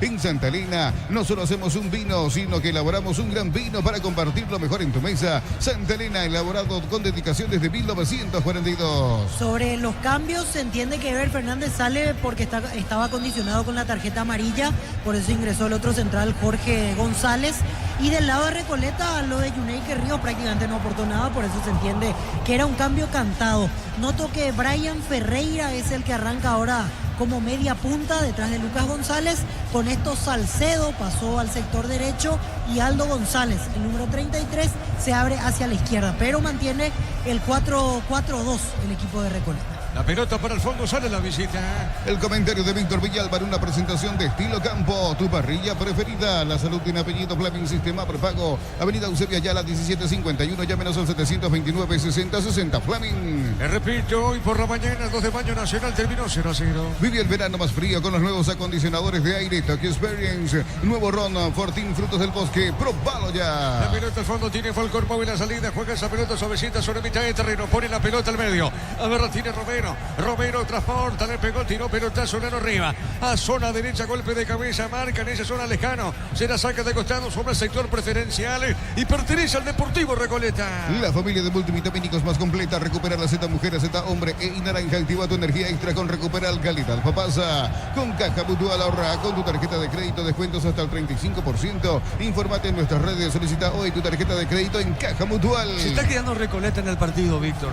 En Santa Elena no solo hacemos un vino, sino que elaboramos un gran vino para compartir lo mejor en tu mesa. Santa Elena, elaborado con dedicación desde 1942. Sobre los cambios, se entiende que Ever Fernández sale porque estaba condicionado con la tarjeta amarilla, por eso ingresó el otro central, Jorge González. Y del lado de Recoleta, lo de Yuneike Ríos prácticamente no aportó nada, por eso se entiende que era un cambio cantado. Noto que Brian Ferreira es el que arranca ahora como media punta detrás de Lucas González. Con esto Salcedo pasó al sector derecho y Aldo González, el número 33, se abre hacia la izquierda, pero mantiene el 4-4-2 el equipo de Recoleta. La pelota para el fondo, sale la visita. El comentario de Víctor Villalba en una presentación de Estilo Campo, tu parrilla preferida. La salud tiene apellido, Flaming Sistema Prepago. Avenida Eusebio Ayala 1751, llámenos al 729-6060. Flaming. Repito, hoy por la mañana, 2 de mayo, Nacional terminó 0-0. Vive el verano más frío con los nuevos acondicionadores de aire Tokyo Experience. Nuevo Ron, Fortín, Frutos del Bosque. Probalo ya. La pelota al fondo, tiene Falcón móvil la salida. Juega esa pelota suavecita sobre mitad de terreno. Pone la pelota al medio. A ver, la tiene Romero. Romero transporta, le pegó, tiró pelotazo en arriba. A zona derecha, golpe de cabeza, marca en esa zona lejano. Será saca de costado sobre el sector preferencial y pertenece al Deportivo Recoleta. La familia de multivitamínicos más completa. Recupera la Z Mujer, Z Hombre y Naranja. Activa tu energía extra con Recupera Alcalidad Papasa. Con Caja Mutual ahorra con tu tarjeta de crédito, descuentos hasta el 35%. Infórmate en nuestras redes, solicita hoy tu tarjeta de crédito en Caja Mutual. Se está quedando Recoleta en el partido, Víctor,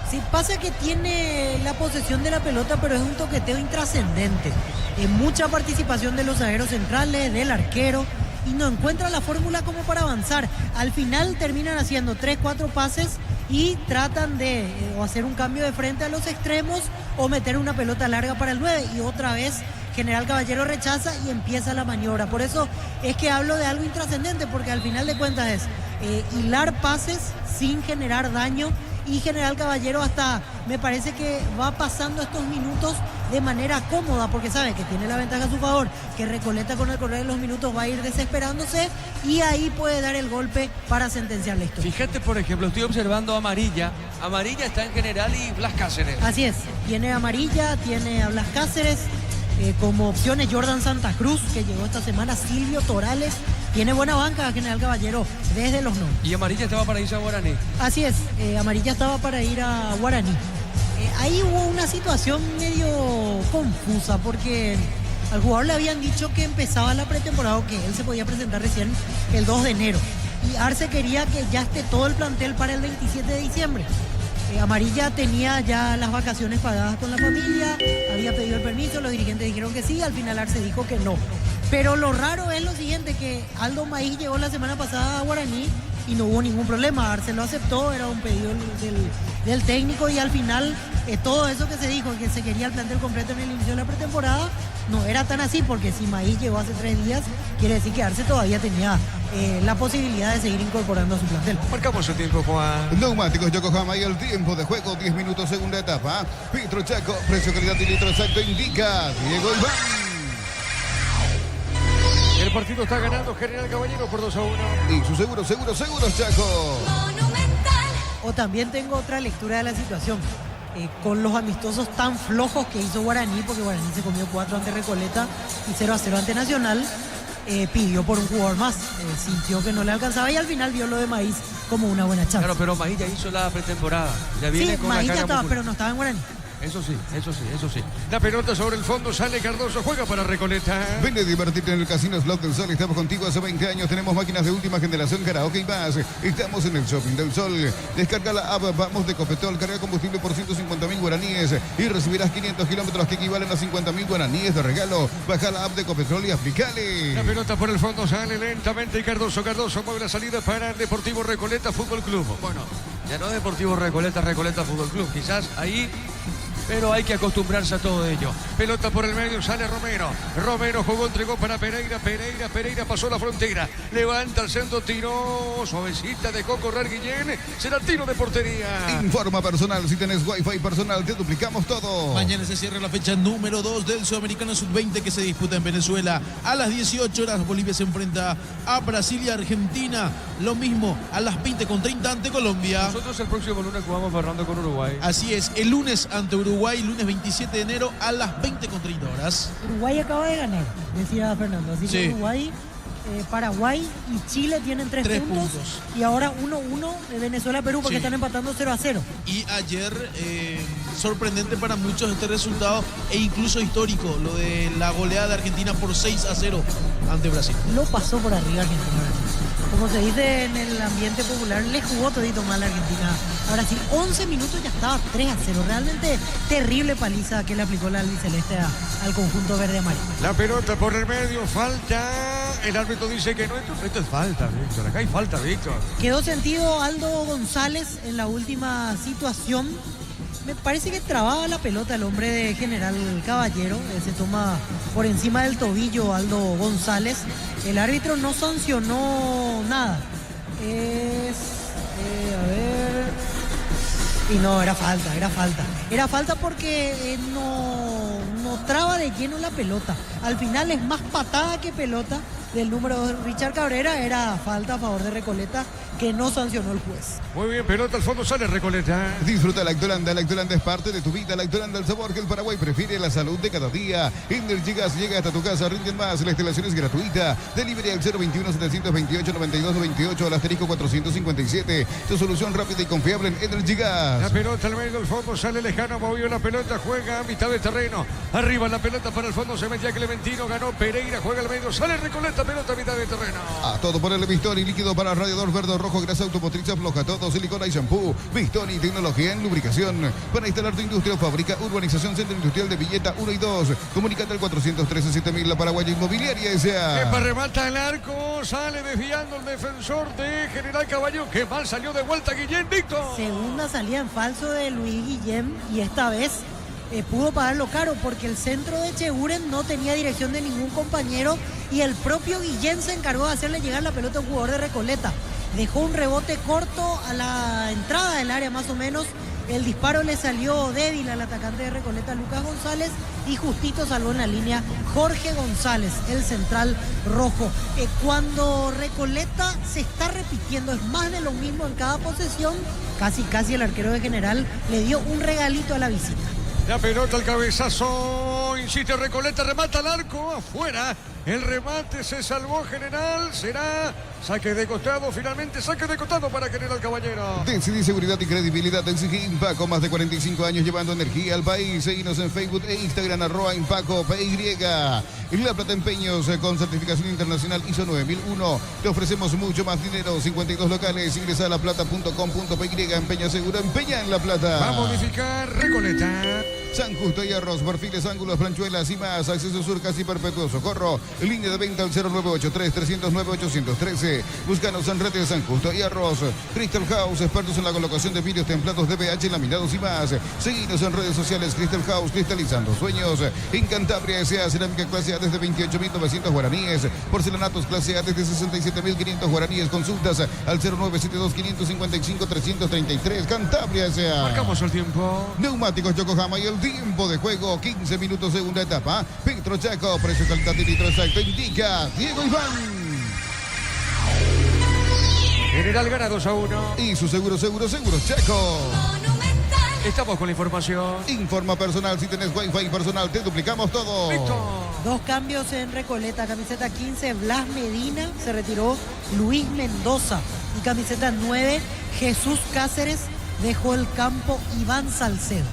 Sí, pasa que tiene la posesión de la pelota, pero es un toqueteo intrascendente. Mucha participación de los zagueros centrales, del arquero, y no encuentra la fórmula como para avanzar. Al final terminan haciendo 3-4 pases y tratan de o hacer un cambio de frente a los extremos o meter una pelota larga para el 9, y otra vez General Caballero rechaza y empieza la maniobra. Por eso es que hablo de algo intrascendente, porque al final de cuentas es hilar pases sin generar daño, y General Caballero hasta me parece que va pasando estos minutos de manera cómoda, porque sabe que tiene la ventaja a su favor, que Recoleta con el correr de los minutos va a ir desesperándose y ahí puede dar el golpe para sentenciar la historia. Fíjate, por ejemplo, estoy observando a Amarilla. Amarilla está en General y Blas Cáceres. Así es, tiene Amarilla, tiene a Blas Cáceres, como opciones Jordan Santa Cruz, que llegó esta semana, Silvio Torales. Tiene buena banca General Caballero desde los 9. Y Amarilla estaba para irse a Guaraní. Así es, Amarilla estaba para ir a Guaraní. Ahí hubo una situación medio confusa, porque al jugador le habían dicho que empezaba la pretemporada o que él se podía presentar recién el 2 de enero. Y Arce quería que ya esté todo el plantel para el 27 de diciembre. Amarilla tenía ya las vacaciones pagadas con la familia, había pedido el permiso, los dirigentes dijeron que sí, al final Arce dijo que no. Pero lo raro es lo siguiente, que Aldo Maíz llegó la semana pasada a Guaraní y no hubo ningún problema. Arce lo aceptó, era un pedido del técnico, y al final todo eso que se dijo, que se quería el plantel completo en el inicio de la pretemporada, no era tan así, porque si Maíz llegó hace 3 días, quiere decir que Arce todavía tenía la posibilidad de seguir incorporando a su plantel. Marcamos el tiempo, Juan. Neumáticos Yokohama y el tiempo de juego, 10 minutos, segunda etapa. Petro Chaco, precio, calidad y litro exacto indica Diego Iván. El partido está ganando General Caballero por 2-1. Y su seguro, Chaco. O también tengo otra lectura de la situación. Con los amistosos tan flojos que hizo Guaraní, porque Guaraní se comió 4 ante Recoleta y 0-0 ante Nacional, pidió por un jugador más. Sintió que no le alcanzaba y al final vio lo de Maíz como una buena chance. Claro, pero Maíz ya hizo la pretemporada. Ya viene Sí, con Maíz la ya cara estaba, muscular. pero no estaba en Guaraní. Eso sí. La pelota sobre el fondo, sale Cardoso, juega para Recoleta. Ven a divertirte en el Casino Slot del Sol. Estamos contigo hace 20 años. Tenemos máquinas de última generación, karaoke y más. Estamos en el Shopping del Sol. Descarga la app Vamos de Copetol. Carga combustible por 150.000 guaraníes y recibirás 500 kilómetros que equivalen a 50.000 guaraníes de regalo. Baja la app de Copetol y aplicale. La pelota por el fondo sale lentamente y Cardoso mueve la salida para el Deportivo Recoleta Fútbol Club. Bueno, ya no Deportivo Recoleta Fútbol Club. Quizás ahí, pero hay que acostumbrarse a todo ello. Pelota por el medio, sale Romero. Romero jugó, entregó para Pereira. Pereira pasó la frontera. Levanta el centro, tiró. Suavecita, dejó correr Guillén. Será tiro de portería. Informa personal. Si tenés Wi-Fi personal, te duplicamos todo. Mañana se cierra la fecha número 2 del Sudamericano Sub-20 que se disputa en Venezuela. A las 18 horas Bolivia se enfrenta a Brasil y Argentina. Lo mismo a las 20:30 ante Colombia. Nosotros el próximo lunes jugamos Fernando con Uruguay. Así es, el lunes ante Uruguay, lunes 27 de enero a las 20:30 horas. Uruguay acaba de ganar, decía Fernando. Así que Sí. Uruguay, Paraguay y Chile tienen 3 puntos. Y ahora 1-1 de Venezuela-Perú porque Sí. están empatando 0-0. Y ayer, sorprendente para muchos este resultado e incluso histórico, lo de la goleada de Argentina por 6-0 ante Brasil. Lo pasó por arriba Argentina. Como se dice en el ambiente popular, le jugó todito mal a Argentina a Brasil. 11 minutos ya estaba 3-0. Realmente terrible paliza que le aplicó la albiceleste al conjunto verde amarillo. La pelota por el medio, falta. El árbitro dice que no. Esto es falta, Víctor. Acá hay falta, Víctor. Quedó sentido Aldo González en la última situación. Me parece que trababa la pelota el hombre de General Caballero. Se toma por encima del tobillo Aldo González. El árbitro no sancionó nada. Y no, era falta. Era falta porque no traba de lleno la pelota. Al final es más patada que pelota del número 2, Richard Cabrera. Era falta a favor de Recoleta que no sancionó el juez. Muy bien, pelota al fondo, sale Recoleta. Disfruta Lactolanda. Lactolanda es parte de tu vida. Lactolanda, el sabor que el Paraguay prefiere, la salud de cada día. Energy Gas llega hasta tu casa, rinden más. La instalación es gratuita. Delivery al 021-728-9298 al asterisco 457. Tu solución rápida y confiable en Energy Gas. La pelota al medio del fondo, sale lejano, movió la pelota, juega a mitad de terreno. Arriba la pelota para el fondo, se metía Clementino, ganó Pereira, juega al medio, sale Recoleta, pelota a mitad de terreno. A todo por el Bistoni, líquido para radiador verde o rojo, grasa automotriz afloja todo, silicona y shampoo. Bistoni, tecnología en lubricación. Para instalar tu industria o fábrica, urbanización Centro Industrial de Villeta 1 y 2. Comunícate al 413-7000, la Paraguaya Inmobiliaria S.A. Epa, remata el arco, sale desviando el defensor de General Caballo, que mal salió de vuelta Guillén, Víctor. Segunda salida en falso de Luis Guillén y esta vez pudo pagarlo caro porque el centro de Cheguren no tenía dirección de ningún compañero y el propio Guillén se encargó de hacerle llegar la pelota a un jugador de Recoleta. Dejó un rebote corto a la entrada del área más o menos. El disparo le salió débil al atacante de Recoleta, Lucas González, y justito salvó en la línea Jorge González, el central rojo. Cuando Recoleta se está repitiendo, es más de lo mismo en cada posesión, casi el arquero de General le dio un regalito a la visita. La pelota al cabezazo, insiste Recoleta, remata al arco, afuera. El remate se salvó General, será saque de costado, finalmente saque de costado para General Caballero. Decidí seguridad y credibilidad. Exige Impaco, más de 45 años llevando energía al país. Seguinos en Facebook e Instagram, @Impaco PY. La Plata Empeños con certificación internacional ISO 9001. Te ofrecemos mucho más dinero, 52 locales. Ingresa a laplata.com.py. Empeña seguro, empeña en La Plata. Va a modificar Recoleta. San San Justo y Arroz, perfiles, ángulos, planchuelas y más. Acceso Sur casi perpetuo. Socorro. Línea de venta al 0983-309-813. Búscanos en redes San Justo y Arroz. Crystal House, expertos en la colocación de vidrios templados, DPH, laminados y más. Seguinos en redes sociales. Crystal House, cristalizando sueños. En Cantabria S.A. Cerámica clase A desde 28.900 guaraníes. Porcelanatos clase A desde 67.500 guaraníes. Consultas al 0972-555-333. Cantabria S.A. Marcamos el tiempo. Neumáticos Yokohama y el tiempo de juego, 15 minutos, segunda etapa. Petro Chaco, precio, calidad y litro exacto, indica Diego Iván. General gana 2-1. Y su seguro Chaco. Estamos con la información. Informa personal, si tenés Wi-Fi personal, te duplicamos todo. Listo. 2 cambios en Recoleta. Camiseta 15, Blas Medina. Se retiró Luis Mendoza. Y camiseta 9, Jesús Cáceres. Dejó el campo Iván Salcedo.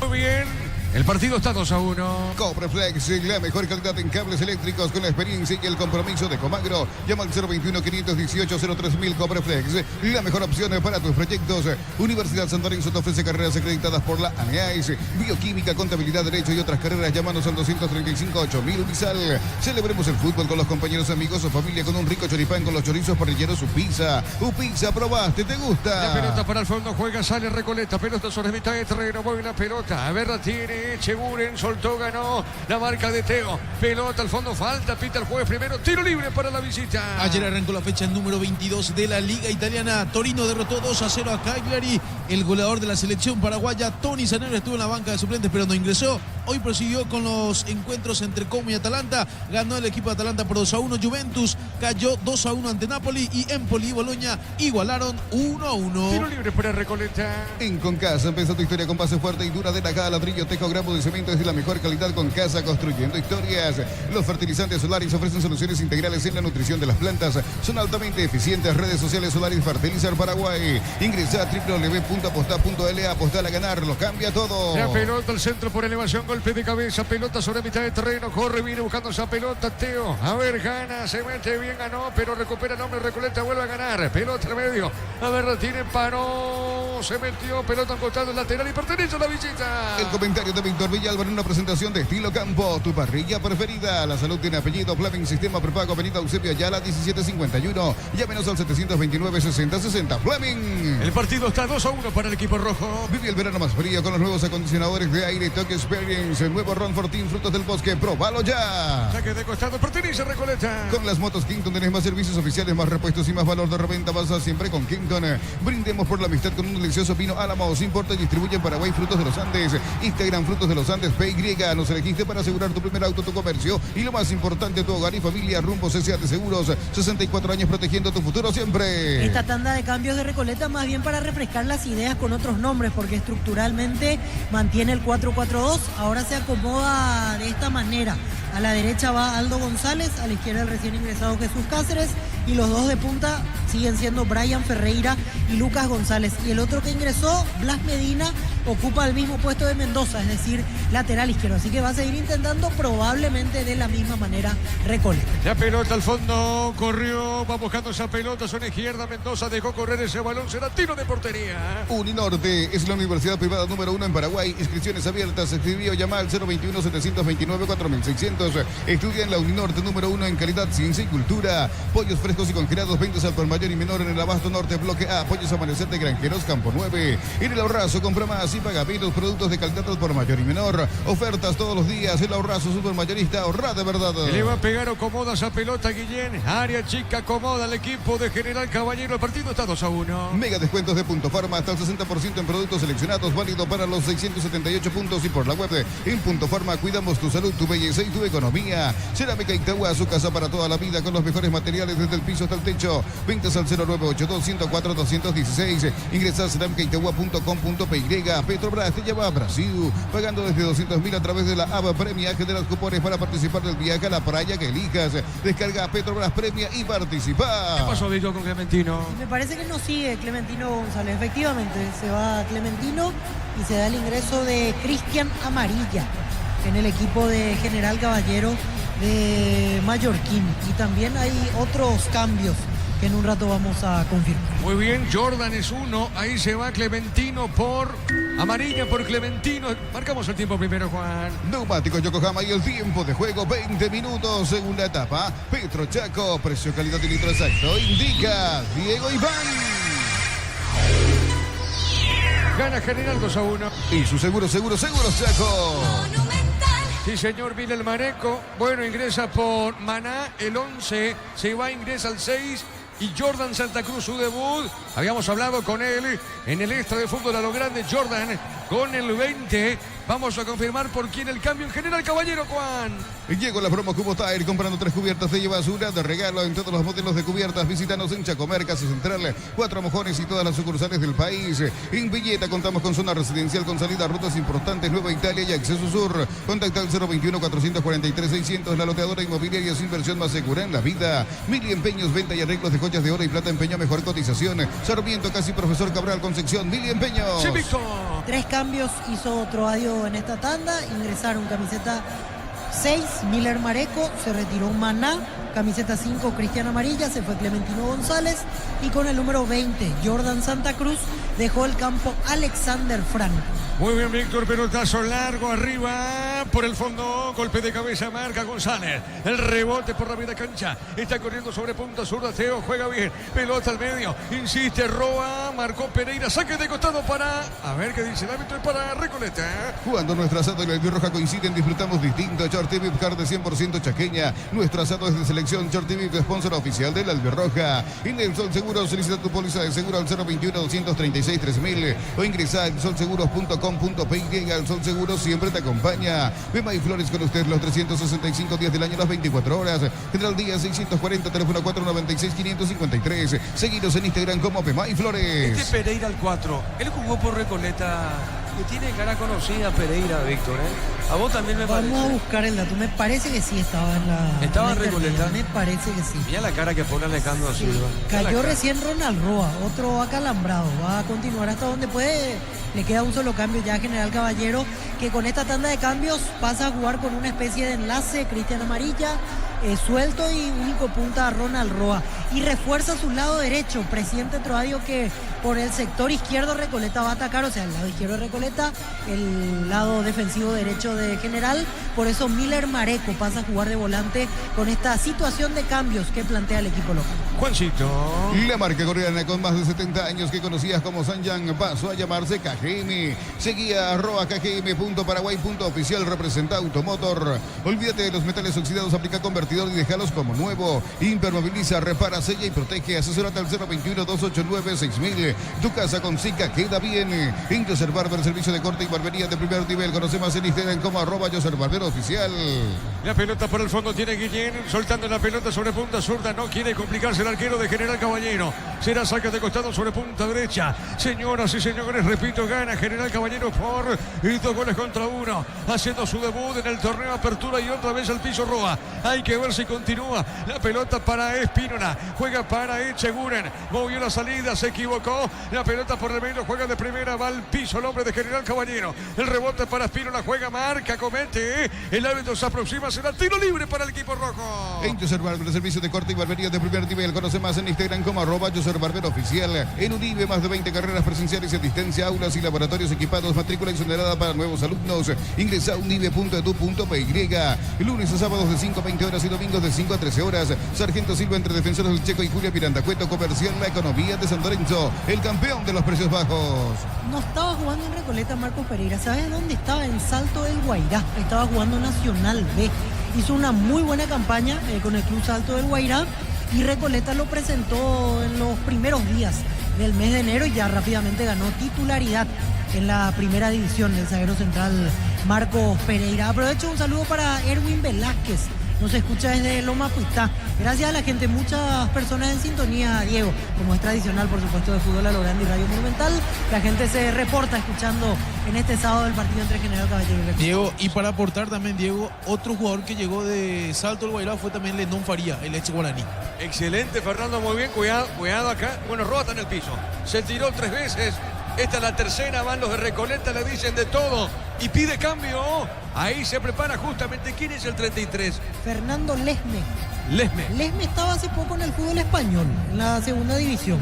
Muy bien. El partido está 2-1. Cobreflex, la mejor calidad en cables eléctricos con la experiencia y el compromiso de Comagro. Llama al 021-518-03.000 Cobreflex. La mejor opción para tus proyectos. Universidad San Lorenzo te ofrece carreras acreditadas por la ANEAIS. Bioquímica, contabilidad, derecho y otras carreras. Llámanos al 235-8000 Unizal. Celebremos el fútbol con los compañeros, amigos o familia con un rico choripán con los chorizos parrilleros Upizza. Upizza, probaste, ¿te gusta? La pelota para el fondo, juega, sale Recoleta. Pelota sobre mitad de terreno, mueve la pelota. A ver, la tiene. Cheburen, soltó, ganó la marca de Teo. Pelota al fondo, falta, pita el juez primero. Tiro libre para la visita. Ayer arrancó la fecha número 22 de la Liga Italiana. Torino derrotó 2-0 a Cagliari. El goleador de la selección paraguaya, Tony Zanera, estuvo en la banca de suplentes, pero no ingresó. Hoy prosiguió con los encuentros entre Como y Atalanta. Ganó el equipo de Atalanta por 2-1. Juventus cayó 2-1 ante Napoli. Y Empoli y Boloña igualaron 1-1. Tiro libre para Recoleta. En Concasa, empezó tu historia con base fuerte y duradera. Cada ladrillo, tejo, gramo de cemento es de la mejor calidad. Concasa, construyendo historias. Los fertilizantes Solaris ofrecen soluciones integrales en la nutrición de las plantas. Son altamente eficientes. Redes sociales Solaris Fertilizar Paraguay. Ingresa a www.aposta.la. Apostar a ganar, lo cambia todo. La pelota al centro por elevación, golpe de cabeza, pelota sobre mitad de terreno, corre, viene buscando esa pelota, Teo. A ver, gana, se mete bien, ganó, pero recupera el hombre, Recoleta vuelve a ganar. Pelota al medio. A ver, la tiene, paró, se metió, pelota al costado lateral y pertenece a la visita. El comentario de Víctor Villalba en una presentación de Estilo Campo, tu parrilla preferida. La salud tiene apellido. Fleming, sistema prepago, avenida Eusebio Ayala, 1751. Llámenos al 729-6060. Fleming. El partido está 2-1 para el equipo rojo. Vive el verano más frío con los nuevos acondicionadores de aire Tokyo Experience. El nuevo Ron Fortin, frutos del bosque. Probalo ya. Saque de costado, pertenece a Recoleta. Con las motos Kington tenés más servicios oficiales, más repuestos y más valor de reventa. Vas siempre con Kington. Brindemos por la amistad con un delicioso vino Álamos. Importa y distribuye en Paraguay Frutos de los Andes. Instagram Frutos de los Andes PY. Nos elegiste para asegurar tu primer auto, tu comercio y lo más importante, tu hogar y familia. Rumbos S.A. de Seguros. 64 años protegiendo tu futuro siempre. Esta tanda de cambios de Recoleta más bien para refrescar las ideas con otros nombres, porque estructuralmente mantiene el 4-4-2. Ahora se acomoda de esta manera. A la derecha va Aldo González, a la izquierda el recién ingresado Jesús Cáceres, y los dos de punta siguen siendo Brian Ferreira y Lucas González. Y el otro que ingresó, Blas Medina, ocupa el mismo puesto de Mendoza, es decir, lateral izquierdo. Así que va a seguir intentando probablemente de la misma manera Recoleta. La pelota al fondo, corrió, va buscando esa pelota, zona izquierda, Mendoza dejó correr ese balón, será tiro de portería. Uninorte es la universidad privada número 1 en Paraguay. Inscripciones abiertas. Escribió, llama al 021-729-4600. Estudia en la Uninorte número 1 en calidad, ciencia y cultura. Pollos frescos y congelados, ventas al por mayor y menor en el Abasto Norte, bloque A. Pollos Amanecer de Granjeros, Campo 9. En el Ahorrazo, compra más y paga menos. Productos de calidad al por mayor y menor. Ofertas todos los días. El Ahorrazo supermayorista, ahorra de verdad. Le va a pegar o acomoda esa pelota, Guillén. Área chica, acomoda al equipo de General Caballero. El partido está 2-1. Mega descuentos de Punto Farma, hasta el 60% en productos seleccionados, válido para los 678 puntos y por la web. En Punto Farma cuidamos tu salud, tu belleza y tu economía. Cerámica Itagua, su casa para toda la vida con los mejores materiales desde el piso hasta el techo. Ventas al 0982-104-216. Ingresa a cerámicaitagua.com.py. Petrobras te lleva a Brasil, pagando desde 200.000 a través de la ABA Premia. Generas cupones para participar del viaje a la playa que elijas. Descarga Petrobras Premia y participa. ¿Qué pasó, Vico, con Clementino? Me parece que no sigue Clementino González. Efectivamente, se va Clementino y se da el ingreso de Cristian Amarilla en el equipo de General Caballero de Mallorquín. Y también hay otros cambios que en un rato vamos a confirmar. Muy bien, Jordan es uno. Ahí se va Clementino por Amarilla por Clementino. Marcamos el tiempo primero, Juan. Neumáticos Yokohama y el tiempo de juego, 20 minutos, segunda etapa. Petro Chaco, precio, calidad y litro exacto. Indica Diego Iván. Gana General 2-1. Y su seguro Chaco. Sí, señor, Vilel Mareco. Bueno, ingresa por Maná, el 11. Se va, ingresa al 6. Y Jordan Santa Cruz, su debut. Habíamos hablado con él en el extra de fútbol a lo grande. Jordan con el 20. Vamos a confirmar por quién el cambio en General Caballero, Juan. Llegó la promo Cubo Tire, comprando 3 cubiertas te llevas una de regalo en todos los modelos de cubiertas. Visítanos en Chacomer, Casa Central, 4 Mojones y todas las sucursales del país. En Villeta contamos con zona residencial con salida a rutas importantes, Nueva Italia y Acceso Sur. Contacta al 021-443-600, la loteadora inmobiliaria, su inversión más segura en la vida. Mili Empeños, venta y arreglos de joyas de oro y plata, empeño, mejor cotización. Sarmiento, casi Profesor Cabral, Concepción, Mili Empeños. Sí, Víctor. 3 cambios hizo otro adiós en esta tanda. Ingresaron camiseta 6, Miller Mareco, se retiró Maná. Camiseta 5, Cristian Amarilla, se fue Clementino González. Y con el número 20, Jordan Santa Cruz, dejó el campo Alexander Franco. Muy bien, Víctor, pelotazo largo arriba, por el fondo, golpe de cabeza, marca González. El rebote por la media cancha, está corriendo sobre punta zurda, Teo juega bien, pelota al medio, insiste, roba, marcó Pereira, saque de costado para, a ver qué dice el árbitro, para Recoleta. Cuando nuestro asado y la albirroja coinciden, disfrutamos distinto. Short TV Card de 100% chaqueña, nuestro asado es de selección. Short TV, sponsor oficial de la albirroja. En el Sol Seguros, solicita tu póliza de seguro al 021-236-3000 o ingresa en solseguros.com.py. El Sol Seguros siempre te acompaña. Bema y Flores con usted los 365 días del año, las 24 horas. General Díaz 640, teléfono 496-553. Seguidos en Instagram como Bema y Flores. Este Pereira al 4, él jugó por Recoleta. Que tiene cara conocida Pereira, Víctor, ¿eh? A vos también me parece. Vamos a buscar el dato. Me parece que sí estaba en la. ¿Estaba en Recoleta? Me parece que sí. Mira la cara que pone Alejandro Silva. Cayó recién Ronald Roa, otro acalambrado. Va a continuar hasta donde puede. Le queda un solo cambio ya a General Caballero, que con esta tanda de cambios pasa a jugar con una especie de enlace. Cristian Amarilla suelto y único punta a Ronald Roa. Y refuerza su lado derecho, Presidente Troadio, que por el sector izquierdo Recoleta va a atacar, o sea, el lado izquierdo de Recoleta, el lado defensivo derecho de General. Por eso Miller Mareco pasa a jugar de volante con esta situación de cambios que plantea el equipo local. Juancito. La marca coreana con más de 70 años que conocías como Sanyang pasó a llamarse KGM. Seguía @kgm.paraguay.oficial, representa Automotor. Olvídate de los metales oxidados, aplica convertidor y déjalos como nuevo. Impermobiliza, repara, sella y protege. Asesórate al 021-289-6000. Tu casa con Zika queda bien. Inter Barber, servicio de corte y barbería de primer nivel. Conoce más en Instagram como @YoserBarbero oficial. La pelota por el fondo tiene Guillén, soltando la pelota sobre punta zurda. No quiere complicarse el arquero de General Caballero. Será saque de costado sobre punta derecha. Señoras y señores, repito, gana General Caballero por 2 goles contra 1. Haciendo su debut en el torneo Apertura y otra vez al piso Roa. Hay que ver si continúa. La pelota para Espínola. Juega para Echeguren. Movió la salida, se equivocó. La pelota por el medio, juega de primera, va al piso el hombre de General Caballero. El rebote para Espínola, juega, marca, comete. El árbitro se aproxima, será tiro libre para el equipo rojo. En Yoser Barber, servicio de corte y barbería de primer nivel. Conoce más en Instagram como @YoserBarbero oficial. En Uribe, más de 20 carreras presenciales y a distancia, aulas y laboratorios equipados. Matrícula exonerada para nuevos alumnos. Ingresa a unive.edu.py. Lunes a sábados de 5 a 20 horas y domingos de 5 a 13 horas. Sargento Silva entre Defensores del Checo y Julia Pirandacueto. Comercial La Economía de San Lorenzo, el campeón de los precios bajos. No estaba jugando en Recoleta Marcos Pereira. ¿Sabes dónde estaba? En Salto del Guairá. Estaba jugando Nacional B. Hizo una muy buena campaña con el Club Salto del Guairá y Recoleta lo presentó en los primeros días del mes de enero y ya rápidamente ganó titularidad en la primera división del zaguero central Marcos Pereira. Aprovecho un saludo para Erwin Velázquez. Nos escucha desde Loma Puistá. Gracias a la gente, muchas personas en sintonía, Diego, como es tradicional, por supuesto, de Fútbol a lo Grande y Radio Monumental. La gente se reporta escuchando en este sábado el partido entre General Caballero y Recoleta. Diego, y para aportar también, Diego, otro jugador que llegó de Salto del Guairá fue también Lenón Faría, el ex guaraní. Excelente, Fernando, muy bien, cuidado acá. Bueno, Roa está en el piso. Se tiró 3 veces. Esta es la tercera, van los de Recoleta, le dicen de todo y pide cambio. Ahí se prepara justamente. ¿Quién es el 33? Fernando Lesme. Lesme. Lesme estaba hace poco en el fútbol español, en la segunda división.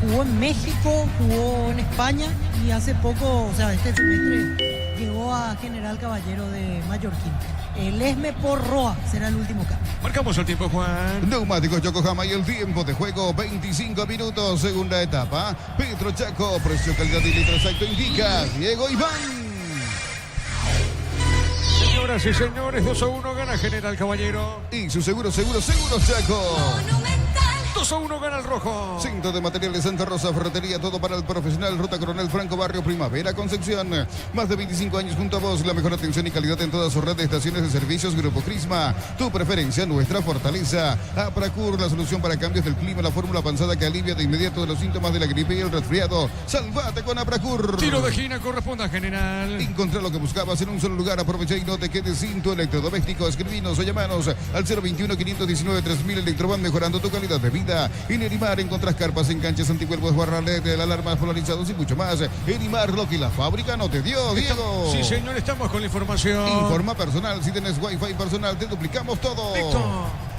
jugó en México, jugó en España y hace poco, o sea, este semestre llegó a General Caballero de Mallorquín. El Lesme por Roa será el último cambio. Marcamos el tiempo, Juan. Neumáticos Yokohama y el tiempo de juego, 25 minutos, segunda etapa. Petro Chaco, precio, calidad y litro exacto indica Diego Iván. Señoras y señores, 2-1 gana General Caballero. Y su seguro Chaco. 2-1 gana el rojo. Centro de Materiales Santa Rosa, ferretería, todo para el profesional. Ruta Coronel Franco, Barrio Primavera, Concepción. Más de 25 años junto a vos. La mejor atención y calidad en toda su red de estaciones de servicios. Grupo Crisma. Tu preferencia, nuestra fortaleza. Apracur, la solución para cambios del clima. La fórmula avanzada que alivia de inmediato de los síntomas de la gripe y el resfriado. Salvate con Apracur. Tiro de esquina corresponde a General. Encontrá lo que buscabas en un solo lugar. Aprovecha y no te quedes sin tu electrodoméstico. Escribinos o llamanos al 021-519-3000. Electroban, mejorando tu calidad de vida. En Erimar encontrás carpas, enganches, anticuerpos, barra LED, alarmas polarizados y mucho más. Erimar, lo que la fábrica no te dio, Diego. Sí, señor, estamos con la información. Informa personal, si tenés wifi personal, te duplicamos todo. Víctor.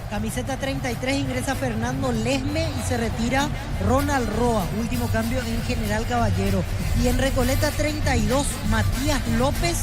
Camiseta 33 ingresa Fernando Lesme y se retira Ronald Roa. Último cambio en General Caballero. Y en Recoleta 32, Matías López.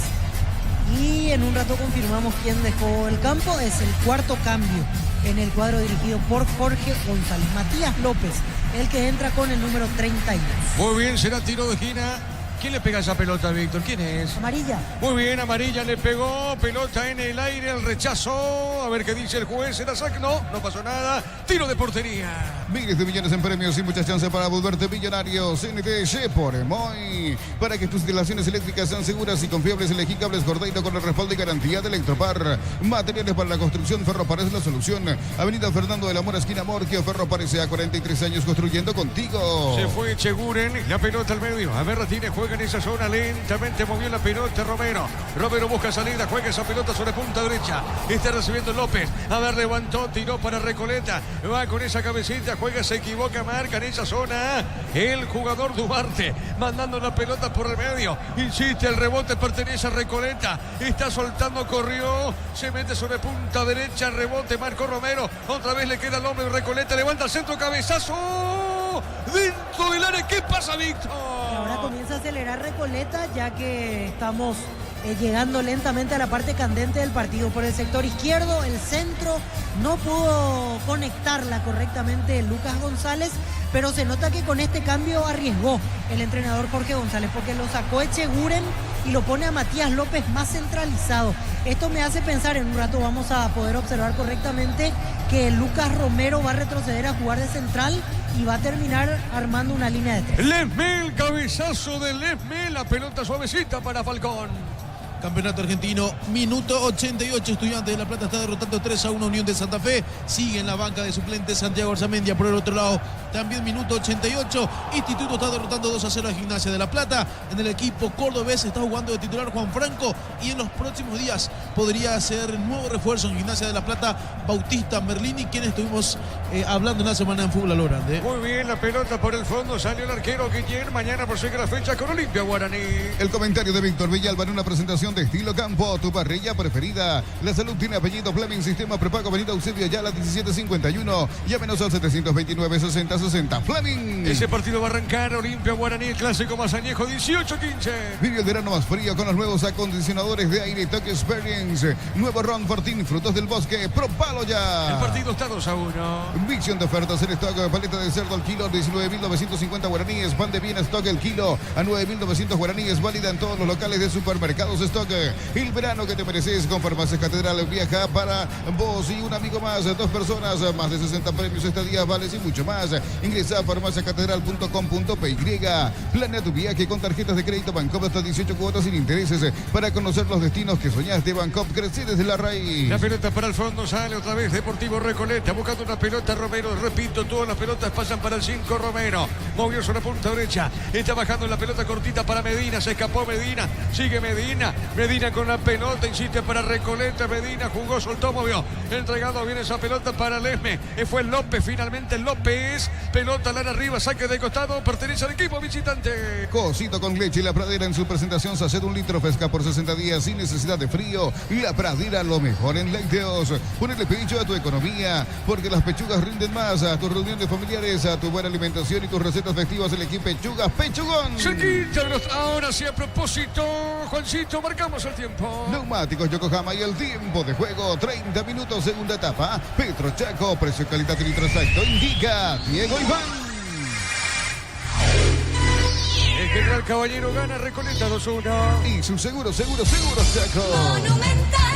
Y en un rato confirmamos quién dejó el campo. Es el cuarto cambio en el cuadro dirigido por Jorge González. Matías López, el que entra con el número 32. Muy bien, será tiro de esquina. ¿Quién le pega esa pelota, Víctor? ¿Quién es? Amarilla. Muy bien, amarilla le pegó. Pelota en el aire, el rechazo. A ver qué dice el juez. ¿Era saque? No pasó nada. Tiro de portería. Miles de millones en premios y muchas chances para volverte millonario. CNTG por Emoy. Para que tus instalaciones eléctricas sean seguras y confiables, elegí cables Cordeiro con el respaldo y garantía de Electropar. Materiales para la construcción, Ferropar es la solución. Avenida Fernando de la Mora, esquina Morquio. Ferropar a 43 años construyendo contigo. Se fue Cheguren, la pelota al medio. A ver, Martínez juega en esa zona, lentamente movió la pelota Romero. Romero busca salida, juega esa pelota sobre punta derecha. Está recibiendo López. A ver, levantó, tiró para Recoleta. Va con esa cabecita, juega, se equivoca, marca en esa zona. El jugador Duarte, mandando la pelota por el medio. Insiste, el rebote pertenece a Recoleta. Está soltando, corrió. Se mete sobre punta derecha, rebote, marcó Romero. Otra vez le queda el hombre Recoleta, levanta el centro, cabezazo. Dentro del área, ¿qué pasa, Víctor? Y ahora comienza a acelerar Recoleta, ya que estamos llegando lentamente a la parte candente del partido. Por el sector izquierdo, el centro no pudo conectarla correctamente Lucas González, pero se nota que con este cambio arriesgó el entrenador Jorge González, porque lo sacó Echeguren y lo pone a Matías López más centralizado. Esto me hace pensar, en un rato vamos a poder observar correctamente que Lucas Romero va a retroceder a jugar de central y va a terminar armando una línea de tres. Lesme, el cabezazo de Lesme, la pelota suavecita para Falcón. Campeonato argentino, minuto 88. Estudiantes de La Plata está derrotando 3-1 Unión de Santa Fe. Sigue en la banca de suplentes Santiago Arzamendia. Por el otro lado, también minuto 88. Instituto está derrotando 2-0 a Gimnasia de La Plata. En el equipo cordobés está jugando de titular Juan Franco. Y en los próximos días podría ser nuevo refuerzo en Gimnasia de La Plata Bautista Merlini, quien estuvimos hablando en la semana en Fútbol a lo Grande. Muy bien, la pelota por el fondo. Salió el arquero Guillén. Mañana prosigue la fecha con Olimpia Guaraní. El comentario de Víctor Villalba en una presentación de Estilo Campo, tu parrilla preferida. La salud tiene apellido Fleming, sistema prepago, avenida Eusebio Ayala 1751. Llámenos al 729-6060. Fleming. Ese partido va a arrancar. Olimpia Guaraní, el clásico más añejo, 18-15. Vive el verano más frío con los nuevos acondicionadores de aire Tokyo Experience. Nuevo Ron Fortín, frutos del bosque. Propalo ya. El partido está 2-1. Visión de ofertas en stock. Paleta de cerdo al kilo, 19.950 guaraníes. Pan de bien stock el kilo a 9.900 guaraníes. Válida en todos los locales de supermercados stock. El verano que te mereces con Farmacias Catedral. Viaja para vos y un amigo más. 2 personas, más de 60 premios, estadías, vales y mucho más. Ingresa a farmaciacatedral.com.py. Planea tu viaje con tarjetas de crédito Bancop hasta 18 cuotas sin intereses para conocer los destinos que soñaste. Bancop, crece desde la raíz. La pelota para el fondo, sale otra vez Deportivo Recoleta buscando una pelota Romero. Repito, todas las pelotas pasan para el 5 Romero. Movió sobre la punta derecha. Está bajando la pelota cortita para Medina. Se escapó Medina. Sigue Medina. Medina con la pelota, insiste para Recoleta. Medina jugó, soltó, movió. Entregado viene esa pelota para Lesme. Fue López, finalmente López. Pelota al área arriba, saque de costado. Pertenece al equipo visitante. Cosito con leche y La Pradera en su presentación. Sachet de 1 litro, fresca por 60 días sin necesidad de frío. La Pradera, lo mejor en lácteos. Ponele pecho a tu economía, porque las pechugas rinden más. A tus reuniones familiares, a tu buena alimentación y tus recetas festivas, elegí Pechugas Pechugón. Ahora sí, a propósito, Juancito, marcamos el tiempo. Neumáticos Yokohama y el tiempo de juego, 30 minutos, segunda etapa. Petro Chaco, precio, calidad y litro exacto, indica Diego Iván. El General Caballero gana, Recoleta 2-1. Y su seguro, Chaco.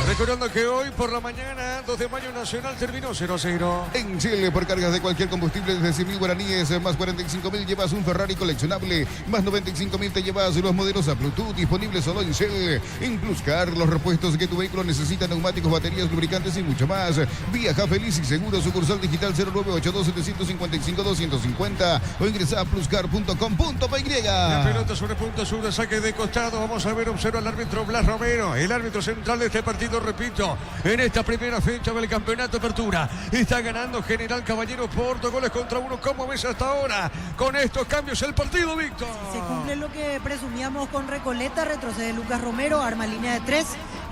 Recordando que hoy por la mañana, 2 de mayo, Nacional terminó 0-0. En Chile, por cargas de cualquier combustible desde 100.000 guaraníes, más 45.000 llevas un Ferrari coleccionable, más 95.000 te llevas los modelos a Bluetooth disponibles solo en Shell. En Pluscar, los repuestos que tu vehículo necesita, neumáticos, baterías, lubricantes y mucho más. Viaja feliz y seguro, sucursal digital 0982-755-250 o ingresa a pluscar.com.py. La pelota sobre punto sur de saque de costado. Vamos a ver, observa el árbitro Blas Romero, el árbitro central de este partido, repito, en esta primera fecha del campeonato Apertura. Está ganando General Caballero por 2-1. ¿Cómo ves hasta ahora con estos cambios el partido, Víctor? Se cumple lo que presumíamos con Recoleta, retrocede Lucas Romero, arma línea de 3.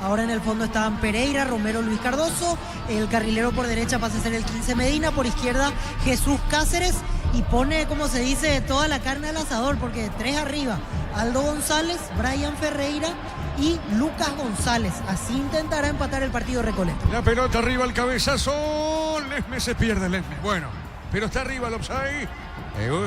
Ahora en el fondo estaban Pereira, Romero, Luis Cardoso. El carrilero por derecha pasa a ser el 15 Medina, por izquierda Jesús Cáceres. Y pone, como se dice, toda la carne al asador, porque 3 arriba. Aldo González, Brian Ferreira y Lucas González. Así intentará empatar el partido Recoleta. La pelota arriba, el cabezazo. Lesme se pierde, Lesme. Bueno, pero está arriba el offside.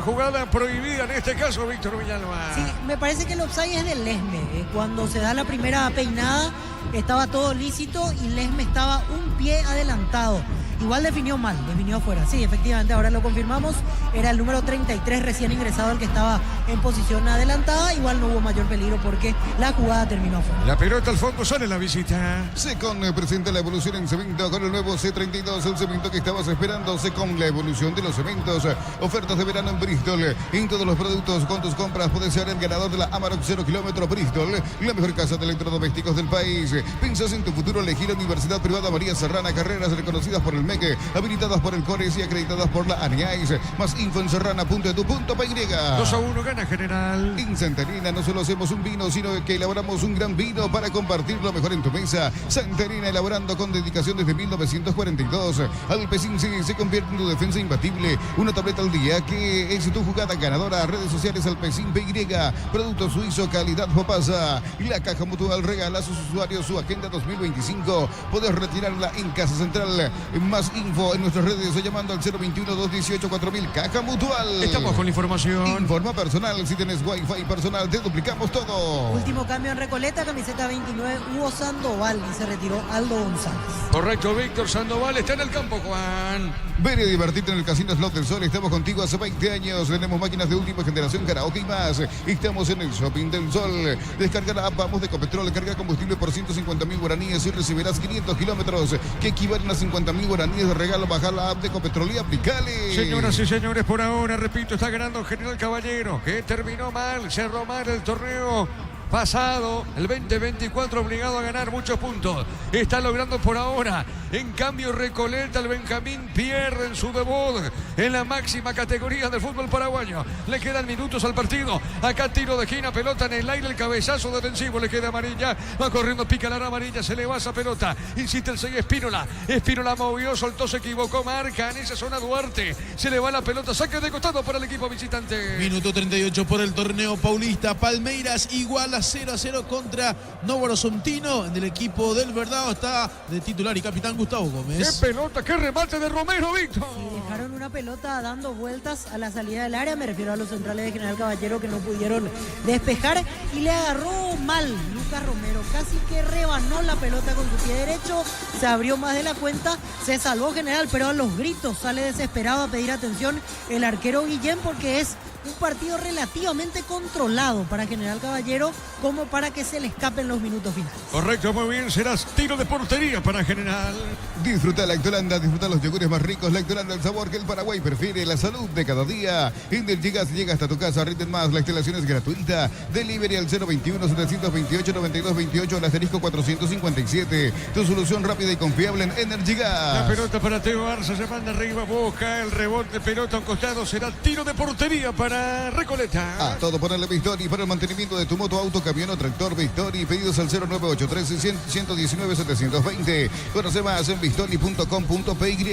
Jugada prohibida en este caso, Víctor Villalba. Sí, me parece que el offside es de Lesme. Cuando se da la primera peinada estaba todo lícito y Lesme estaba un pie adelantado. Igual definió mal, definió afuera. Sí, efectivamente, ahora lo confirmamos. Era el número 33 recién ingresado el que estaba en posición adelantada. Igual no hubo mayor peligro porque la jugada terminó afuera. La pelota al fondo, sale la visita. Secon presenta la evolución en cemento con el nuevo C32, el cemento que estabas esperando. Secon, la evolución de los cementos. Ofertas de verano en Bristol. En todos los productos, con tus compras puedes ser el ganador de la Amarok 0 kilómetro Bristol, la mejor casa de electrodomésticos del país. Piensas en tu futuro, elegí la Universidad Privada María Serrana, carreras reconocidas por el MEC, habilitadas por el CORES y acreditadas por la ANIAIS. Más info en serrana.edu.py. 2-1 gana General. En Santa Elena no solo hacemos un vino, sino que elaboramos un gran vino para compartir lo mejor en tu mesa. Santa Elena, elaborando con dedicación desde 1942. Alpecin se convierte en tu defensa imbatible. Una tableta al día que es tu jugada ganadora. Redes sociales Alpecin PY. Producto suizo, calidad Popasa. La Caja Mutual regala a sus usuarios su agenda 2025. Podés retirarla en Casa Central. Más info en nuestras redes o llamando al 021-218-4000. Caja Mutual. Estamos con la información. Informa personal. Si tenés Wi-Fi personal, te duplicamos todo. Último cambio en Recoleta, camiseta 29, Hugo Sandoval, y se retiró Aldo González. Correcto, Víctor Sandoval está en el campo, Juan. Ven y divertirte en el Casino Slot del Sol. Estamos contigo hace 20 años. Tenemos máquinas de última generación, karaoke y más. Estamos en el Shopping del Sol. Descarga la app Vamos de Ecopetrol. Carga combustible por 150.000 guaraníes y recibirás 500 kilómetros que equivalen a 50.000 guaraníes de regalo. Baja la app de Ecopetrol y aplicale. Señoras y señores, por ahora, repito, está ganando General Caballero, que terminó mal, cerró mal el torneo pasado, el 2024, obligado a ganar muchos puntos. Está logrando por ahora. En cambio, Recoleta, el Benjamín, pierde en su debut en la máxima categoría del fútbol paraguayo. Le quedan minutos al partido. Acá tiro de esquina, pelota en el aire, el cabezazo defensivo, le queda amarilla. Va corriendo, pica la amarilla, se le va esa pelota. Insiste el 6, Espínola. Espínola movió, soltó, se equivocó, marca en esa zona Duarte. Se le va la pelota, saque de costado para el equipo visitante. Minuto 38 por el torneo paulista. Palmeiras iguala 0-0 contra Novo Horizontino. Del equipo del Verdado está de titular y capitán Gustavo Gómez. ¡Qué pelota! ¡Qué remate de Romero, Víctor! Sí, dejaron una pelota dando vueltas a la salida del área. Me refiero a los centrales de General Caballero que no pudieron despejar. Y le agarró mal Lucas Romero. Casi que rebanó la pelota con su pie derecho. Se abrió más de la cuenta. Se salvó General, pero a los gritos sale desesperado a pedir atención el arquero Guillén, porque es un partido relativamente controlado para General Caballero como para que se le escapen los minutos finales. Correcto, muy bien, será tiro de portería para General. Disfruta Lactolanda, disfruta los yogures más ricos. Lactolanda, el sabor que el Paraguay prefiere, la salud de cada día. Energigas llega hasta tu casa, rinden más. La instalación es gratuita. Delivery al 021-728-9228, al asterisco 457. Tu solución rápida y confiable en Energigas. La pelota para Teo Arce, se manda arriba, busca el rebote, pelota a un costado, será tiro de portería para Recoleta. A todo ponerle Victory para el mantenimiento de tu moto, auto, camión o tractor. Victory, pedidos al 0983-119-720. Conoce más en victory.com.py.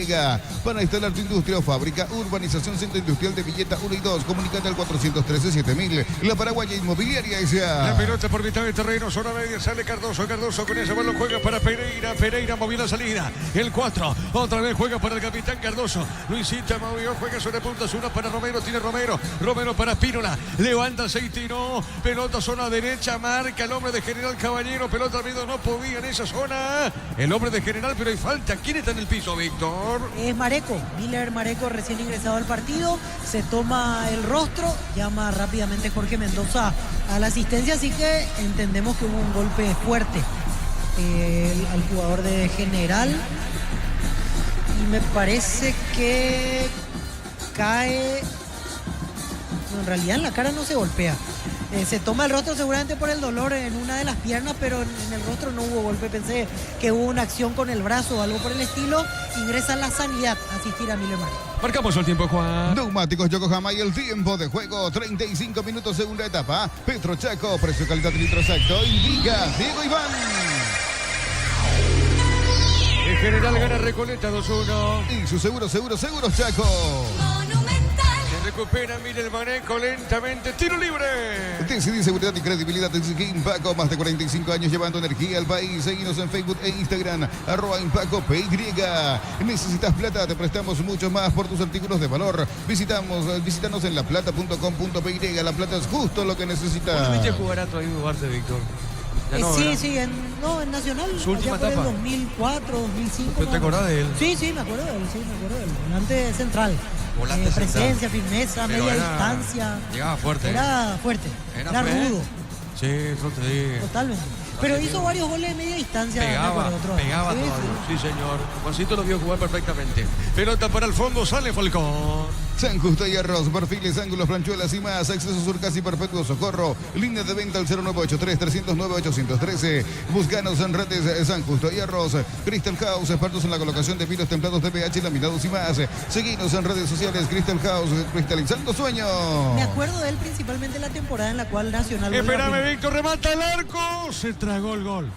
Para instalar tu industria o fábrica, urbanización Centro Industrial de Villeta 1 y 2. Comunicate al 413-7000. La Paraguaya Inmobiliaria S.A. La pelota por mitad de terreno, zona media, sale Cardoso. Cardoso con ese balón juega para Pereira. Pereira movió la salida. El 4, otra vez juega para el capitán Cardoso. Luisita movió, juega sobre puntas. Una para Romero, tiene Romero. Romero para Spínola. Levanta, se tiró. Pelota zona derecha, marca el hombre de General Caballero. Pelota al medio, no podía en esa zona. El hombre de General, pero hay falta. ¿Quién está en el piso, Víctor? Es Mareco, Miller Mareco, recién ingresado al partido. Se toma el rostro, llama rápidamente Jorge Mendoza a la asistencia, así que entendemos que hubo un golpe fuerte al jugador de General. Y me parece que cae... No, en realidad en la cara no se golpea. Se toma el rostro seguramente por el dolor en una de las piernas, pero en el rostro no hubo golpe. Pensé que hubo una acción con el brazo o algo por el estilo. Ingresa a la sanidad a asistir a Miller Mareco. Marcamos el tiempo, Juan. Neumáticos Yokohama y el tiempo de juego, 35 minutos, segunda etapa. Petro Chaco, precio, calidad, litro exacto. Indica Diego Iván. En General gana Recoleta 2-1. Y su seguro Chaco. Se recupera Miller Mareco lentamente. Tiro libre. TCD Seguridad y Credibilidad en Impaco, más de 45 años llevando energía al país. Seguinos en Facebook e Instagram, @ImpacoPY. Necesitas plata, te prestamos mucho más por tus artículos de valor. Visítanos en laplata.com.py. La plata es justo lo que necesitas. ¿Viste jugar a tu amigo Duarte, Víctor? Sí, en Nacional. Su última etapa. 2004, 2005. ¿Te acordás de él? Sí, me acuerdo de él. Volante central. Volante presencia, central. firmeza, Pero media distancia. Llegaba fuerte. Era fuerte. Era rudo. Sí, eso te digo. Totalmente. Pero hizo varios goles de media distancia. Pegaba todavía. Sí, señor. Juancito lo vio jugar perfectamente. Pelota para el fondo, sale Falcón. San Justo y Arroz, perfiles, ángulos, planchuelas y más. Acceso sur casi perpetuo socorro. Línea de venta al 0983-309-813. Búscanos en redes San Justo y Arroz. Crystal House, expertos en la colocación de pinos templados de pH, laminados y más. Seguinos en redes sociales. Crystal House, cristalizando sueños. Me acuerdo de él principalmente la temporada en la cual Nacional... Espérame, Víctor, remata el arco. Se tragó el gol.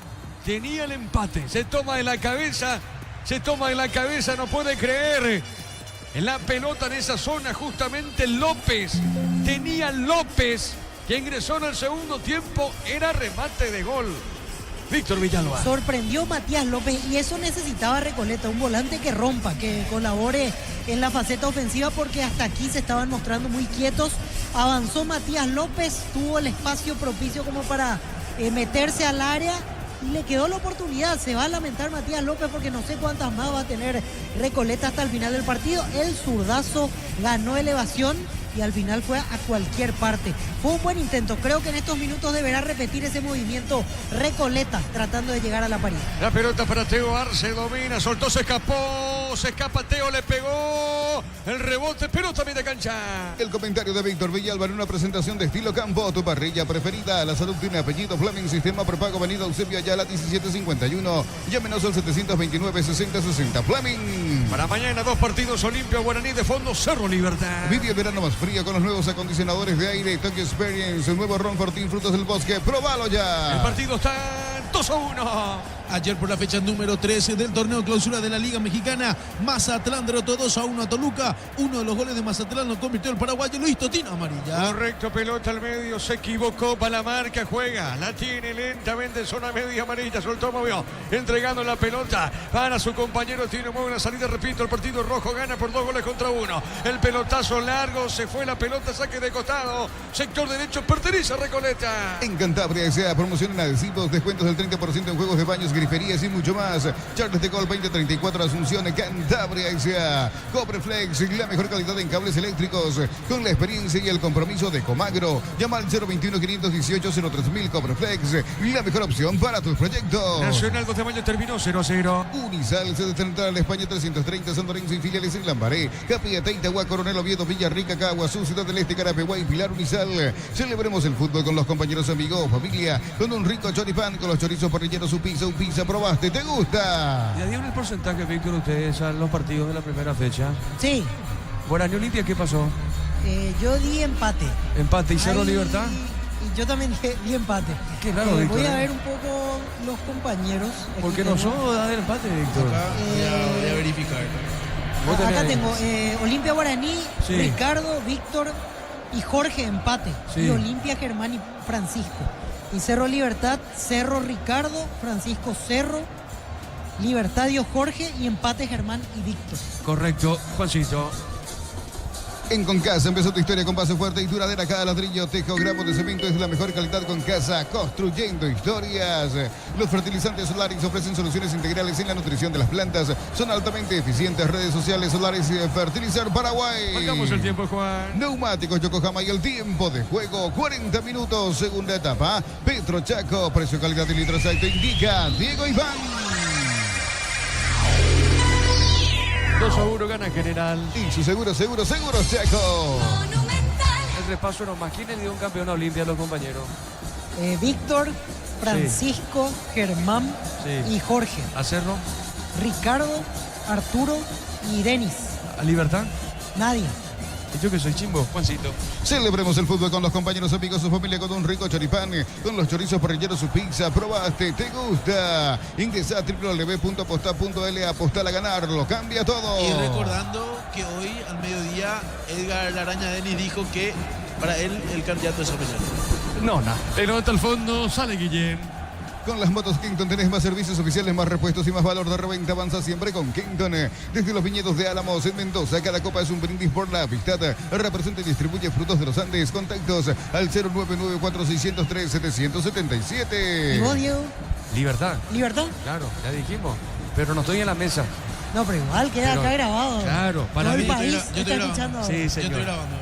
Tenía el empate. Se toma en la cabeza, no puede creer. En la pelota en esa zona justamente López. Tenía López que ingresó en el segundo tiempo. Era remate de gol. Víctor Villalba. Sorprendió Matías López y eso necesitaba Recoleta. Un volante que rompa, que colabore en la faceta ofensiva porque hasta aquí se estaban mostrando muy quietos. Avanzó Matías López, tuvo el espacio propicio como para meterse al área. Y le quedó la oportunidad. Se va a lamentar Matías López porque no sé cuántas más va a tener Recoleta hasta el final del partido. El zurdazo ganó elevación y al final fue a cualquier parte. Fue un buen intento. Creo que en estos minutos deberá repetir ese movimiento Recoleta tratando de llegar a la pared. La pelota para Teo Arce, domina, soltó, se escapa Teo, le pegó el rebote, pelota media cancha. El comentario de Víctor Villalba en una presentación de Estilo Campo, tu parrilla preferida. La salud tiene apellido Fleming, sistema prepago, avenida Eusebio Ayala 1751. Llámenos al 729-6060 Fleming. Para mañana 2 partidos, Olimpia, Guaraní de fondo, Cerro Libertad. Vive el verano más frío con los nuevos acondicionadores de aire Tokyo Experience, el nuevo Ron Fortín Frutos del Bosque. ¡Probalo ya! El partido está 2-1. Ayer por la fecha número 13 del torneo clausura de la Liga Mexicana, Mazatlán derrotó 2-1 a Toluca. Uno de los goles de Mazatlán lo convirtió el paraguayo Luis Totino, amarilla. Correcto, pelota al medio, se equivocó, para la marca, juega, la tiene lentamente, zona media amarilla, soltó, movió, entregando la pelota para su compañero, tiene muy buena salida, repito, el partido rojo gana por 2-1. El pelotazo largo, se fue la pelota, saque de costado, sector derecho, pertenece a Recoleta. En Cantabria S.A. promoción en adhesivos, descuentos del 30% en juegos de baños, griferías y mucho más. Charles de Gol 2034 Asunción, Cantabria S.A. Copreflex, la mejor calidad en cables eléctricos, con la experiencia y el compromiso de Comagro. Llama al 021-518-03.000. Copreflex, la mejor opción para tus proyectos. Nacional 2 de mayo terminó 0-0. Unisal, sede central España 330, San Lorenzo y filiales en Lambaré, Capiatá, Itagua, Coronel Oviedo, Villarrica, Caguazú, Ciudad del Este, Carapeguá y Pilar. Unisal. Celebremos el fútbol con los compañeros, amigos, familia, con un rico choripán, con los chorizos parrilleros, un pizza, probaste, ¿te gusta? ¿Ya dieron el porcentaje, Víctor, ustedes a los partidos de la primera fecha? Sí. Guaraní Olimpia, ¿qué pasó? Yo di empate. ¿Empate y Cerro Libertad? Y yo también di empate. Qué raro, Víctor. Voy a ver un poco los compañeros. Porque no somos del empate, Víctor. Voy a verificar. Acá tengo Olimpia Guaraní, Sí. Ricardo, Víctor y Jorge empate. Sí. Y Olimpia Germán y Francisco. Y Cerro Libertad, Cerro Ricardo, Francisco Cerro, Libertadio Jorge y empate Germán y Víctor. Correcto, Juancito. En Concasa empezó tu historia con base fuerte y duradera. Cada ladrillo, tejo, gramo de cemento es la mejor calidad. Concasa, construyendo historias. Los fertilizantes Solaris ofrecen soluciones integrales en la nutrición de las plantas. Son altamente eficientes. Redes sociales Solaris Fertilizar Paraguay. Marcamos el tiempo, Juan. Neumáticos Yokohama y el tiempo de juego. 40 minutos, segunda etapa. Petro Chaco, precio, calidad y litro exacto indica Diego Iván. 2-1 gana General. Y su seguro Chaco. El repaso nomás. ¿Quién le dio un campeón a Olimpia a los compañeros? Víctor, Francisco, Germán Sí. y Jorge. ¿A Cerro? Ricardo, Arturo y Denis. ¿A Libertad? Nadie. ¿Y yo que soy chimbo? Juancito. Celebremos el fútbol con los compañeros, amigos, su familia, con un rico choripán, con los chorizos parrilleros, su pizza. Probaste, te gusta. Ingresa a www.aposta.l, apostar a ganar, lo cambia todo. Y recordando que hoy al mediodía Edgar Araña Denis dijo que para él el candidato es Orellana. No, nada. Pelota al fondo, sale Guillén. Con las motos Kenton tenés más servicios oficiales, más repuestos y más valor de reventa. Avanza siempre con Kenton. Desde los viñedos de Álamos en Mendoza, cada copa es un brindis por la amistad. Representa y distribuye frutos de los Andes. Contactos al 099-4603-777. ¿Y vos, Diego? Libertad. ¿Libertad? Claro, ya dijimos. Pero no estoy en la mesa. No, pero igual queda Pero, acá grabado. Claro, para Todo mí. el país yo está estoy escuchando. Sí, Yo señor. estoy grabando.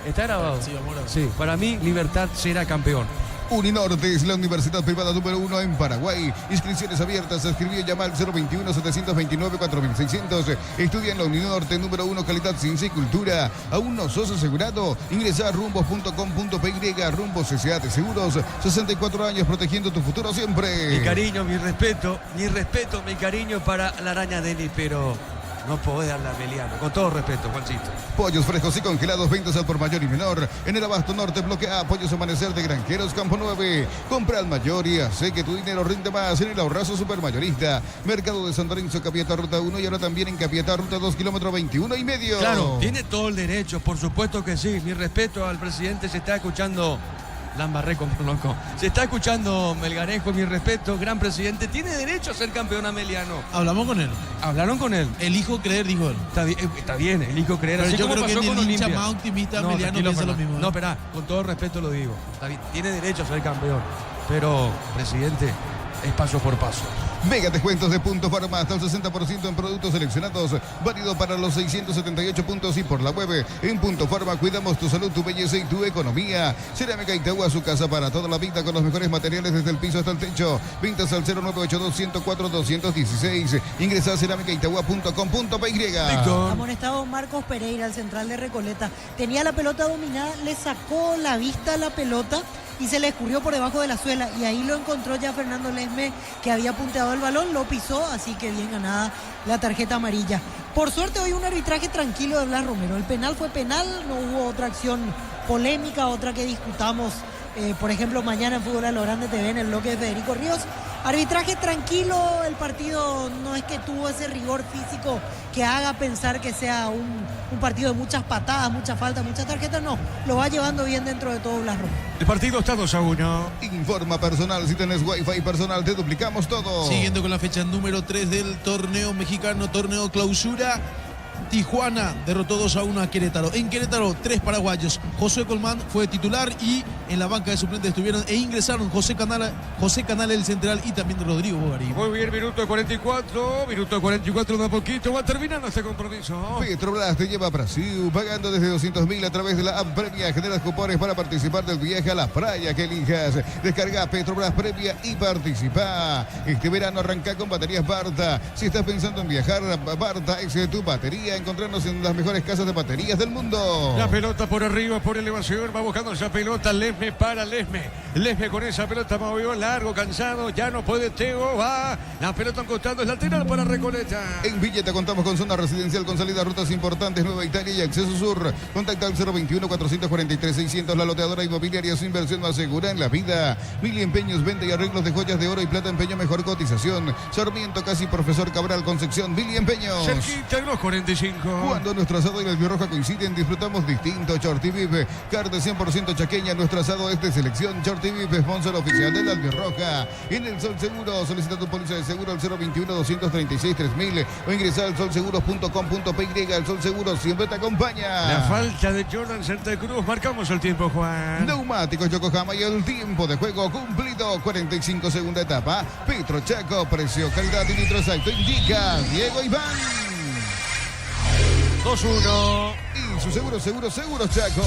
¿Está grabado? Sí, vamos a grabar. Sí, para mí Libertad será campeón. Uninorte es la universidad privada número 1 en Paraguay. Inscripciones abiertas. Escribí y llama al 021-729-4600. Estudia en la Uninorte número 1, calidad, ciencia y cultura. ¿Aún no sos asegurado? Ingresa a rumbos.com.py. Rumbos S.A. de Seguros. 64 años protegiendo tu futuro siempre. Mi cariño, mi respeto, mi cariño para la araña Denis, pero no puedo darle a Meliano. Con todo respeto, Juancito. Pollos frescos y congelados, ventas al por mayor y menor. En el Abasto Norte, bloque A, Pollos Amanecer de Granjeros, Campo 9. Compra al mayor y hace que tu dinero rinde más en el Ahorrazo Supermayorista. Mercado de San Lorenzo, Capiatá, Ruta 1 y ahora también en Capiatá, Ruta 2, kilómetro 21 y medio. Claro, tiene todo el derecho, por supuesto que sí. Mi respeto al presidente, se está escuchando. La embarré como loco. Se está escuchando Melgarejo, mi respeto, gran presidente. Tiene derecho a ser campeón Ameliano. Hablamos con él. Hablaron con él. Elijo creer, dijo él. Está bien, elijo creer. Pero Así yo como creo que pasó ni con el hincha Olimpia. más optimista No, Ameliano tranquilo, piensa lo Fernando. mismo. No, espera, con todo respeto lo digo. Está bien, tiene derecho a ser campeón. Pero, presidente, es paso por paso. Mega descuentos de Punto Farma hasta el 60% en productos seleccionados, válido para los 678 puntos y por la web. En Punto Farma cuidamos tu salud, tu belleza y tu economía. Cerámica Itagua, su casa para toda la vida con los mejores materiales desde el piso hasta el techo. Ventas al 0982-104-216. Ingresa a cerámicaitagua.com.py. Amonestado Marcos Pereira, el central de Recoleta. Tenía la pelota dominada, le sacó la vista a la pelota y se le escurrió por debajo de la suela. Y ahí lo encontró ya Fernando Lesme, que había punteado el balón, lo pisó, así que bien ganada la tarjeta amarilla. Por suerte hoy un arbitraje tranquilo de Blas Romero. El penal fue penal, no hubo otra acción polémica, otra que discutamos. Por ejemplo, mañana en Fútbol a lo Grande TV en el bloque de Federico Ríos. Arbitraje tranquilo, el partido no es que tuvo ese rigor físico que haga pensar que sea un partido de muchas patadas, muchas faltas, muchas tarjetas, no. Lo va llevando bien dentro de todo Blas Romero. El partido está 2-1. Informa personal, si tenés Wi-Fi personal, te duplicamos todo. Siguiendo con la fecha número 3 del torneo mexicano, torneo clausura. Tijuana derrotó 2-1 a Querétaro. En Querétaro, 3 paraguayos. José Colmán fue titular y en la banca de suplentes estuvieron e ingresaron José Canal el central y también Rodrigo Bogarín. Muy bien, minuto 44 de a poquito. Va terminando este compromiso. Petrobras te lleva a Brasil pagando desde 200.000 a través de la app Premia. Generas cupones para participar del viaje a la playa que elijas. Descarga Petrobras Premia y participa. Este verano arranca con baterías Barta. Si estás pensando en viajar, Barta es tu batería. Encontrarnos en las mejores casas de baterías del mundo. La pelota por arriba, por elevación. Va buscando esa pelota. Lesme para Lesme. Lesme con esa pelota movió largo, cansado. Ya no puede Teo. Va. La pelota encostando es lateral para Recoleta. En Villeta contamos con zona residencial con salida a rutas importantes, Nueva Italia y Acceso Sur. Contacta al 021-443-600. La loteadora inmobiliaria, su inversión más segura en la vida. Mili Empeños, venta y arreglos de joyas de oro y plata, empeño mejor cotización. Sarmiento, casi Profesor Cabral, Concepción. Mili Empeños. Cerquita de los 45. Cuando nuestro asado y la albirroja coinciden, disfrutamos distinto. Shorty Beef, carne 100% chaqueña. Nuestro asado es de selección. Shorty Beef, sponsor oficial de la albirroja. En el Sol Seguro, solicita tu póliza de seguro al 021-236-3000 o ingresa al solseguro.com.py. El Sol Seguro siempre te acompaña. La falta de Jordan Santa Cruz. Marcamos el tiempo, Juan. Neumáticos Yokohama y el tiempo de juego cumplido. 45 segunda etapa. Petro Chaco, precio, calidad y litro exacto. Indica Diego Iván. 2-1. Y su seguro Chaco.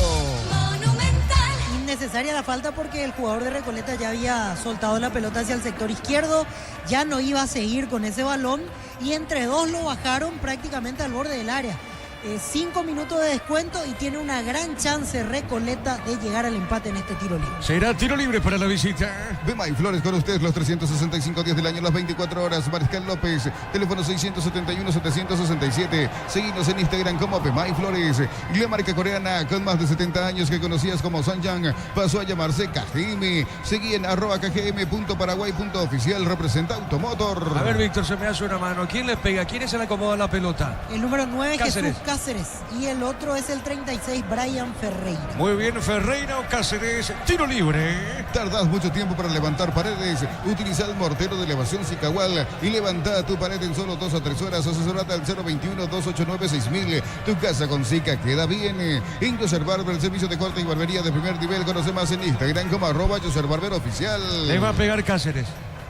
Innecesaria la falta porque el jugador de Recoleta ya había soltado la pelota hacia el sector izquierdo, ya no iba a seguir con ese balón y entre dos lo bajaron prácticamente al borde del área. 5 minutos de descuento y tiene una gran chance Recoleta de llegar al empate en este tiro libre. Será tiro libre para la visita. Bemay Flores con usted los 365 días del año, las 24 horas. Mariscal López, teléfono 671-767. Seguimos en Instagram como Bemay Flores. Y la marca coreana con más de 70 años que conocías como Sanjang pasó a llamarse KGM. Seguí en @kgm.paraguay.oficial. Representa Automotor. A ver, Víctor, se me hace una mano. ¿Quién le pega? ¿Quién se le acomoda la pelota? El número 9, Cáceres. Jesús Cáceres. Y el otro es el 36, Brian Ferreira. Muy bien, Ferreira o Cáceres. Tiro libre. Tardás mucho tiempo para levantar paredes. Utiliza el mortero de elevación Cicahual y levanta tu pared en solo 2 a 3 horas. Asesorate al 021-289-6000. Tu casa con Cica queda bien. En Yoser Barber, el servicio de corte y barbería de primer nivel. Conoce más en Instagram como @YoserBarberOficial. Le va a pegar Cáceres.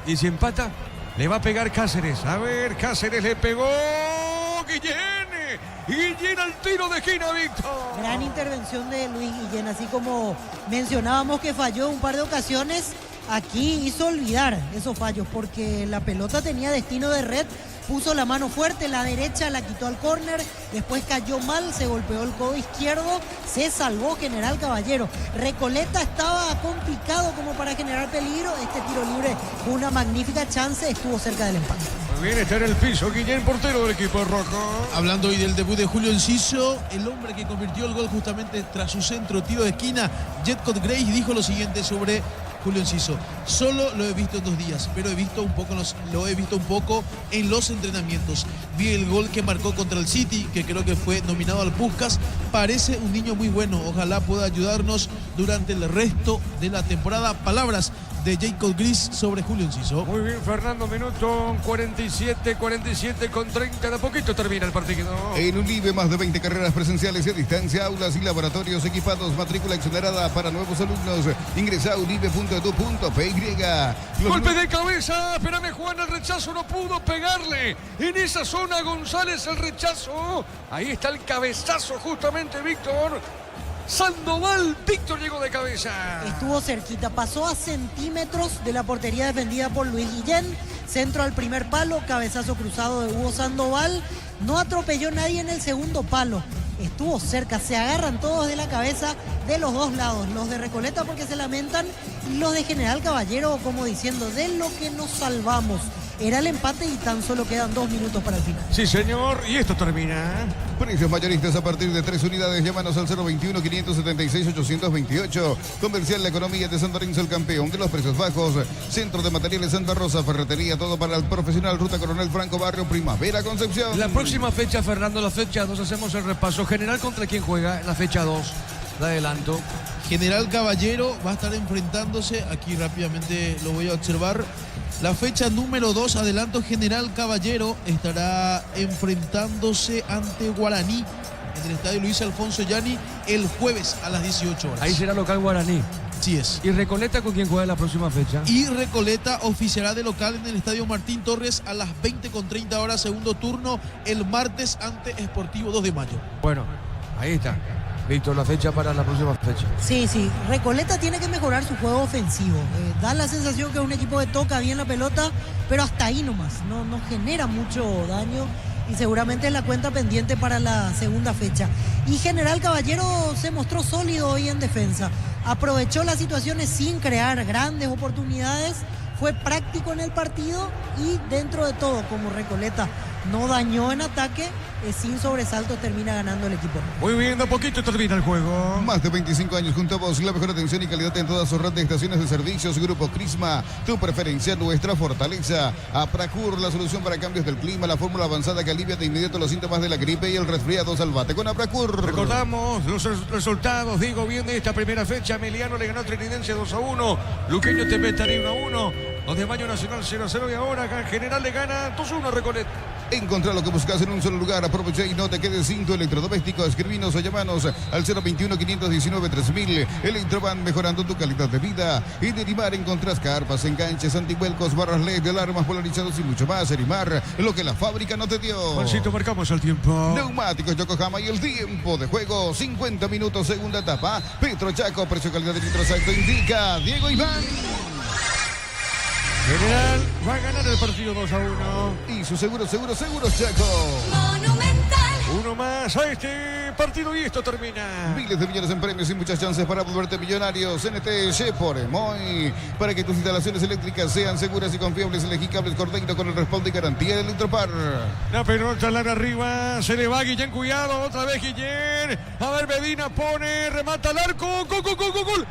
Y si empata, le va a pegar Cáceres. A ver, Cáceres le pegó. Guillén. Guillén al tiro de esquina, Víctor. Gran intervención de Luis Guillén, así como mencionábamos que falló un par de ocasiones, aquí hizo olvidar esos fallos porque la pelota tenía destino de red, puso la mano fuerte, la derecha la quitó al córner, después cayó mal, se golpeó el codo izquierdo, se salvó General Caballero. Recoleta estaba complicado como para generar peligro, este tiro libre fue una magnífica chance, estuvo cerca del empate. Muy bien, está en el piso Guillén, portero del equipo rojo. Hablando hoy del debut de Julio Enciso, el hombre que convirtió el gol justamente tras su centro, tiro de esquina, Jetcott Grace, dijo lo siguiente sobre Julio Enciso: solo lo he visto en 2 días, pero lo he visto un poco en los entrenamientos. Vi el gol que marcó contra el City, que creo que fue nominado al Puskás. Parece un niño muy bueno, ojalá pueda ayudarnos durante el resto de la temporada. Palabras de Jacob Gris sobre Julio Enciso. Muy bien, Fernando, minuto 47 con 30, de a poquito termina el partido. En Unive, más de 20 carreras presenciales y a distancia, aulas y laboratorios equipados, matrícula exonerada para nuevos alumnos. Ingresa a unive.edu.py. Golpe de cabeza, espérame Juan, el rechazo no pudo pegarle. En esa zona González el rechazo. Ahí está el cabezazo justamente, Víctor. Sandoval, Víctor llegó de cabeza. Estuvo cerquita, pasó a centímetros de la portería defendida por Luis Guillén. Centro al primer palo, cabezazo cruzado de Hugo Sandoval. No atropelló nadie en el segundo palo. Estuvo cerca, se agarran todos de la cabeza de los dos lados. Los de Recoleta porque se lamentan y los de General Caballero como diciendo de lo que nos salvamos. Era el empate y tan solo quedan 2 minutos para el final. Sí, señor, y esto termina. Precios mayoristas a partir de 3 unidades. Llámanos al 021-576-828. Comercial La Economía de San Lorenzo, el campeón de los precios bajos. Centro de Materiales Santa Rosa, ferretería, todo para el profesional. Ruta Coronel Franco, Barrio Primavera, Concepción. La próxima fecha, Fernando, la fecha 2, hacemos el repaso general contra quién juega en la fecha 2. De adelanto. General Caballero va a estar enfrentándose, aquí rápidamente lo voy a observar, la fecha número 2, adelanto, General Caballero estará enfrentándose ante Guaraní en el estadio Luis Alfonso Yanni el jueves a las 18 horas. Ahí será local Guaraní. Así es. ¿Y Recoleta con quién juega la próxima fecha? Y Recoleta oficiará de local en el estadio Martín Torres a las 20:30 horas, segundo turno, el martes ante Sportivo 2 de Mayo. Bueno, ahí está. Víctor, la fecha para la próxima fecha. Sí, Recoleta tiene que mejorar su juego ofensivo. Da la sensación que es un equipo que toca bien la pelota, pero hasta ahí nomás, no genera mucho daño y seguramente es la cuenta pendiente para la segunda fecha. Y General Caballero se mostró sólido hoy en defensa. Aprovechó las situaciones sin crear grandes oportunidades, fue práctico en el partido y dentro de todo, como Recoleta no dañó en ataque, sin sobresaltos termina ganando el equipo. Muy bien, de a poquito termina el juego. Más de 25 años junto a vos, la mejor atención y calidad en toda su red de estaciones de servicios. Grupo Crisma, tu preferencia, nuestra fortaleza. Apracur, la solución para cambios del clima, la fórmula avanzada que alivia de inmediato los síntomas de la gripe y el resfriado. Salvate con Apracur. Recordamos los resultados, digo bien, de esta primera fecha. Emiliano le ganó a Trinidense 2-1. Luqueño te metaría 1-1. 2 de Mayo Nacional 0-0 y ahora General le gana 2-1 a Recoleta. Encontrá lo que buscas en un solo lugar. Aprovecha y no te quedes sin tu electrodoméstico. Escribinos o llamanos al 021-519-3000. Electroban, mejorando tu calidad de vida. En Erimar encontrás carpas, enganches, antihuelcos, barras LED, alarmas polarizados y mucho más. Erimar, lo que la fábrica no te dio. Juancito, marcamos el tiempo. Neumáticos Yokohama y el tiempo de juego. 50 minutos, segunda etapa. Petro Chaco, precio calidad de nitrosalto indica Diego Iván. General va a ganar el partido 2-1. Y su seguros Chaco. Monumental. Uno más a este partido y esto termina. Miles de millones en premios y muchas chances para volverte millonarios. NTG por Emoy. Para que tus instalaciones eléctricas sean seguras y confiables, elegí cables Cordeiro con el respaldo y garantía de Electropar. La pelota larga arriba. Se le va Guillén, cuidado. Otra vez Guillén. A ver, Medina pone, remata al arco. Gol.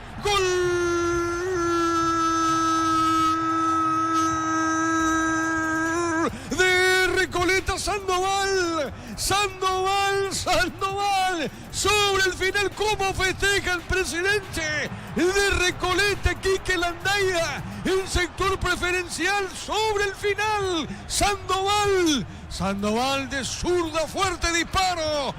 De Recoleta, Sandoval. Sobre el final, cómo festeja el presidente de Recoleta, Quique Landaida, en sector preferencial sobre el final. Sandoval de zurda, fuerte el disparo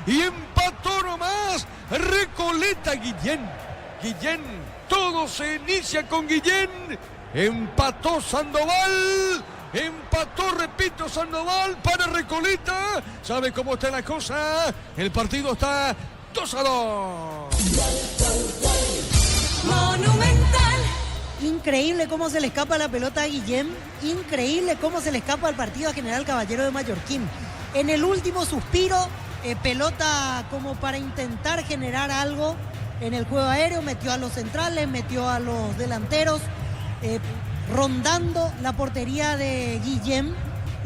y empató nomás. Recoleta, Guillén, todo se inicia con Guillén. Empató Sandoval, repito, Sandoval para Recoleta. ¿Sabe cómo está la cosa? El partido está 2-2. Monumental. Increíble cómo se le escapa la pelota a Guillén, increíble cómo se le escapa el partido a General Caballero de Mallorquín. En el último suspiro, pelota como para intentar generar algo en el juego aéreo, metió a los centrales, metió a los delanteros, rondando la portería de Guillén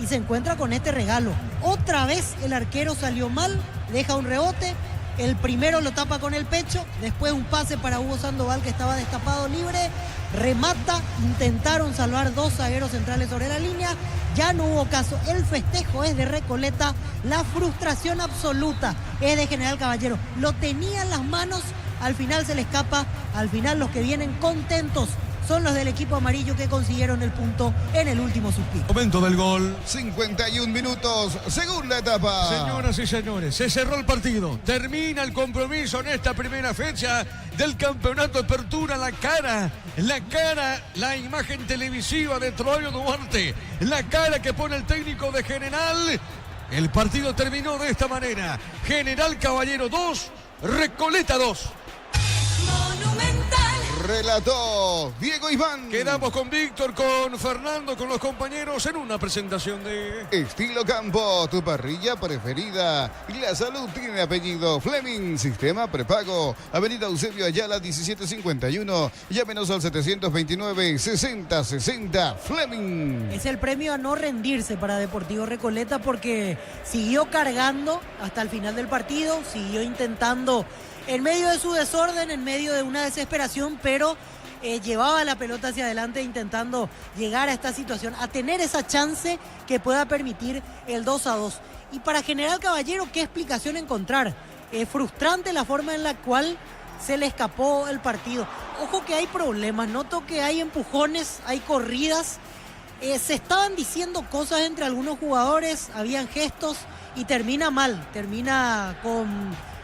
y se encuentra con este regalo. Otra vez el arquero salió mal, deja un rebote, el primero lo tapa con el pecho, después un pase para Hugo Sandoval que estaba destapado libre, remata, intentaron salvar 2 zagueros centrales sobre la línea, ya no hubo caso, el festejo es de Recoleta, la frustración absoluta es de General Caballero, lo tenía en las manos, al final se le escapa, al final los que vienen contentos son los del equipo amarillo que consiguieron el punto en el último suspiro. Momento del gol. 51 minutos, segunda etapa. Señoras y señores, se cerró el partido. Termina el compromiso en esta primera fecha del campeonato Apertura. La imagen televisiva de Troyo Duarte. La cara que pone el técnico de General. El partido terminó de esta manera. General Caballero 2, Recoleta 2. Relató Diego Iván. Quedamos con Víctor, con Fernando, con los compañeros en una presentación de Estilo Campo, tu parrilla preferida. La salud tiene apellido Fleming, sistema prepago. Avenida Eusebio Ayala 1751. Llámenos al 729-6060 Fleming. Es el premio a no rendirse para Deportivo Recoleta porque siguió cargando hasta el final del partido, siguió intentando en medio de su desorden, en medio de una desesperación, pero llevaba la pelota hacia adelante intentando llegar a esta situación, a tener esa chance que pueda permitir el 2-2. Y para General Caballero, ¿qué explicación encontrar? frustrante la forma en la cual se le escapó el partido. Ojo que hay problemas, noto que hay empujones, hay corridas, se estaban diciendo cosas entre algunos jugadores, habían gestos y termina mal, termina con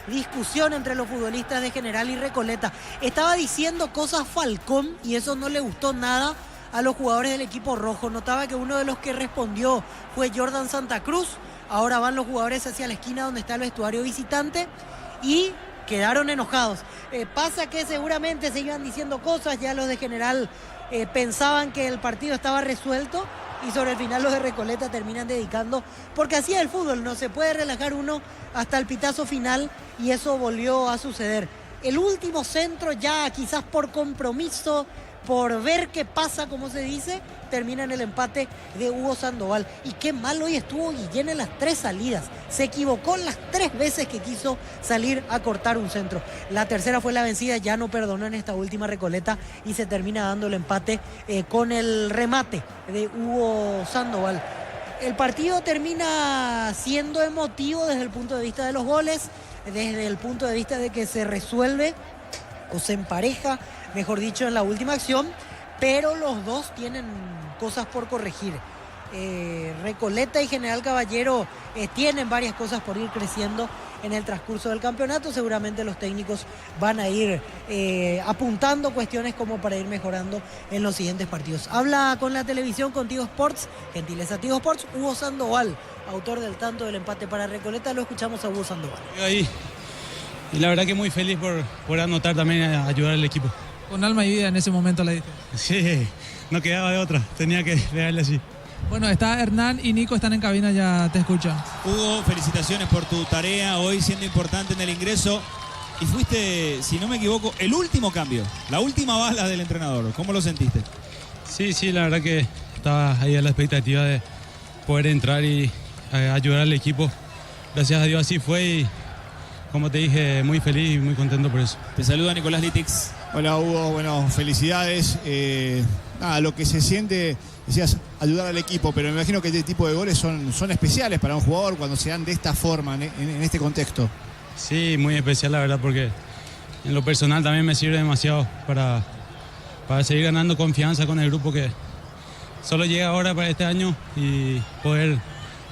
discusión entre los futbolistas de General y Recoleta. Estaba diciendo cosas Falcón y eso no le gustó nada a los jugadores del equipo rojo. Notaba que uno de los que respondió fue Jordan Santa Cruz. Ahora van los jugadores hacia la esquina donde está el vestuario visitante y quedaron enojados. Pasa que seguramente se iban diciendo cosas, ya los de General pensaban que el partido estaba resuelto y sobre el final los de Recoleta terminan dedicando, porque así es el fútbol, no se puede relajar uno hasta el pitazo final y eso volvió a suceder. El último centro ya quizás por compromiso, por ver qué pasa, como se dice, termina en el empate de Hugo Sandoval. Y qué mal hoy estuvo Guillén en las 3 salidas. Se equivocó las 3 veces que quiso salir a cortar un centro. La tercera fue la vencida, ya no perdonó en esta última Recoleta y se termina dando el empate con el remate de Hugo Sandoval. El partido termina siendo emotivo desde el punto de vista de los goles, desde el punto de vista de que se resuelve o se empareja, mejor dicho, en la última acción, pero los dos tienen cosas por corregir. Recoleta y General Caballero tienen varias cosas por ir creciendo en el transcurso del campeonato. Seguramente los técnicos van a ir apuntando cuestiones como para ir mejorando en los siguientes partidos. Habla con la televisión, con Tigo Sports, gentileza Tigo Sports, Hugo Sandoval, autor del tanto del empate para Recoleta. Lo escuchamos a Hugo Sandoval. Ahí. Y la verdad que muy feliz por anotar también, a ayudar al equipo. Con alma y vida en ese momento la diste. Sí, no quedaba de otra, tenía que pegarle así. Bueno, está Hernán y Nico, están en cabina, ya te escuchan. Hugo, felicitaciones por tu tarea hoy siendo importante en el ingreso. Y fuiste, si no me equivoco, el último cambio, la última bala del entrenador. ¿Cómo lo sentiste? Sí, la verdad que estaba ahí a la expectativa de poder entrar y ayudar al equipo. Gracias a Dios así fue y, como te dije, muy feliz y muy contento por eso. Te saluda Nicolás Litix. Hola Hugo, bueno, felicidades. Lo que se siente, decías, ayudar al equipo, pero me imagino que este tipo de goles son especiales para un jugador cuando se dan de esta forma, en este contexto. Sí, muy especial la verdad, porque en lo personal también me sirve demasiado para seguir ganando confianza con el grupo que solo llega ahora para este año, y poder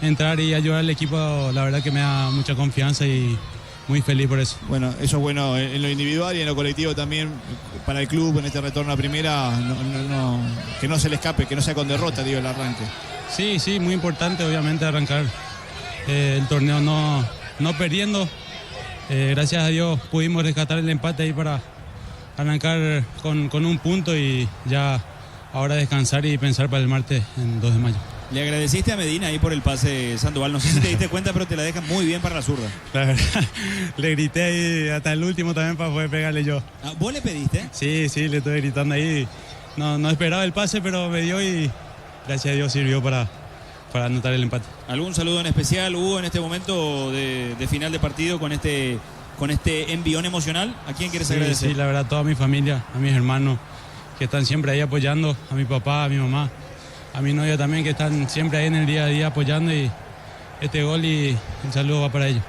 entrar y ayudar al equipo, la verdad que me da mucha confianza y muy feliz por eso. Bueno, eso es bueno en lo individual y en lo colectivo también para el club en este retorno a primera, que no se le escape, que no sea con derrota, digo, el arranque. Sí, muy importante obviamente arrancar el torneo no perdiendo. Gracias a Dios pudimos rescatar el empate ahí para arrancar con un punto y ya ahora descansar y pensar para el martes en 2 de mayo. Le agradeciste a Medina ahí por el pase, Sandoval. No sé si te diste cuenta, pero te la dejan muy bien para la zurda. La verdad, le grité ahí hasta el último también para poder pegarle yo. ¿Vos le pediste? Sí, le estuve gritando ahí. No esperaba el pase, pero me dio y gracias a Dios sirvió para anotar el empate. ¿Algún saludo en especial, Hugo, en este momento de final de partido con este envión emocional? ¿A quién quieres agradecer? Sí, la verdad, a toda mi familia, a mis hermanos que están siempre ahí apoyando, a mi papá, a mi mamá, a mi novia también, que están siempre ahí en el día a día apoyando, y este gol y el saludo va para ellos.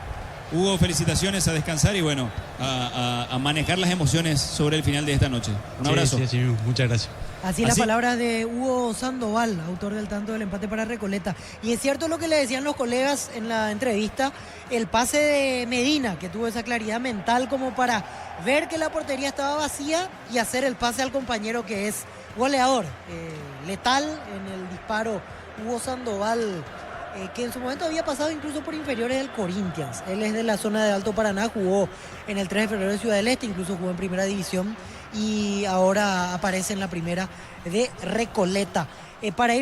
Hugo, felicitaciones, a descansar y bueno, a manejar las emociones sobre el final de esta noche. Un abrazo. Sí, muchas gracias. Así las palabras de Hugo Sandoval, autor del tanto del empate para Recoleta. Y es cierto lo que le decían los colegas en la entrevista, el pase de Medina, que tuvo esa claridad mental como para ver que la portería estaba vacía y hacer el pase al compañero que es goleador, letal en el disparo. Hugo Sandoval, que en su momento había pasado incluso por inferiores del Corinthians. Él es de la zona de Alto Paraná, jugó en el 3 de febrero de Ciudad del Este, incluso jugó en primera división y ahora aparece en la primera de Recoleta. Para ir